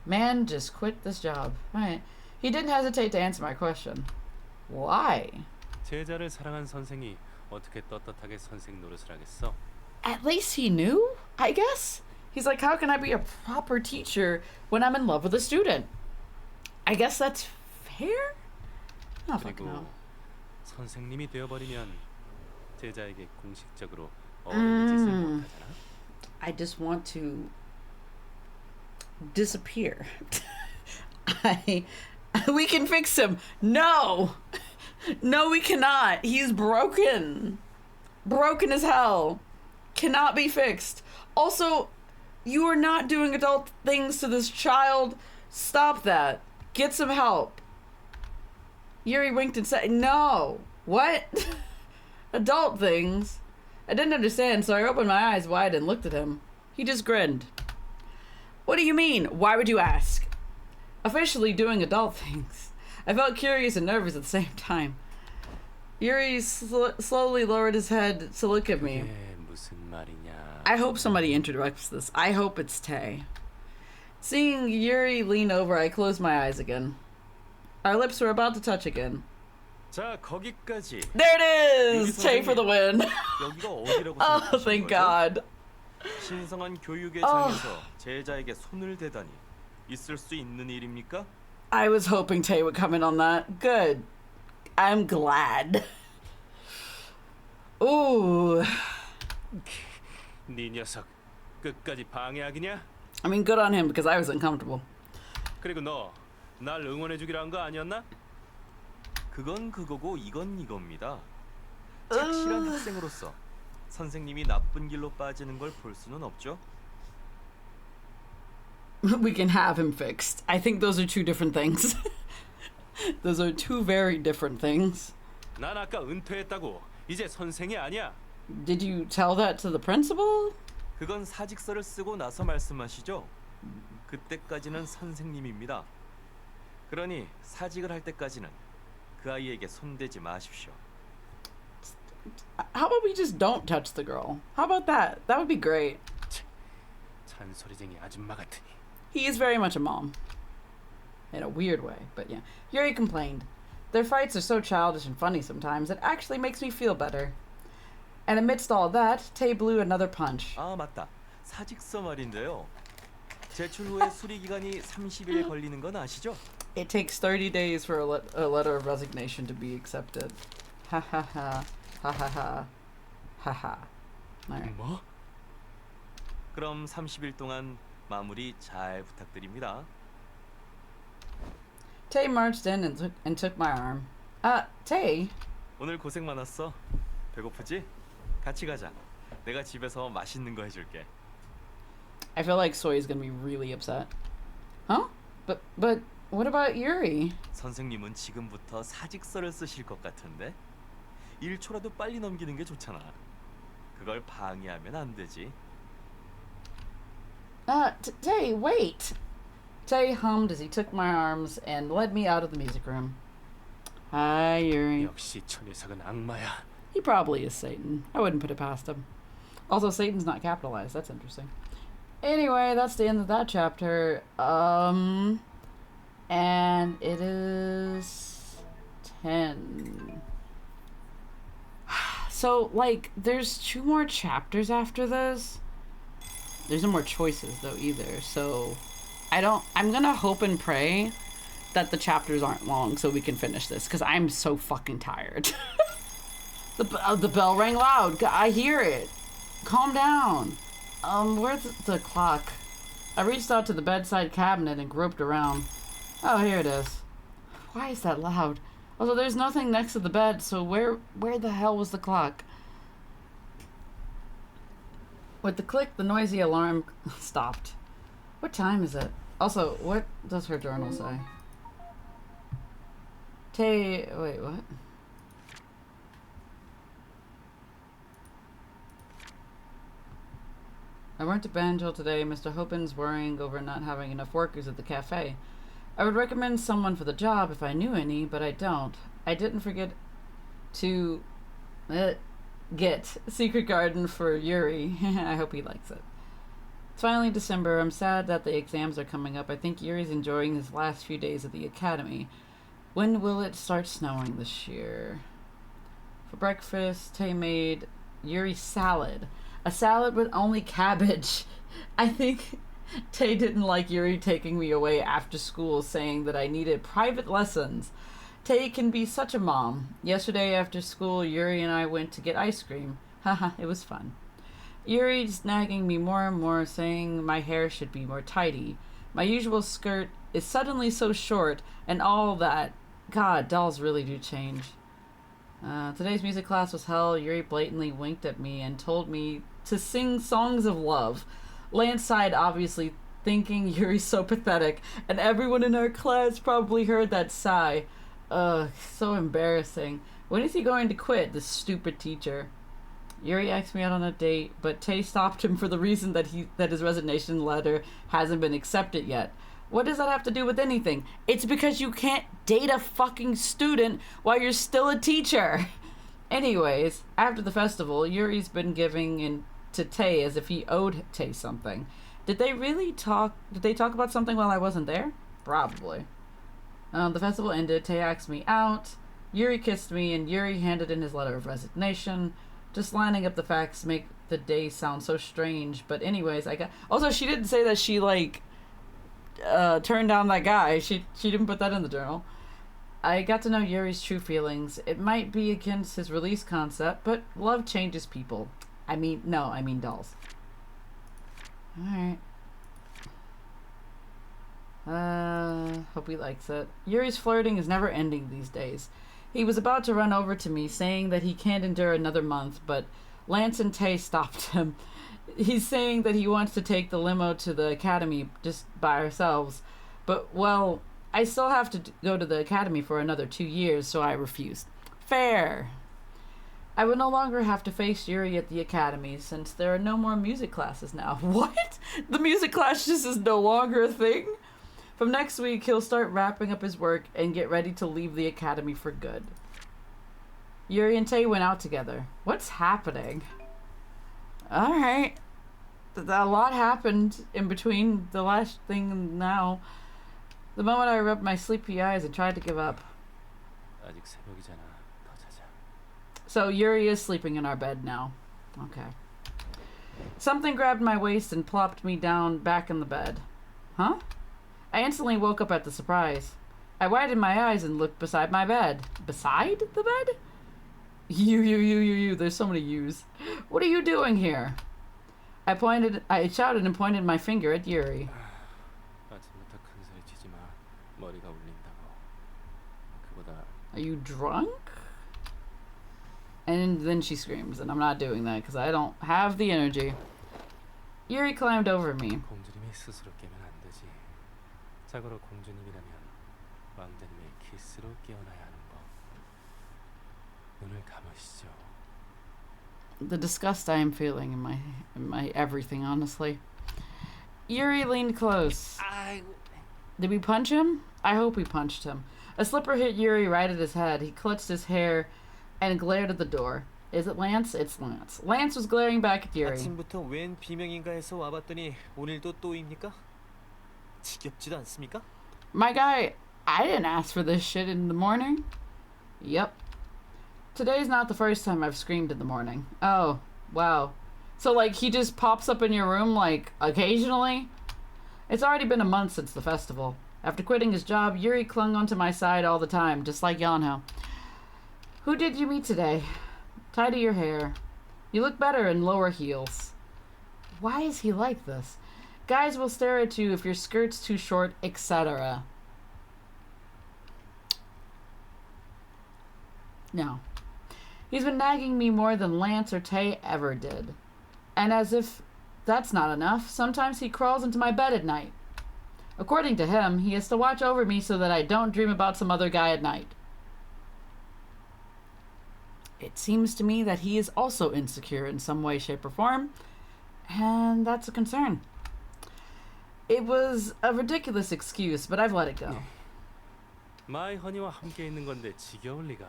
Man, just quit this job. Right. He didn't hesitate to answer my question. Why? 제자를 사랑한 선생이 어떻게 떳떳하게 선생 노릇을 하겠어? At least he knew, I guess. He's like, how can I be a proper teacher when I'm in love with a student? I guess that's fair? Oh, fuck no. 선생님이 되어버리면 제자에게 공식적으로 어른의 짓을 못하잖아. I just want to disappear. We can fix him. No, we cannot. He's broken as hell. Cannot be fixed. Also, you are not doing adult things to this child. Stop that. Get some help. Yuri winked and said, "No." What? Adult things? I didn't understand, so I opened my eyes wide and looked at him. He just grinned. What do you mean? Why would you ask? Officially doing adult things. I felt curious and nervous at the same time. Yuri slowly lowered his head to look at me. 무슨 말이냐? I hope somebody interrupts this. I hope it's Tay. Seeing Yuri lean over, I closed my eyes again. Our lips were about to touch again. 자, 거기까지. There it is! Tay for the win. 여기가 어디라고 Oh, thank God. 신성한 교육의 장에서 제자에게 손을 대다니 있을 수 있는 일입니까? I was hoping Tay would come in on that. Good. I'm glad. Ooh. 네 녀석 끝까지 방해하기냐? I mean, good on him because I was uncomfortable. 그리고 너 날 응원해주기로 한 거 아니었나? 그건 그거고 이건 이겁니다. 착실한 학생으로서 선생님이 나쁜 길로 빠지는 걸 볼 수는 없죠. We can have him fixed. I think those are two different things. Those are two very different things. 난 아까 은퇴했다고. 이제 선생이 아니야. Did you tell that to the principal? 그건 사직서를 쓰고 나서 말씀하시죠. 그때까지는 선생님입니다. 그러니 사직을 할 때까지는 그 아이에게 손대지 마십시오. How about we just don't touch the girl? How about that? That would be great. 잔소리쟁이 아줌마 같으니. He is very much a mom. In a weird way, but yeah. Yuri complained. Their fights are so childish and funny sometimes, it actually makes me feel better. And amidst all that, Tay blew another punch. 아, 맞다. 사직서 말인데요. 제출 후에 수리 기간이 30일 걸리는 건 아시죠? It takes 30 days for a letter of resignation to be accepted. Ha ha ha. Ha ha ha. Ha ha. Alright. 뭐? 그럼 30일 동안 마무리 잘 부탁드립니다. Tay marched in and took my arm. Tay? 오늘 고생 많았어. 배고프지? 같이 가자. 내가 집에서 맛있는 거 해줄게. I feel like Soy is gonna be really upset. Huh? But what about Yuri? 선생님은 지금부터 사직서를 쓰실 것 같은데 1초라도 빨리 넘기는 게 좋잖아. 그걸 방해하면 안 되지. Tay, wait. Tay hummed as he took my arms and led me out of the music room. Hi, Yuri. 역시 저 녀석은 악마야. He probably is Satan. I wouldn't put it past him. Also, Satan's not capitalized. That's interesting. Anyway, that's the end of that chapter. And it is 10. So, like, there's 2 more chapters after this. There's no more choices, though, either. So, I'm gonna hope and pray that the chapters aren't long so we can finish this, because I'm so fucking tired. The bell rang loud. I hear it. Calm down. Where's the clock? I reached out to the bedside cabinet and groped around. Oh, here it is. Why is that loud? Also, there's nothing next to the bed, so where the hell was the clock? With the click, the noisy alarm stopped. What time is it? Also, what does her journal say? Wait, what? I went to Banjul today. Mr. Hopin's worrying over not having enough workers at the cafe. I would recommend someone for the job if I knew any, but I don't. I didn't forget to get Secret Garden for Yuri. I hope he likes it. It's finally December. I'm sad that the exams are coming up. I think Yuri's enjoying his last few days at the academy. When will it start snowing this year? For breakfast, Tay made Yuri salad. A salad with only cabbage. I think Tay didn't like Yuri taking me away after school, saying that I needed private lessons. Tay can be such a mom. Yesterday after school, Yuri and I went to get ice cream. Haha, it was fun. Yuri's nagging me more and more, saying my hair should be more tidy. My usual skirt is suddenly so short, and all that. God, dolls really do change. Today's music class was hell. Yuri blatantly winked at me and told me to sing songs of love. Lance sighed, obviously thinking Yuri's so pathetic, and everyone in our class probably heard that sigh. Ugh, so embarrassing. When is he going to quit, this stupid teacher? Yuri asked me out on a date, but Tay stopped him for the reason that his resignation letter hasn't been accepted yet. What does that have to do with anything? It's because you can't date a fucking student while you're still a teacher. Anyways, after the festival, Yuri's been giving in to Tay as if he owed Tay something. Did they talk about something while I wasn't there? Probably. The festival ended. Tay asked me out. Yuri kissed me, and Yuri handed in his letter of resignation. Just lining up the facts make the day sound so strange. But anyways, also, she didn't say that she, like, turned down that guy. She didn't put that in the journal. I got to know Yuri's true feelings. It might be against his release concept, but love changes people. I mean dolls. Alright. Hope he likes it. Yuri's flirting is never ending these days. He was about to run over to me, saying that he can't endure another month, but Lance and Tay stopped him. He's saying that he wants to take the limo to the academy just by ourselves. But, well, I still have to go to the academy for another 2 years, so I refused. Fair. I would no longer have to face Yuri at the academy, since there are no more music classes now. What? The music class just is no longer a thing? From next week, he'll start wrapping up his work and get ready to leave the academy for good. Yuri and Tay went out together. What's happening? Alright. A lot happened in between the last thing and now. The moment I rubbed my sleepy eyes and tried to give up. 아직 새벽이잖아. 더 자자. So Yuri is sleeping in our bed now. Okay. Something grabbed my waist and plopped me down back in the bed. Huh? I instantly woke up at the surprise. I widened my eyes and looked beside my bed. Beside the bed? You. There's so many yous. What are you doing here? I shouted and pointed my finger at Yuri. 아침부터 큰 소리 치지 마. 머리가 울린다고. 그보다 Are you drunk? And then she screams, and I'm not doing that because I don't have the energy. Yuri climbed over me. 공주님이 스스로 깨면 안 되지. 자고로 공주님이라면 왕자님의 키스로 깨어나야 하는 법. 눈을 감으시죠. The disgust I am feeling in my everything, honestly. Yuri leaned close. Did we punch him? I hope we punched him. A slipper hit Yuri right at his head. He clutched his hair and glared at the door. Is it Lance? It's Lance. Lance was glaring back at Yuri. 아침부터 웬 비명인가 해서 와봤더니 오늘도 또입니까? 지겹지도 않습니까? My guy, I didn't ask for this shit in the morning. Yep. Today's not the first time I've screamed in the morning. Oh, wow. So, like, he just pops up in your room, like, occasionally? It's already been a month since the festival. After quitting his job, Yuri clung onto my side all the time, just like Yonho. Who did you meet today? Tidy your hair. You look better in lower heels. Why is he like this? Guys will stare at you if your skirt's too short, etc. No. He's been nagging me more than Lance or Tay ever did. And as if that's not enough, sometimes he crawls into my bed at night. According to him, he has to watch over me so that I don't dream about some other guy at night. It seems to me that he is also insecure in some way, shape, or form, and that's a concern. It was a ridiculous excuse, but I've let it go. 마이 허니와 함께 있는 건데 지겨울 리가.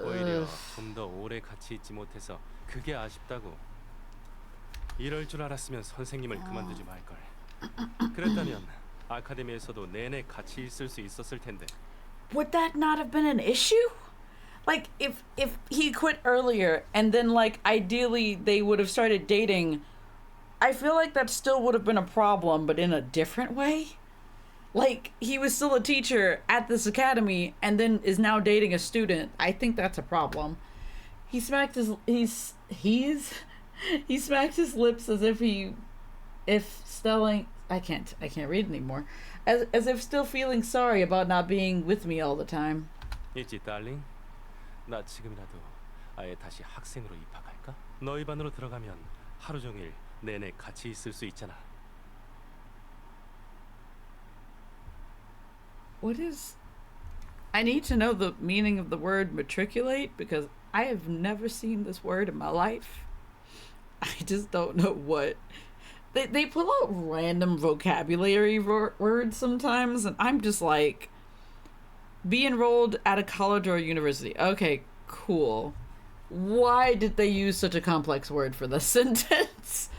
오히려 좀 더 오래 같이 있지 못해서 그게 아쉽다고. 이럴 줄 알았으면 선생님을 그만두지 말걸. 그랬다면 아카데미에서도 내내 같이 있을 수 있었을 텐데. Would that not have been an issue? Like, if he quit earlier and then, like, ideally they would have started dating, I feel like that still would have been a problem, but in a different way. Like, he was still a teacher at this academy and then is now dating a student. I think that's a problem. He smacked his he smacked his lips as if I can't read anymore. As if still feeling sorry about not being with me all the time. 있지, 달링. 나 지금이라도 아예 다시 학생으로 입학할까? 너희 반으로 들어가면 하루 종일 내내 같이 있을 수 있잖아. What is... I need to know the meaning of the word matriculate because I have never seen this word in my life. I just don't know what... They pull out random vocabulary words sometimes and I'm just like... Be enrolled at a college or a university. Okay, cool. Why did they use such a complex word for this sentence?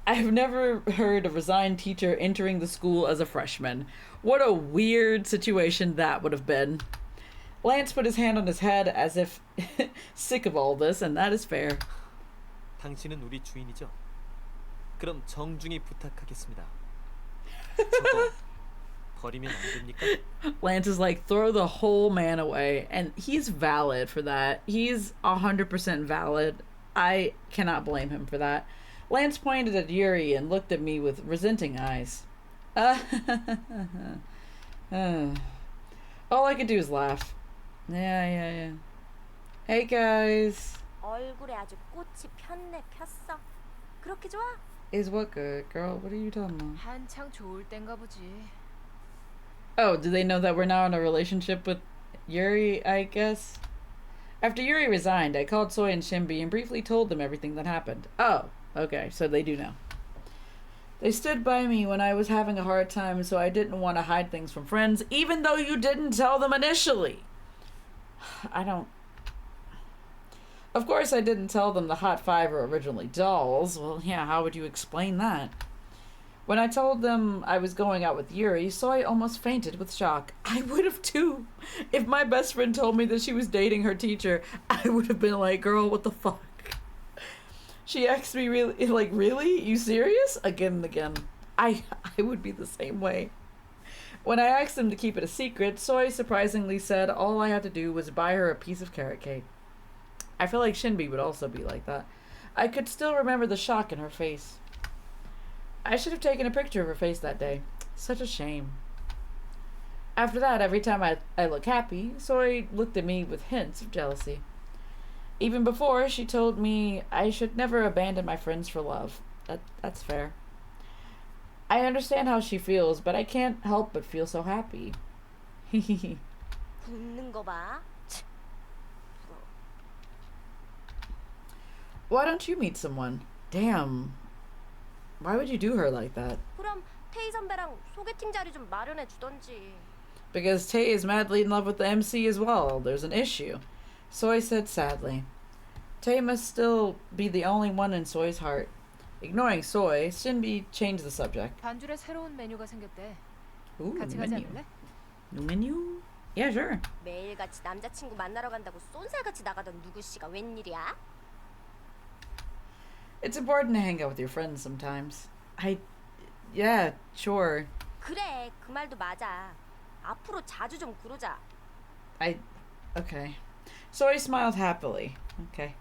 I've never heard a resigned teacher entering the school as a freshman. What a weird situation that would have been. Lance put his hand on his head as if sick of all this, and that is fair. 당신은 우리 주인이죠. 그럼 정중히 부탁하겠습니다. 저거 버리면 안 됩니까? Lance is like, throw the whole man away. And he's valid for that. He's 100% valid. I cannot blame him for that. Lance pointed at Yuri and looked at me with resenting eyes. All I could do is laugh. Yeah. Hey guys. 얼굴에 아주 꽃이 폈네 폈어. 그렇게 좋아? Is what good, girl? What are you talking about? 한창 좋을 땐가 보지. Oh, do they know that we're now in a relationship with Yuri, I guess? After Yuri resigned, I called Soy and Shimbi and briefly told them everything that happened. Oh, okay, so they do know. They stood by me when I was having a hard time, so I didn't want to hide things from friends, even though you didn't tell them initially. Of course I didn't tell them the Hot Five were originally dolls. Well, yeah, how would you explain that? When I told them I was going out with Yuri, Soy almost fainted with shock. I would have too. If my best friend told me that she was dating her teacher, I would have been like, girl, what the fuck? She asked me really? You serious? Again and again. I would be the same way. When I asked them to keep it a secret, Soy surprisingly said all I had to do was buy her a piece of carrot cake. I feel like Shinbi would also be like that. I could still remember the shock in her face. I should have taken a picture of her face that day. Such a shame. After that, every time I look happy, Soy looked at me with hints of jealousy. Even before, she told me I should never abandon my friends for love. That's fair. I understand how she feels, but I can't help but feel so happy. 웃는 거 봐. Why don't you meet someone? Damn. Why would you do her like that? 그럼 테이 선배랑 소개팅 자리 좀 마련해 주던지. Because Tay is madly in love with the MC as well. There's an issue. Soy said sadly. Tay must still be the only one in Soy's heart. Ignoring Soy, Shinbi changed the subject. 반줄에 새로운 메뉴가 생겼대. Ooh, 같이 new 가지 menu. 않을래? New menu? Yeah, sure. 매일같이 남자친구 만나러 간다고 쏜살같이 나가던 누구 씨가 웬일이야? It's important to hang out with your friends sometimes. Yeah, sure. 그래, 그 말도 맞아. 앞으로 자주 좀 그러자. Okay. Soy smiled happily. Okay.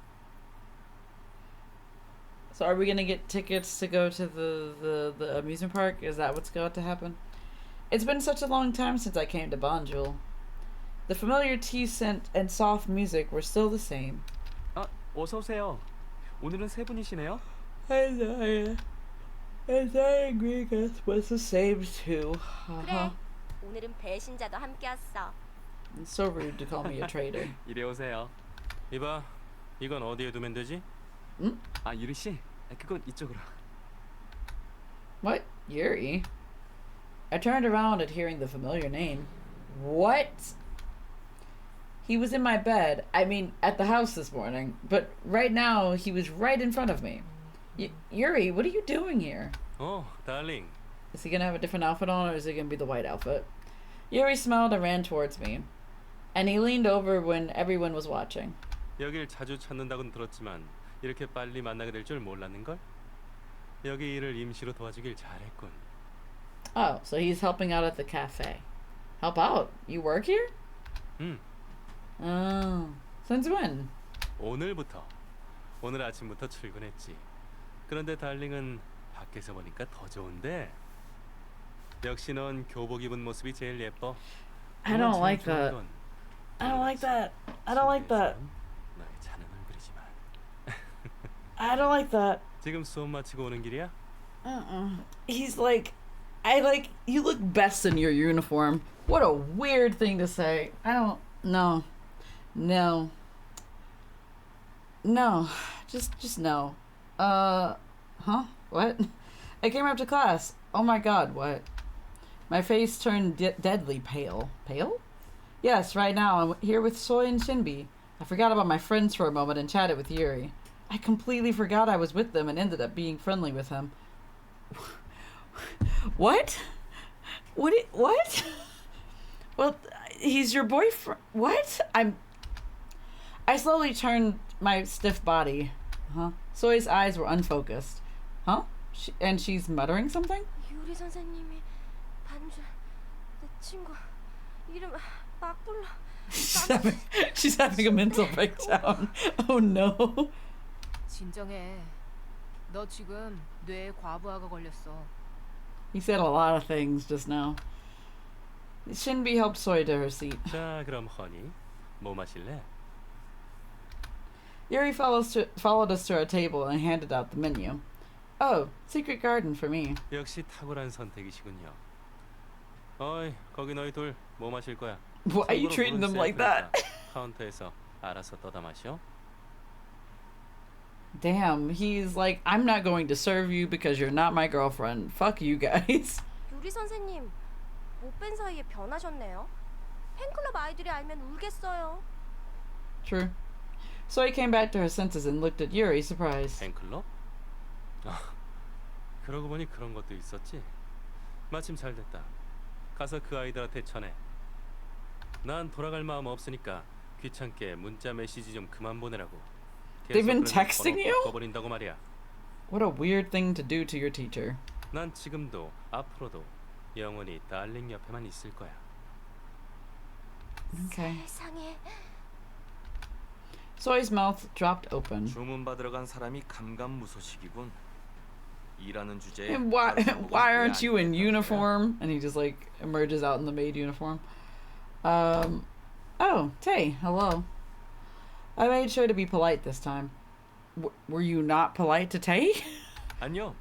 So are we gonna get tickets to go to the amusement park? Is that what's going to happen? It's been such a long time since I came to Bonjul. The familiar tea scent and soft music were still the same. 어서 오세요. 오늘은 세 분이시네요. And I agree, guess was the same too. 그래, 오늘은 배신자도 함께 왔어. It's so rude to call me a traitor. 이리 오세요. 이봐, 이건 어디에 두면 되지? 응? 아, 유리 씨, 그건 이쪽으로. What? Yuri? I turned around at hearing the familiar name. What? He was in my bed, I mean, at the house this morning, but right now he was right in front of me. Yuri, what are you doing here? Oh, darling. Is he gonna have a different outfit on, or is it gonna be the white outfit? Yuri smiled and ran towards me, and he leaned over when everyone was watching. 여길 자주 찾는다고는 들었지만 이렇게 빨리 만나게 될 줄 몰랐는걸? 여기 일을 임시로 도와주길 잘했군. Oh, so he's helping out at the cafe. Help out? You work here? 응. Oh, since when? 오늘부터. 오늘 아침부터 출근했지. 그런데 달링은 밖에서 보니까 더 좋은데. 역시 넌 교복 입은 모습이 제일 예뻐. I don't like that. I don't like that. I don't like that. 너의 자는 얼굴이지만. I don't like that. 지금 수업 마치고 오는 길이야? He's like, you look best in your uniform. What a weird thing to say. I don't, no. Just no. Huh? What? I came up to class. Oh my god, what? My face turned deadly pale. Pale? Yes, right now I'm here with Soy and Shinbi. I forgot about my friends for a moment and chatted with Yuri. I completely forgot I was with them and ended up being friendly with him. What? What? Well, he's your boyfriend. What? I slowly turned my stiff body. Huh? Soy's eyes were unfocused. Huh? And she's muttering something? 유리 선생님이 반줄 내 친구 이름 막 불러. She's having a mental breakdown. Oh no. 진정해. 너 지금 뇌에 과부하가 걸렸어. He said a lot of things just now. Shinbi helped Soy to her seat. 자, 그럼 허니, 뭐 마실래? Yuri followed us to our table and handed out the menu. Oh, secret garden for me. 역시 탁월한 선택이시군요. 어이, 거기 너희 둘 뭐 마실 거야? Why are you treating them like that? 카운터에서 알아서 떠다 마셔. Damn, he's like, I'm not going to serve you because you're not my girlfriend. Fuck you guys. 유리 선생님, 못 뵌 사이에 변하셨네요. 팬클럽 아이들이 알면 울겠어요. True. Soy came back to her senses and looked at Yuri, surprised. 팬클럽? 아, 그러고 보니 그런 것도 있었지. 마침 잘 됐다. 가서 그 아이들한테 전해. 난 돌아갈 마음 없으니까 귀찮게 문자 메시지 좀 그만 보내라고. They've been texting you? 바꿔버린다고 말이야. What a weird thing to do to your teacher. 난 지금도 앞으로도 영원히 달링 옆에만 있을 거야. Okay. 세상에. Soy's mouth dropped open. 주문 받으러 간 사람이 감감무소식이군. 일하는 주제에 And why aren't you in uniform? And he just like emerges out in the maid uniform. Oh, Tay, hello. I made sure to be polite this time. Were you not polite to Tay? 안녕.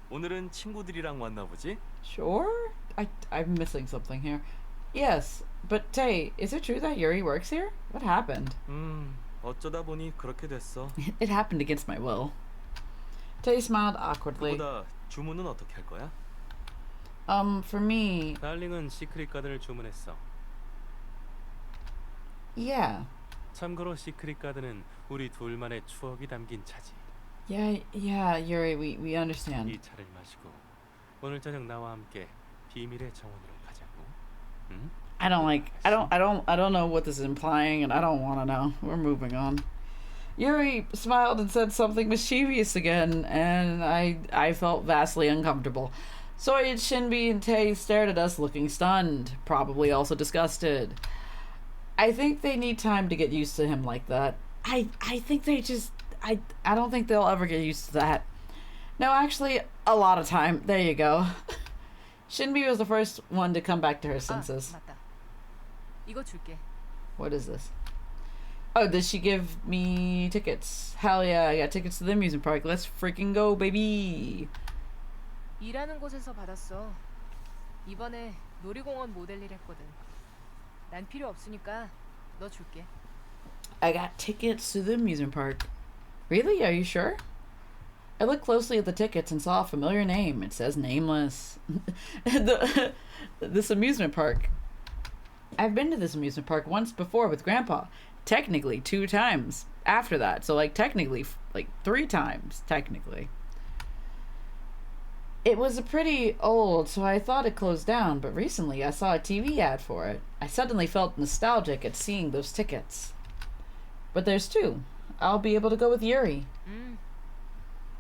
오늘은 친구들이랑 왔나 보지? Sure? I'm missing something here. Yes, but Tay, is it true that Yuri works here? What happened? 어쩌다 보니 그렇게 됐어. It happened against my will. Tay smiled awkwardly. 그보다 주문은 어떻게 할 거야? For me, 달링은 시크릿 가든을 주문했어. yeah. 참고로 시크릿 가든은 우리 둘만의 추억이 담긴 차지. Yeah, Yuri, we understand. 이 차를 마시고 오늘 저녁 나와 함께 비밀의 정원으로 가자고. 응? I don't know what this is implying, and I don't want to know. We're moving on. Yuri smiled and said something mischievous again, and I felt vastly uncomfortable. Soy, Shinbi, and Tay stared at us looking stunned, probably also disgusted. I think they need time to get used to him like that. I think they just... I don't think they'll ever get used to that. No, actually, a lot of time. There you go. Shinbi was the first one to come back to her senses. 맞다. 이거 줄게. What is this? Oh, did she give me tickets? Hell yeah, I got tickets to the amusement park. Let's freaking go, baby. 일하는 곳에서 받았어. 이번에 놀이공원 모델 일 했거든. 난 필요 없으니까 너 줄게. I got tickets to the amusement park. Really? Are you sure? I looked closely at the tickets and saw a familiar name. It says nameless. This amusement park. I've been to this amusement park once before with Grandpa. Technically 2 times after that. So technically 3 times, technically. It was pretty old, so I thought it closed down, but recently I saw a TV ad for it. I suddenly felt nostalgic at seeing those tickets. But there's 2. I'll be able to go with Yuri.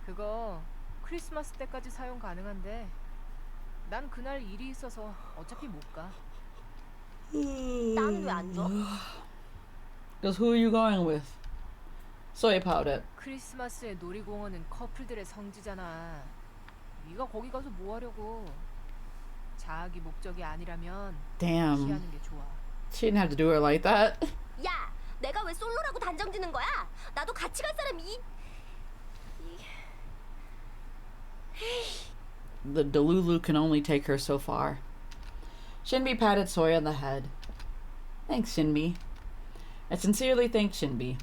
그거 크리스마스 때까지 사용 가능한데 난 그날 일이 있어서 어차피 못 가. 나는 왜 안 줘? Because who are you going with? Soy pouted. 크리스마스의 놀이공원은 커플들의 성지잖아. 네가 거기 가서 뭐 하려고? 자학이 목적이 아니라면 Damn. 피하는 게 좋아. She didn't have to do her like that. 야, 내가 왜 솔로라고 단정짓는 거야? 나도 같이 갈 사람이... The Delulu can only take her so far. Shinbi patted Soy on the head. Thanks, Shinbi. I sincerely thank Shinbi.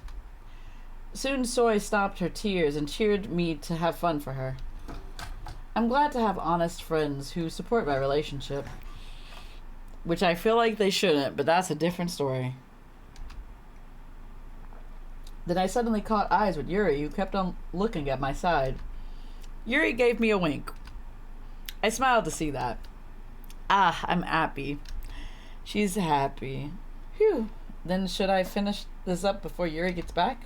Soon Soy stopped her tears and cheered me to have fun for her. I'm glad to have honest friends who support my relationship. Which I feel like they shouldn't, but that's a different story. Then I suddenly caught eyes with Yuri, who kept on looking at my side. Yuri gave me a wink. I smiled to see that. Ah, I'm happy. She's happy. Phew. Then should I finish this up before Yuri gets back?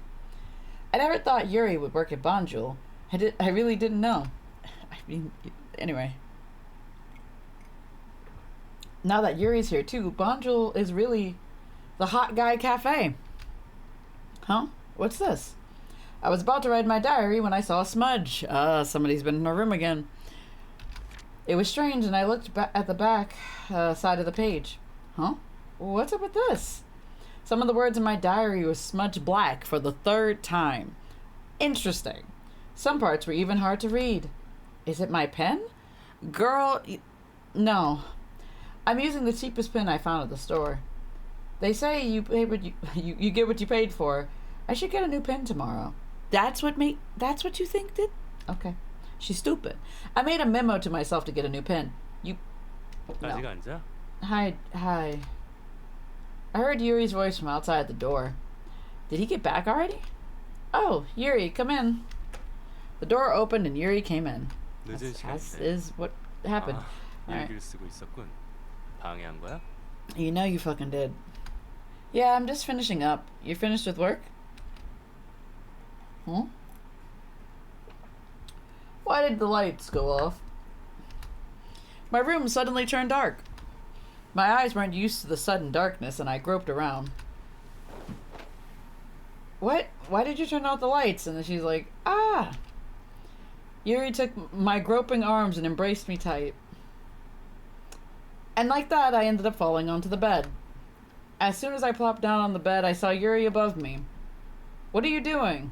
I never thought Yuri would work at Bonjul. I really didn't know. I mean, anyway. Now that Yuri's here too, Bonjul is really the hot guy cafe. Huh? What's this? I was about to write my diary when I saw a smudge. Somebody's been in her room again. It was strange, and I looked at the back side of the page. Huh? What's up with this? Some of the words in my diary were smudged black for the 3rd time. Interesting. Some parts were even hard to read. Is it my pen? Girl, no. I'm using the cheapest pen I found at the store. They say you pay what you get what you paid for. I should get a new pen tomorrow. That's what you think did? Okay. She's stupid. I made a memo to myself to get a new pen. You... 아직 No. 앉아? Hi. I heard Yuri's voice from outside the door. Did he get back already? Oh, Yuri, come in. The door opened and Yuri came in. 늦은 As 시간인데. is what happened. 아, Alright. 일기를 쓰고 있었군. 방해한 거야? You know you fucking did. Yeah, I'm just finishing up. You finished with work? Hmm? Why did the lights go off? My room suddenly turned dark. My eyes weren't used to the sudden darkness, and I groped around. What? Why did you turn out the lights? And then she's like, ah! Yuri took my groping arms and embraced me tight. And like that, I ended up falling onto the bed. As soon as I plopped down on the bed, I saw Yuri above me. What are you doing?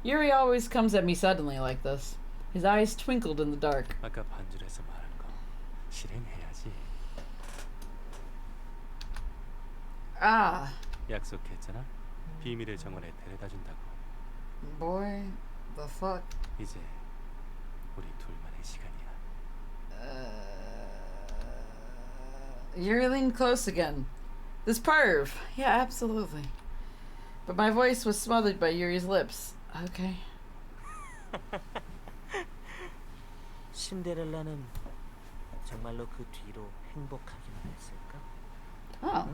Yuri always comes at me suddenly like this. His eyes twinkled in the dark. 아까 반줄에서 말한 거 실행해야지. Ah. 약속했잖아. 비밀의 정원에 데려다 준다고. Boy, the fuck? 이제 우리 둘만의 시간이야. You're leaning close again. This perv. Yeah, absolutely. But my voice was smothered by Yuri's lips. Okay. 신데렐라는 정말로 그 뒤로 행복하기만 했을까? Oh.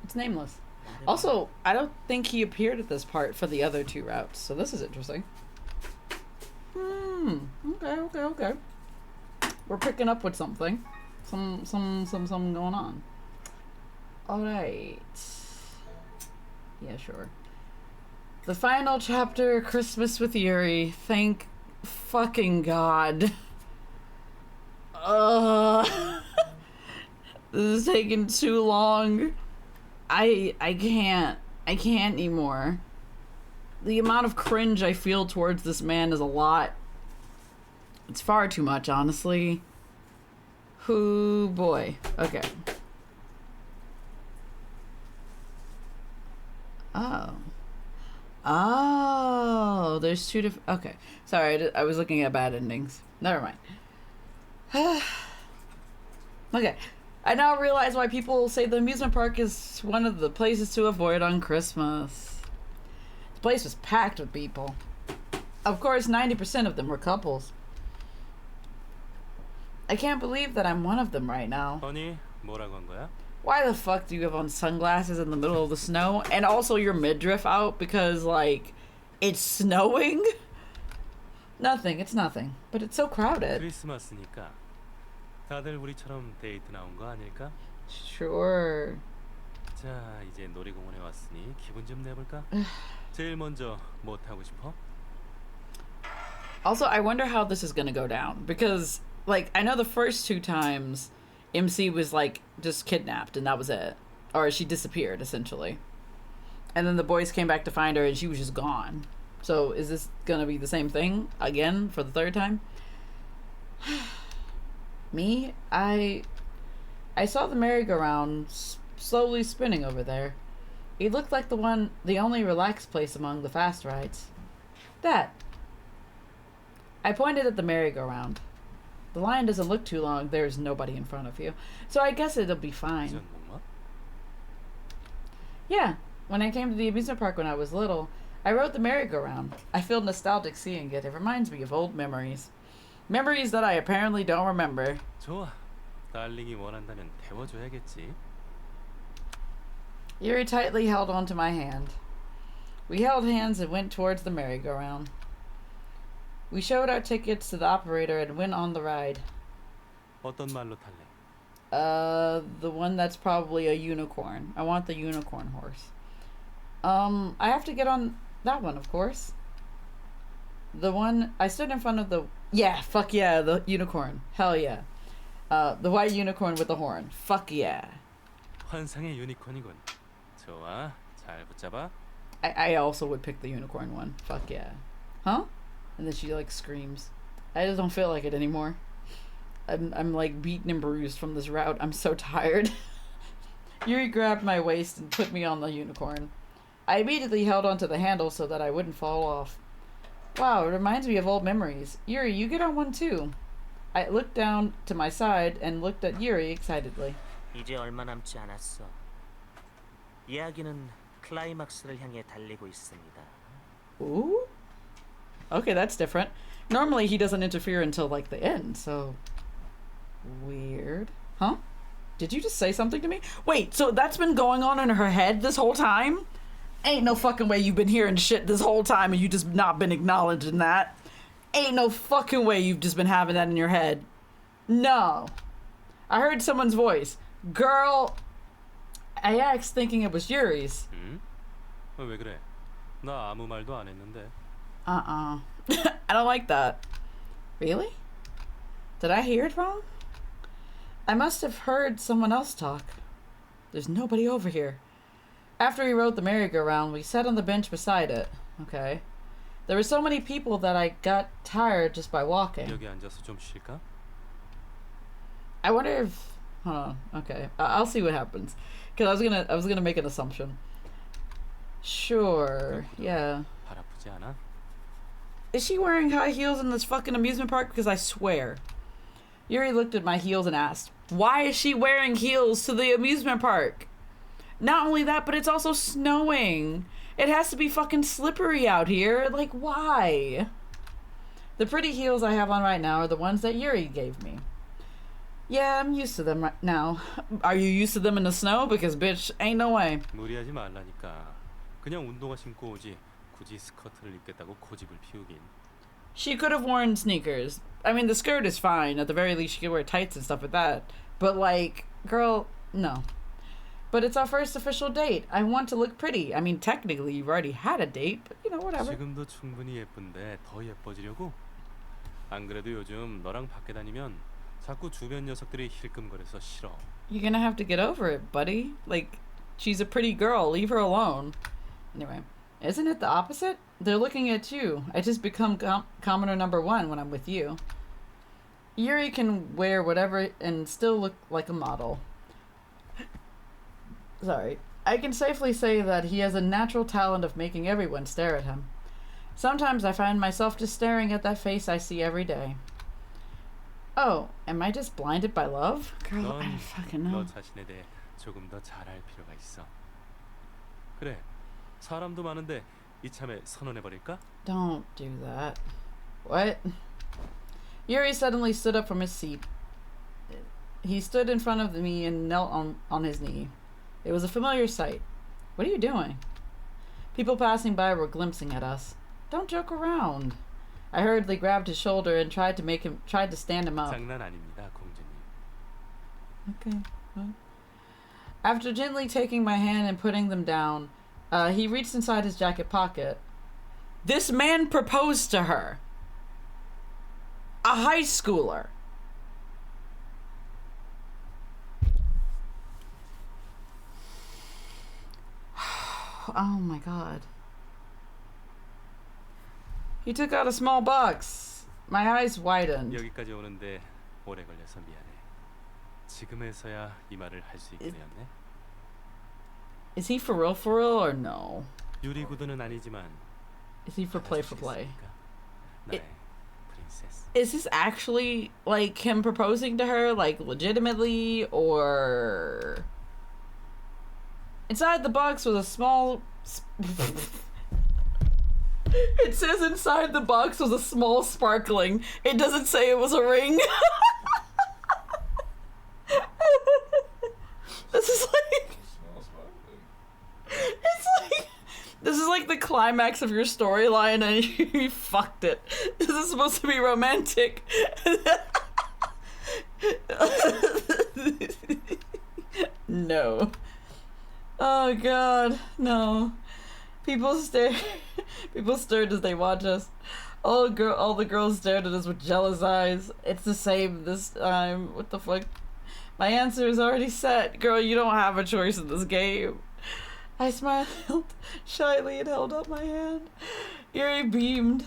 It's nameless. Also, I don't think he appeared at this part for the other two routes, so this is interesting. Okay. We're picking up with something. Some going on. Alright. Yeah, sure. The final chapter, Christmas with Yuri. Thank fucking God. This is taking too long. I can't anymore. The amount of cringe I feel towards this man is a lot. It's far too much, honestly. Hoo boy. Okay. Oh, there's two different. Okay, sorry, I was looking at bad endings. Never mind. Okay, I now realize why people say the amusement park is one of the places to avoid on Christmas. The place was packed with people. Of course, 90% of them were couples. I can't believe that I'm one of them right now. 허니, 뭐라고 한 거야? Why the fuck do you have on sunglasses in the middle of the snow? And also your midriff out because, like, it's snowing? Nothing, it's nothing. But it's so crowded. 크리스마스니까 다들 우리처럼 데이트 나온 거 아닐까? Sure. 자, 이제 놀이공원에 왔으니 기분 좀 내볼까? 제일 먼저 뭐 타고 싶어? Also, I wonder how this is gonna go down. Because, like, I know the first two times MC was, like, just kidnapped and that was it. Or she disappeared, essentially. And then the boys came back to find her and she was just gone. So is this gonna be the same thing again for the third time? Me? I saw the merry-go-round slowly spinning over there. It looked like the only relaxed place among the fast rides. That. I pointed at the merry-go-round. The line doesn't look too long. There's nobody in front of you. So I guess it'll be fine. Yeah. When I came to the amusement park when I was little, I rode the merry-go-round. I feel nostalgic seeing it. It reminds me of old memories. Memories that I apparently don't remember. 좋아. 달링이 원한다면 태워줘야겠지. Yuri tightly held onto my hand. We held hands and went towards the merry-go-round. We showed our tickets to the operator and went on the ride. 어떤 말로 탈래? The one that's probably a unicorn. I want the unicorn horse. I have to get on that one, of course. The one I stood in front of the fuck yeah, the unicorn. Hell yeah. The white unicorn with the horn. Fuck yeah. 환상의 유니콘이군. 좋아. 잘 붙잡아. I also would pick the unicorn one. Fuck yeah. Huh? And then she like screams. I just don't feel like it anymore. I'm like beaten and bruised from this route. I'm so tired. Yuri grabbed my waist and put me on the unicorn. I immediately held onto the handle so that I wouldn't fall off. Wow, it reminds me of old memories. Yuri, you get on one too. I looked down to my side and looked at Yuri excitedly. 이제 얼마 남지 않았어. 이야기는 클라이막스를 향해 달리고 있습니다. Ooh? Okay, that's different. Normally he doesn't interfere until like the end, so weird. Huh? Did you just say something to me? Wait, so that's been going on in her head this whole time? Ain't no fucking way you've been hearing shit this whole time and you just not been acknowledging that. Ain't no fucking way you've just been having that in your head. No. I heard someone's voice. Girl, I asked thinking it was Yuri's. 응? 왜 그래? 나 아무 말도 안 했는데. I don't like that. Really? Did I hear it wrong? I must have heard someone else talk. There's nobody over here. After we rode the merry-go-round, we sat on the bench beside it. Okay. There were so many people that I got tired just by walking. 여기 앉아서 좀 쉴까? I wonder if... Hold on. Okay. I'll see what happens. Because I was gonna make an assumption. Sure. Yeah. 발 아프지 않아? Is she wearing high heels in this fucking amusement park? Because I swear. Yuri looked at my heels and asked, why is she wearing heels to the amusement park? Not only that, but it's also snowing. It has to be fucking slippery out here. Like, why? The pretty heels I have on right now are the ones that Yuri gave me. Yeah, I'm used to them right now. Are you used to them in the snow? Because, bitch, ain't no way. 무리하지 말라니까. 그냥 운동화 신고 오지. 굳이 스커트를 입겠다고 고집을 피우긴. She could have worn sneakers. I mean, the skirt is fine. At the very least, she could wear tights and stuff like that. But, like, girl, no. But it's our first official date. I want to look pretty. I mean, technically, you've already had a date, but, you know, whatever. 지금도 충분히 예쁜데 더 예뻐지려고? 안 그래도 요즘 너랑 밖에 다니면 자꾸 주변 녀석들이 힐끔거려서 싫어. You're gonna have to get over it, buddy. Like, she's a pretty girl. Leave her alone. Anyway, isn't it the opposite? They're looking at you. I just become commoner number one when I'm with you. Yuri can wear whatever and still look like a model. Sorry. I can safely say that he has a natural talent of making everyone stare at him. Sometimes I find myself just staring at that face I see every day. Oh, am I just blinded by love? Girl, I don't fucking know. 너 자신에 대해 조금 더 잘 알 필요가 있어. 그래, 사람도 많은데 이참에 선언해버릴까? Don't do that. What? Yuri suddenly stood up from his seat. He stood in front of me and knelt on his knee. It was a familiar sight. What are you doing? People passing by were glimpsing at us. Don't joke around. I hurriedly grabbed his shoulder and tried to stand him up. 장난 아닙니다, 공주님. Okay. Well. After gently taking my hand and putting them down, he reached inside his jacket pocket. This man proposed to her. A high schooler. Oh my god. He took out a small box. My eyes widened. 여기까지 오는데 오래 걸려서 미안해. 지금에서야 이 말을 할 수 있게 되었네. Is he for real or no? 유리 구두는 아니지만. Is he for play? 나의 프린세스. Is this actually like him proposing to her, like legitimately, or inside the box was a small. It says inside the box was a small sparkling. It doesn't say it was a ring. This is like. It's like. This is like the climax of your storyline and you fucked it. This is supposed to be romantic. No. Oh god, no. People stirred as they watch us. All the girls stared at us with jealous eyes. It's the same this time. What the fuck? My answer is already set. Girl, you don't have a choice in this game. I smiled shyly and held up my hand. Yuri beamed.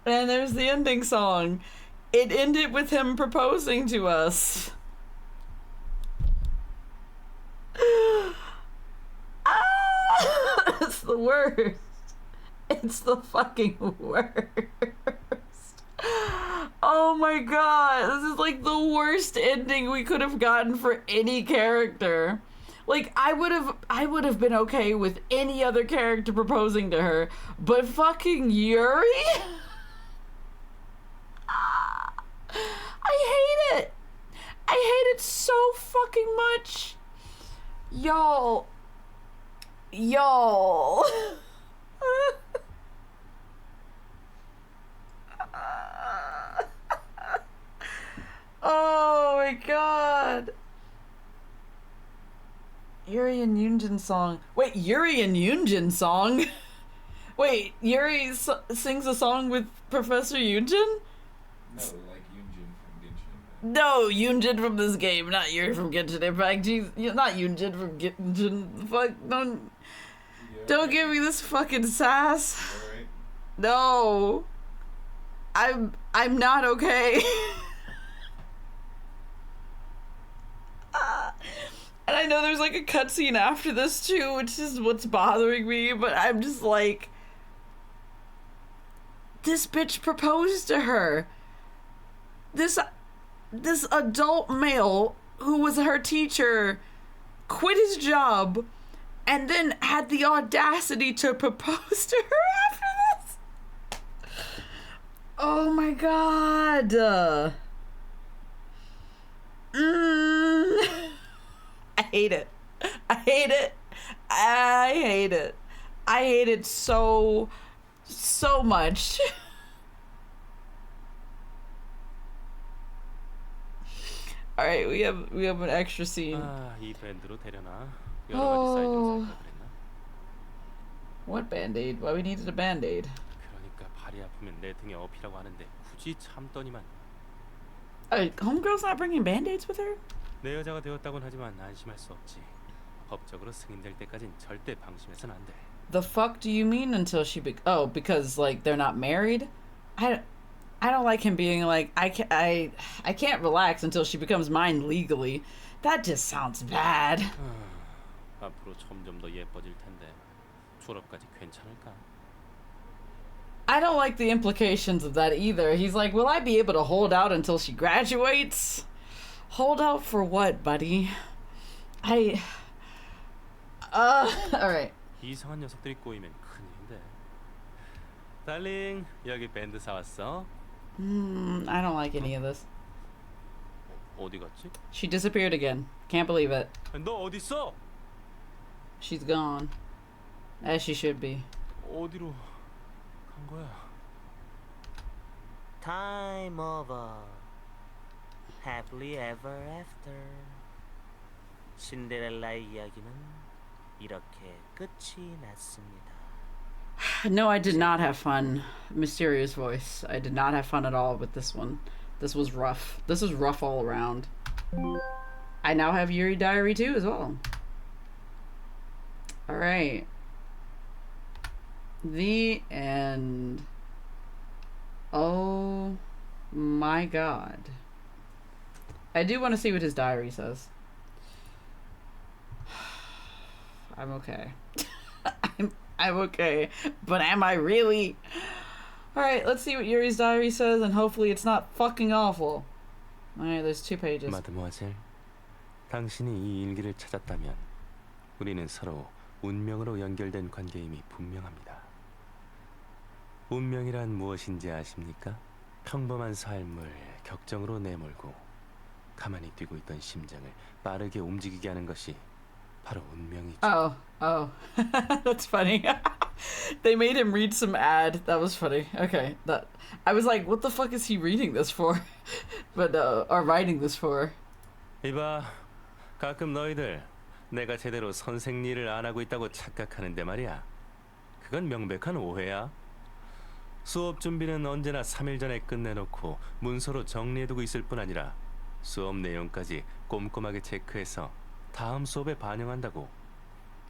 And there's the ending song. It ended with him proposing to us. It's the worst. It's the fucking worst. Oh my god, this is like the worst ending we could have gotten for any character. Like, I would have been okay with any other character proposing to her, but fucking Yuri? I hate it. I hate it so fucking much. Y'all. Oh my god. Yuri and Yunjin song. Wait, Yuri and Yunjin song? Wait, Yuri sings a song with Professor Yunjin? No, like Yunjin from Genshin. No, Yunjin from this game, not Yuri from Genshin Impact. Jeez, not Yunjin from Genshin. Fuck, don't give me this fucking sass. Alright. No. I'm not okay. And I know there's like a cutscene after this too, which is what's bothering me, but I'm just like, this bitch proposed to her. This adult male who was her teacher quit his job and then had the audacity to propose to her after this. Oh my god. I hate it. I hate it. I hate it. I hate it so much. All right, we have an extra scene. 이 밴드로 데려나 여러 가지 사이즈로 살까 그랬나? What band-aid? Why we needed a band-aid? 그러니까 발이 아프면 내 등에 업히라고 하는데 굳이 참더니만. Homegirl's not bringing band-aids with her? 내 여자가 되었다곤 하지만 안심할 수 없지. 법적으로 승인될 때까진 절대 방심해서는 안 돼. The fuck do you mean until she because like they're not married? I don't like him being like I can't relax until she becomes mine legally. That just sounds bad. 앞으로 점점 더 예뻐질 텐데 졸업까지 괜찮을까? I don't like the implications of that either. He's like, will I be able to hold out until she graduates? Hold out for what, buddy? Alright. 이상한 녀석들이 꼬이면 큰일인데. 달링, 여기 밴드 사왔어. I don't like any of this. 어디 갔지? She disappeared again. Can't believe it. 너 어디 있어? She's gone. As she should be. 어디로 간 거야? Time over. Happily ever after. 신데렐라의 이야기는 이렇게 끝이 났습니다. No, I did not have fun. Mysterious voice. I did not have fun at all with this one. This was rough. This was rough all around. I now have Yuri Diary 2 as well. Alright. The end. Oh my god. I do want to see what his diary says. I'm okay. I'm okay. But am I really? Alright, let's see what Yuri's diary says, and hopefully it's not fucking awful. Alright, there's 2 pages. 마드모아젤, 당신이 이 일기를 찾았다면 우리는 서로 운명으로 연결된 관계임이 분명합니다. 운명이란 무엇인지 아십니까? 평범한 삶을 격정으로 내몰고 가만히 뛰고 있던 심장을 빠르게 움직이게 하는 것이 바로 운명이죠. Oh. That's funny. They made him read some ad. That was funny. Okay, I was like, what the fuck is he reading this for? But or writing this for? 이봐, 가끔 너희들 내가 제대로 선생 일을 안 하고 있다고 착각하는데 말이야. 그건 명백한 오해야. 수업 준비는 언제나 3일 전에 끝내놓고 문서로 정리해두고 있을 뿐 아니라 수업 내용까지 꼼꼼하게 체크해서 다음 수업에 반영한다고.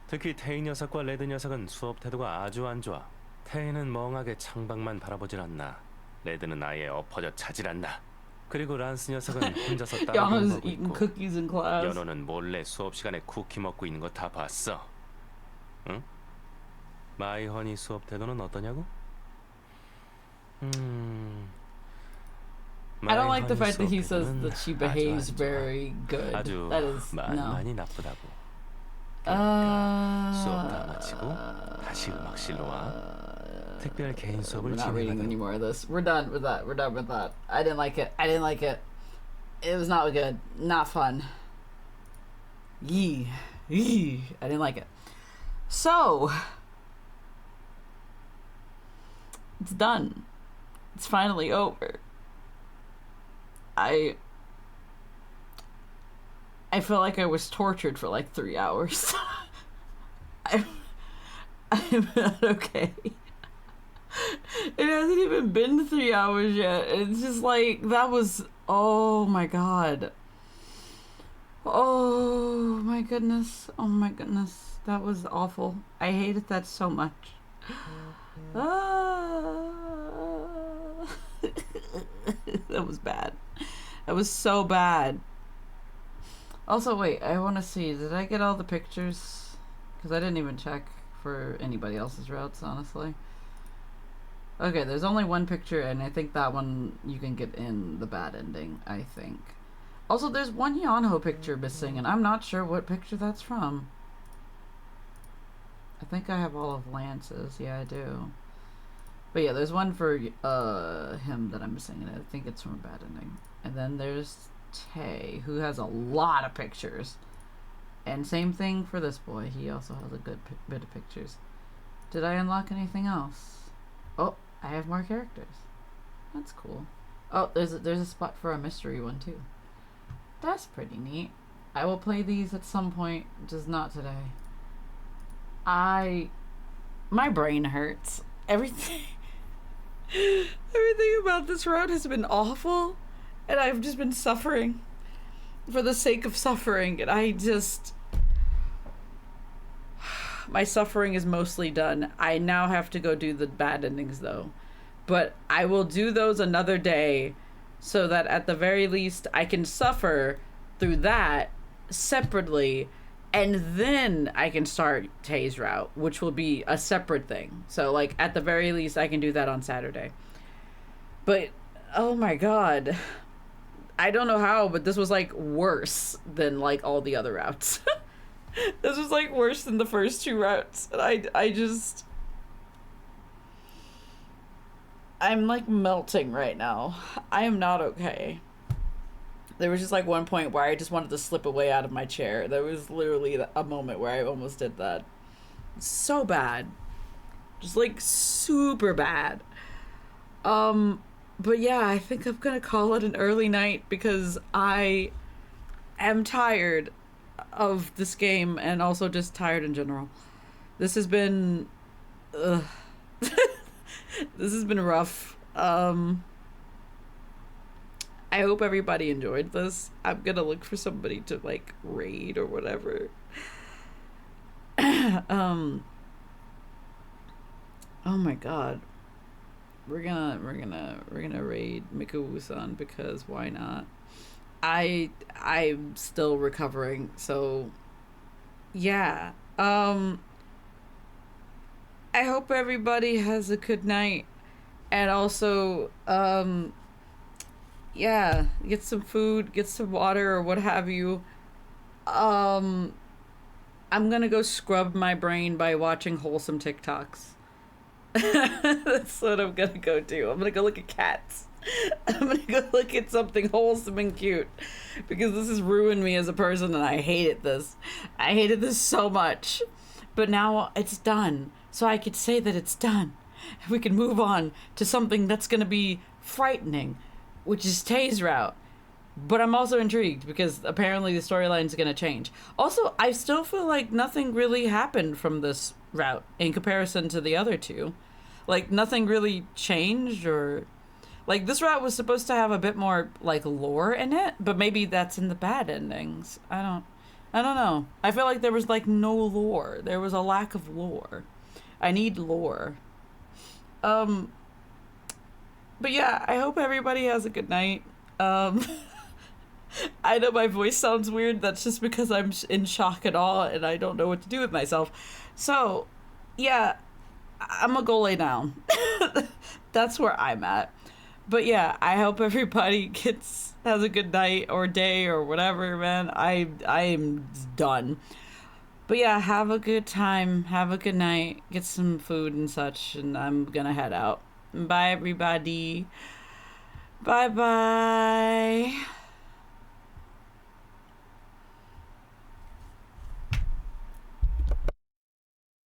특히 태희 녀석과 레드 녀석은 수업 태도가 아주 안 좋아. 태희는 멍하게 창밖만 바라보질 않나. 레드는 아예 엎어져 자질 않나. 그리고 란스 녀석은 혼자서 따로 공부하고 있고 연호는 몰래 수업 시간에 쿠키 먹고 있는 거 다 봤어. 응? 마이 허니 수업 태도는 어떠냐고? I don't like the fact that he says that she behaves very good. That is 많이 나쁘다고. 수업 다 마치고 다시 음악실로 와. 특별 개인 수업을 We're not reading any more of this. We're done with that. We're done with that. I didn't like it. It was not good. Not fun. Yee. I didn't like it. So it's done. It's finally over. I feel like I was tortured for like 3 hours. I'm not okay. It hasn't even been 3 hours yet. It's just like, that was, oh my god. Oh my goodness. That was awful. I hated that so much. That was bad. That was so bad. Also, wait, I want to see. Did I get all the pictures? Because I didn't even check for anybody else's routes, honestly. Okay, there's only one picture, and I think that one you can get in the bad ending, I think. Also, there's one Yonho picture missing, and I'm not sure what picture that's from. I think I have all of Lance's. Yeah, I do. But yeah, there's one for him that I'm missing, and I think it's from a bad ending. And then there's Tay, who has a lot of pictures. And same thing for this boy. He also has a good bit of pictures. Did I unlock anything else? Oh, I have more characters. That's cool. Oh, there's a spot for a mystery one too. That's pretty neat. I will play these at some point, just not today. My brain hurts. Everything about this route has been awful, and I've just been suffering for the sake of suffering, and my suffering is mostly done. I now have to go do the bad endings though, but I will do those another day so that at the very least I can suffer through that separately, and then I can start Tay's route, which will be a separate thing. So like at the very least I can do that on Saturday. But oh my god, I don't know how, but this was like worse than like all the other routes. This was like worse than the first two routes, and I'm like melting right now. I am not okay. There was just like one point where I just wanted to slip away out of my chair. There was literally a moment where I almost did that. So bad. Just like super bad. But yeah, I think I'm gonna call it an early night because I am tired of this game and also just tired in general. This has been this has been rough. I hope everybody enjoyed this. I'm gonna look for somebody to like raid or whatever. Oh my god. We're gonna raid Mikawusan because why not? I'm still recovering, so yeah. I hope everybody has a good night, and also yeah, get some food, get some water or what have you. I'm gonna go scrub my brain by watching wholesome TikToks. That's what I'm gonna go do. I'm gonna go look at cats. I'm gonna go look at something wholesome and cute, because this has ruined me as a person, and I hated this. I hated this so much. But now it's done, so I could say that it's done. We can move on to something that's gonna be frightening, which is Tay's route. But I'm also intrigued because apparently the storyline's gonna change. Also, I still feel like nothing really happened from this route in comparison to the other two. Like, nothing really changed, or like this route was supposed to have a bit more like lore in it, but maybe that's in the bad endings. I don't know. I feel like there was like no lore. There was a lack of lore. I need lore. But yeah, I hope everybody has a good night. I know my voice sounds weird. That's just because I'm in shock and awe and I don't know what to do with myself. So, yeah, I'm gonna go lay down. That's where I'm at. But yeah, I hope everybody has a good night or day or whatever, man. I am done. But yeah, have a good time. Have a good night. Get some food and such, and I'm gonna head out. Bye, everybody. Bye-bye.